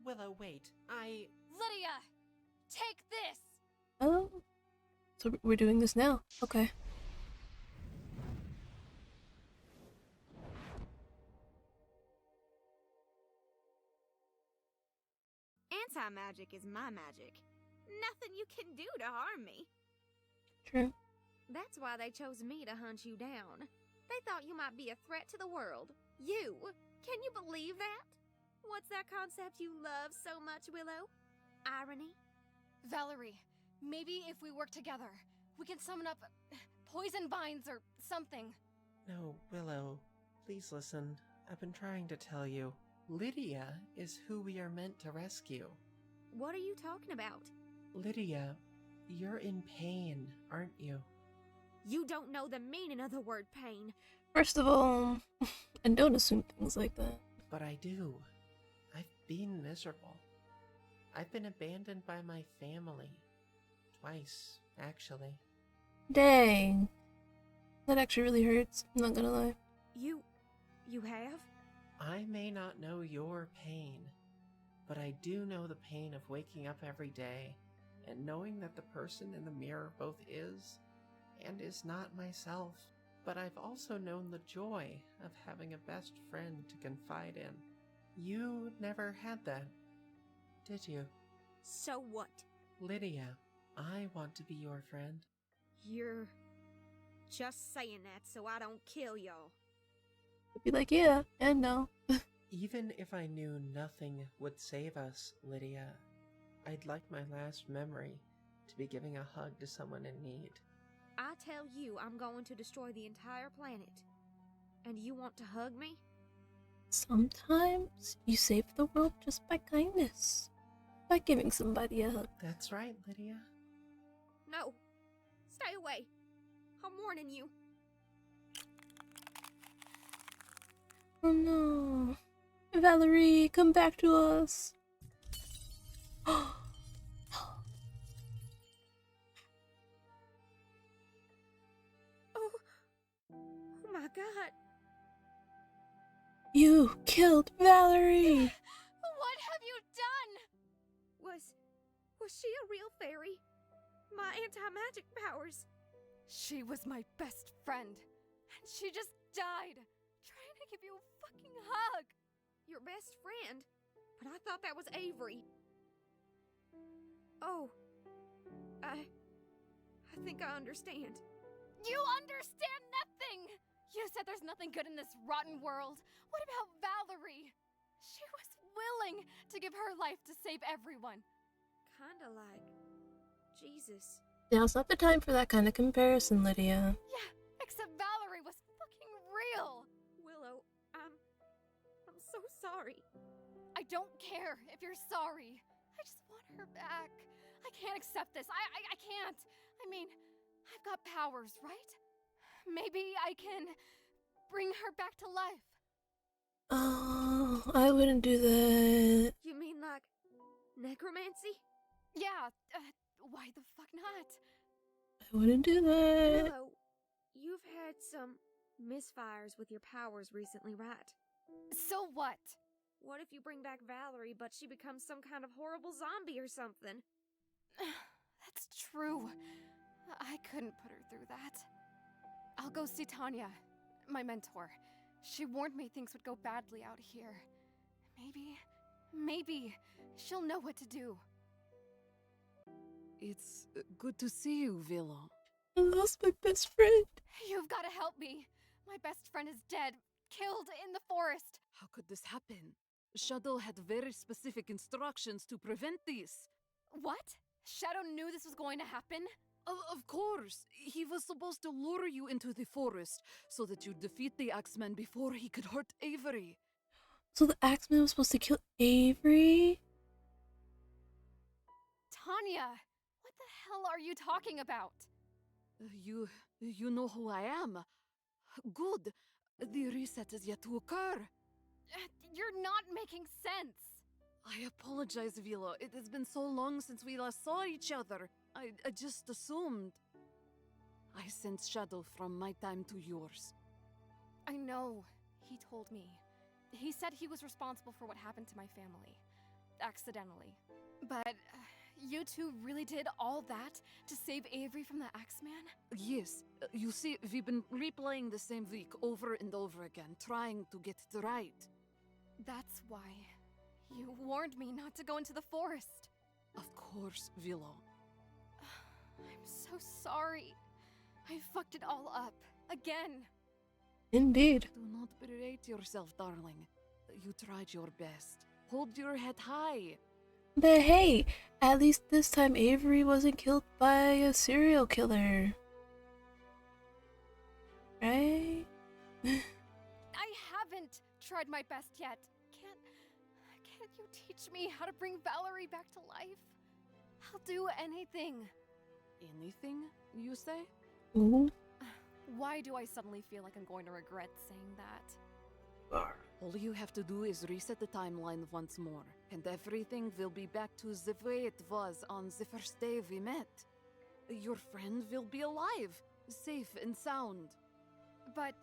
Willow, wait, Lydia! Take this! Oh. So we're doing this now. Okay. Anti-magic is my magic. Nothing you can do to harm me. True. That's why they chose me to hunt you down. They thought you might be a threat to the world. You! Can you believe that? What's that concept you love so much, Willow? Irony? Valerie, maybe if we work together, we can summon up poison vines or something. No, Willow, please listen. I've been trying to tell you. Lydia is who we are meant to rescue. What are you talking about? Lydia, you're in pain, aren't you? You don't know the meaning of the word pain. First of all, and don't assume things like that. But I do. I've been miserable. I've been abandoned by my family. Twice, actually. Dang. That actually really hurts, I'm not gonna lie. You have? I may not know your pain, but I do know the pain of waking up every day and knowing that the person in the mirror both is and is not myself. But I've also known the joy of having a best friend to confide in. You never had that, did you? So what? Lydia, I want to be your friend. You're just saying that so I don't kill y'all. I'd be like, yeah, and no. Even if I knew nothing would save us, Lydia, I'd like my last memory to be giving a hug to someone in need. I tell you I'm going to destroy the entire planet. And you want to hug me? Sometimes you save the world just by kindness. By giving somebody a hug. That's right, Lydia. No. Stay away. I'm warning you. Oh no. Valerie, come back to us. Oh, god. You killed Valerie! What have you done? Was she a real fairy? My anti-magic powers. She was my best friend, and she just died, trying to give you a fucking hug. Your best friend? But I thought that was Avery. Oh. I think I understand. You understand nothing! You said there's nothing good in this rotten world. What about Valerie? She was willing to give her life to save everyone. Kinda like Jesus. Now it's not the time for that kind of comparison, Lydia. Yeah, except Valerie was fucking real. Willow, I'm so sorry. I don't care if you're sorry. I just want her back. I can't accept this. I can't. I mean, I've got powers, right? Maybe I can bring her back to life. Oh, I wouldn't do that. You mean like necromancy? Yeah, why the fuck not? I wouldn't do that. Willow, you've had some misfires with your powers recently, right? So what? What if you bring back Valerie, but she becomes some kind of horrible zombie or something? That's true. I couldn't put her through that. I'll go see Tanya, my mentor. She warned me things would go badly out here. Maybe she'll know what to do. It's good to see you, Willow. I lost my best friend. You've got to help me. My best friend is dead, killed in the forest. How could this happen? Shadow had very specific instructions to prevent this. What? Shadow knew this was going to happen? Of course. He was supposed to lure you into the forest so that you'd defeat the Axeman before he could hurt Avery. So the Axeman was supposed to kill Avery? Tanya, what the hell are you talking about? You know who I am. Good. The reset is yet to occur. You're not making sense. I apologize, Willow. It has been so long since we last saw each other. I just assumed. I sensed Shadow from my time to yours. I know. He told me. He said he was responsible for what happened to my family. Accidentally. But you two really did all that to save Avery from the Axeman? Yes. You see, we've been replaying the same week over and over again, trying to get it right. That's why you warned me not to go into the forest. Of course, Willow. I'm so sorry. I fucked it all up. Again. Indeed. Do not berate yourself, darling. You tried your best. Hold your head high. But hey, at least this time Avery wasn't killed by a serial killer. Right? I haven't tried my best yet. Can't you teach me how to bring Valerie back to life? I'll do anything. Anything, you say? Ooh. Why do I suddenly feel like I'm going to regret saying that? All you have to do is reset the timeline once more, and everything will be back to the way it was on the first day we met. Your friend will be alive, safe and sound. But,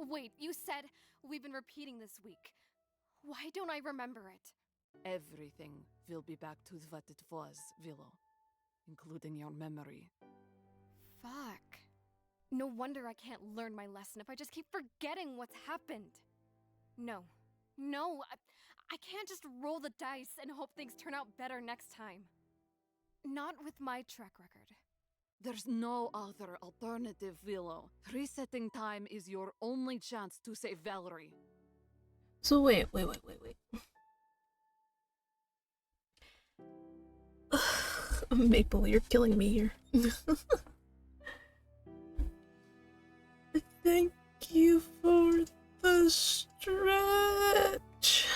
wait, you said we've been repeating this week. Why don't I remember it? Everything will be back to what it was, Willow, including your memory. Fuck. No wonder I can't learn my lesson if I just keep forgetting what's happened. No, I can't just roll the dice and hope things turn out better next time. Not with my track record. There's no other alternative, Willow. Resetting time is your only chance to save Valerie. So wait. Maple, you're killing me here. Thank you for the stretch.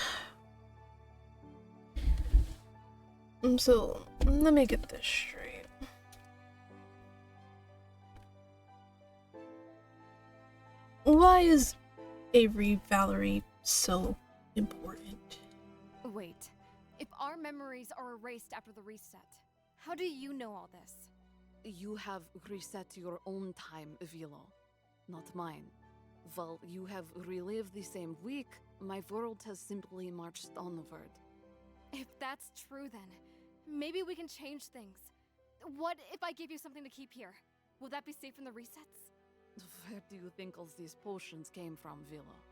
So, let me get this straight. Why is Avery Valerie so important? Wait, if our memories are erased after the reset, how do you know all this? You have reset your own time, Willow, not mine. While you have relived the same week, my world has simply marched onward. If that's true, then maybe we can change things. What if I give you something to keep here? Will that be safe from the resets? Where do you think all these potions came from, Willow?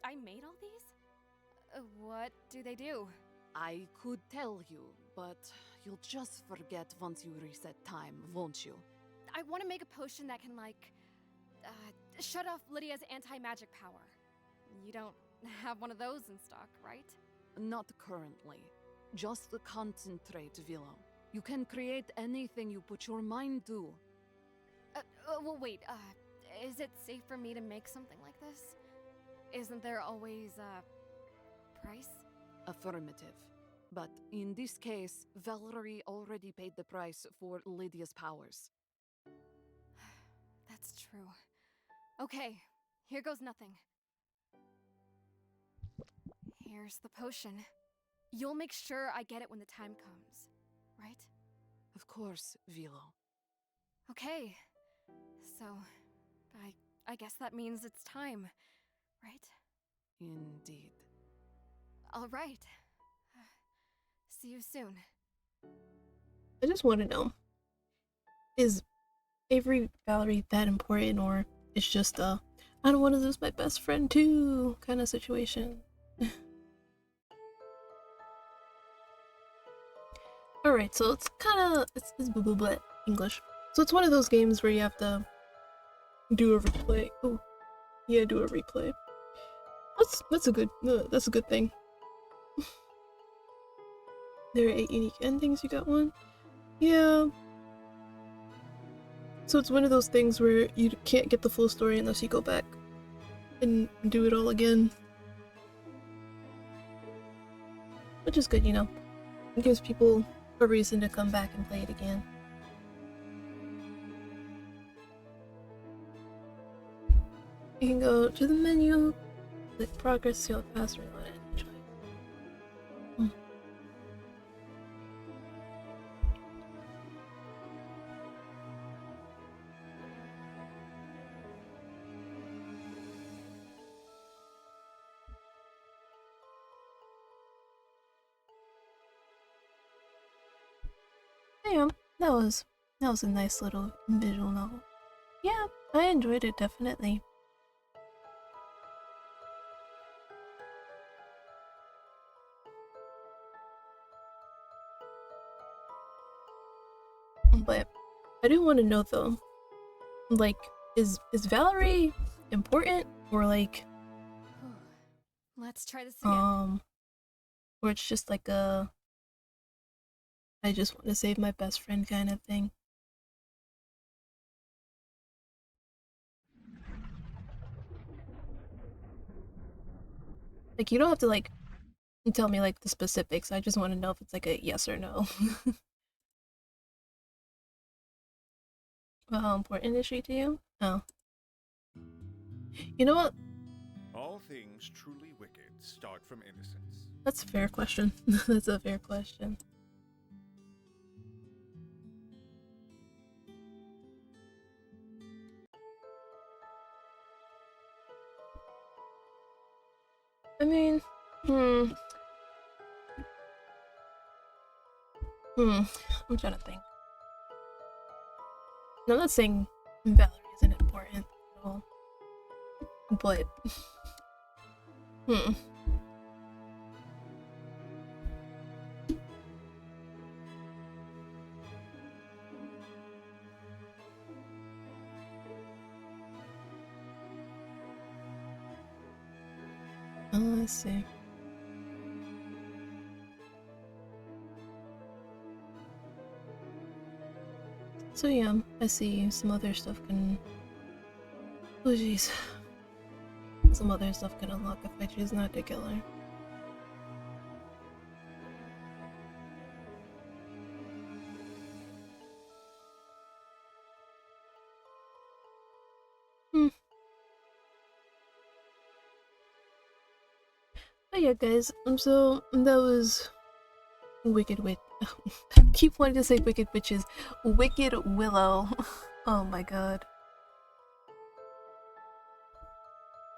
I made all these? What do they do? I could tell you, but you'll just forget once you reset time, won't you? I want to make a potion that can, like, shut off Lydia's anti-magic power. You don't have one of those in stock, right? Not currently. Just the concentrate, Willow. You can create anything you put your mind to. Well, wait, is it safe for me to make something like this? Isn't there always a price? Affirmative. But in this case, Valerie already paid the price for Lydia's powers. That's true. Okay, here goes nothing. Here's the potion. You'll make sure I get it when the time comes, right? Of course, Willow. Okay. So, I guess that means it's time, right? Indeed. All right. See you soon. I just want to know, is Avery Valerie that important, or it's just I don't want to lose my best friend too kind of situation? Alright, so it's kind of, it's blah blah blah English. So it's one of those games where you have to do a replay. Oh, yeah, do a replay. That's a good thing. There are 8 unique endings, you got one? Yeah. So it's one of those things where you can't get the full story unless you go back and do it all again. Which is good, you know. It gives people a reason to come back and play it again. You can go to the menu, click progress, see all the past, reload it, and enjoy. Yeah, that was a nice little visual novel. Yeah, I enjoyed it definitely. But I do want to know though, like, is Valerie important, or like, Let's try this again. or it's just like a I just want to save my best friend kind of thing. Like, you don't have to like tell me like the specifics. I just want to know if it's like a yes or no. Well, how important is she to you? Oh. You know what? All things truly wicked start from innocence. That's a fair question. That's a fair question. I mean, I'm trying to think. No, I'm not saying Valerie isn't important at all, but oh, I see. So yeah, I see some other stuff can... Oh jeez. Some other stuff can unlock if I choose not to kill her. But yeah, guys, so that was Wicked Witch. I keep wanting to say Wicked Witches. Wicked Willow. Oh my god.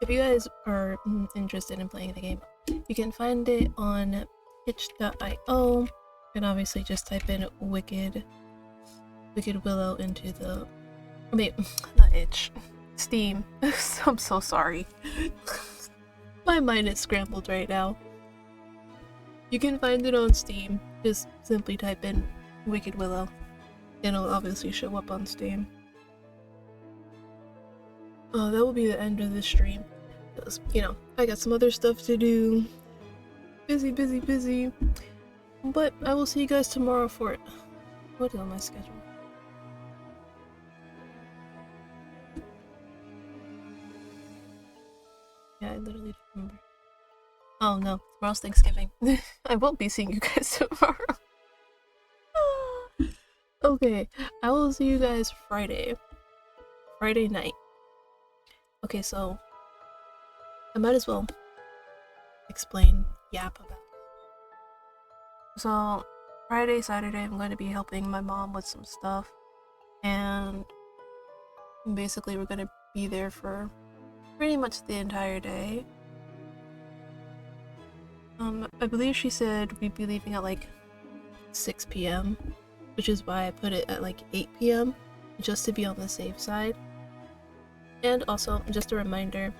if you guys are interested in playing the game, you can find it on itch.io, and obviously just type in Wicked Willow into the, I mean, not itch, Steam. I'm so sorry. My mind is scrambled right now. You can find it on Steam. Just simply type in Wicked Willow. It'll obviously show up on Steam. That will be the end of this stream. Because, you know, I got some other stuff to do. Busy. But I will see you guys tomorrow for it. What is on my schedule? Yeah, I literally don't remember. Oh no, tomorrow's Thanksgiving. I won't be seeing you guys tomorrow. Okay, I will see you guys Friday night. Okay, so I might as well yap about it. So Friday, Saturday, I'm going to be helping my mom with some stuff, and basically we're going to be there for pretty much the entire day. I believe she said we'd be leaving at like 6 p.m, which is why I put it at like 8 p.m, just to be on the safe side. And also, just a reminder,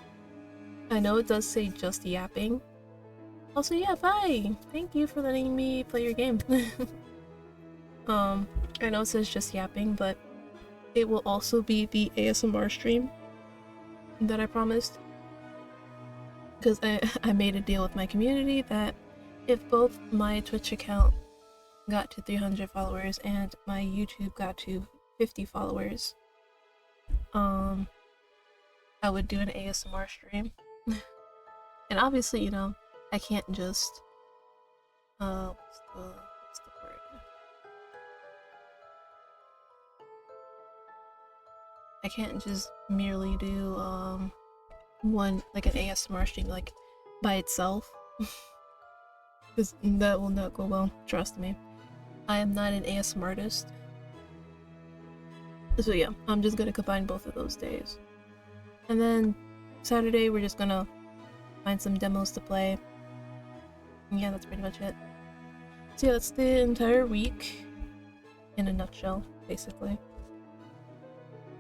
I know it does say just yapping. Also, yeah, bye! Thank you for letting me play your game. I know it says just yapping, but it will also be the ASMR stream that I promised. Because I made a deal with my community that if both my Twitch account got to 300 followers and my YouTube got to 50 followers, I would do an ASMR stream. And obviously, you know, I can't just what's the word? I can't just merely do one, like an ASMR stream, like by itself. Because that will not go well, trust me. I am not an ASMR artist. So yeah, I'm just gonna combine both of those days. And then Saturday we're just gonna find some demos to play. And yeah, that's pretty much it. So yeah, that's the entire week in a nutshell, basically.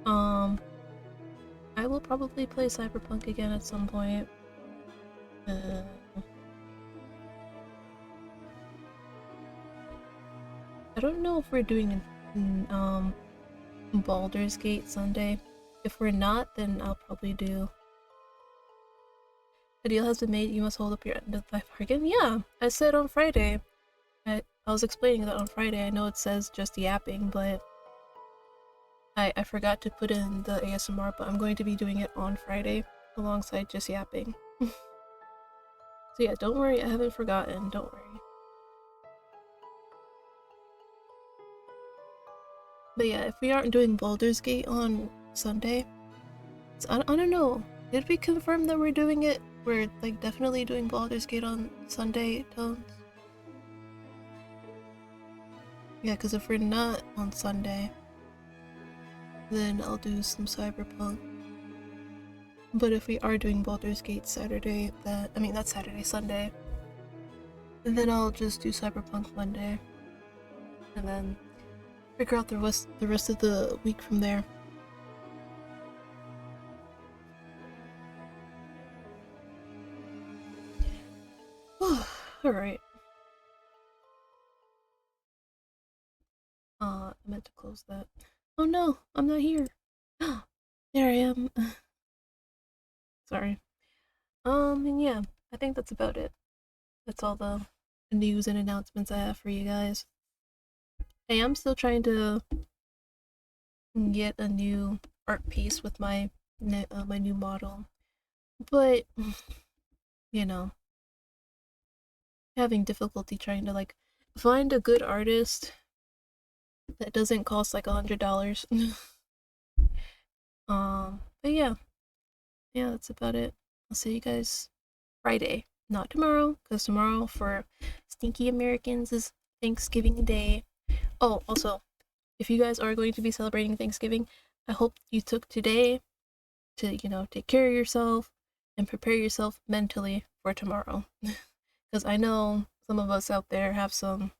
I will probably play Cyberpunk again at some point. I don't know if we're doing Baldur's Gate Sunday. If we're not, then I'll probably do. A deal has been made, you must hold up your end of life bargain. Yeah, I said on Friday. I was explaining that on Friday. I know it says just yapping, but I forgot to put in the ASMR, but I'm going to be doing it on Friday alongside just yapping. So yeah, don't worry, I haven't forgotten, don't worry. But yeah, if we aren't doing Baldur's Gate on Sunday, I don't know. Did we confirm that we're doing it? We're like definitely doing Baldur's Gate on Sunday, Tones? Yeah, because if we're not on Sunday, then I'll do some Cyberpunk. But if we are doing Baldur's Gate Saturday, not Saturday, Sunday, then I'll just do Cyberpunk Monday. And then figure out the rest of the week from there. Alright. I meant to close that. Oh no, I'm not here. There I am. Sorry. And yeah, I think that's about it. That's all the news and announcements I have for you guys. Hey, I'm still trying to get a new art piece with my new model, but you know, having difficulty trying to like find a good artist that doesn't cost like $100. But yeah, that's about it. I'll see you guys Friday, not tomorrow, because tomorrow for Stinky Americans is Thanksgiving Day. Oh, also, if you guys are going to be celebrating Thanksgiving, I hope you took today to, you know, take care of yourself and prepare yourself mentally for tomorrow. Because I know some of us out there have some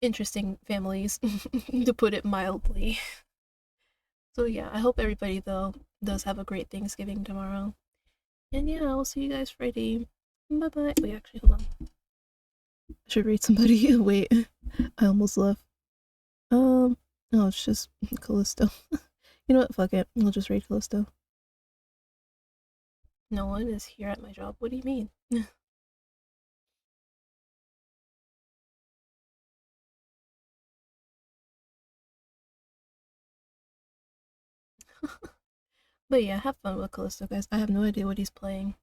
interesting families, to put it mildly. So yeah, I hope everybody though does have a great Thanksgiving tomorrow. And yeah, I'll see you guys Friday. Bye bye. Wait, actually, hold on. I should read somebody. Wait, I almost left. No, it's just Callisto. You know what? Fuck it. I'll just read Callisto. No one is here at my job. What do you mean? But yeah, have fun with Callisto, guys. I have no idea what he's playing.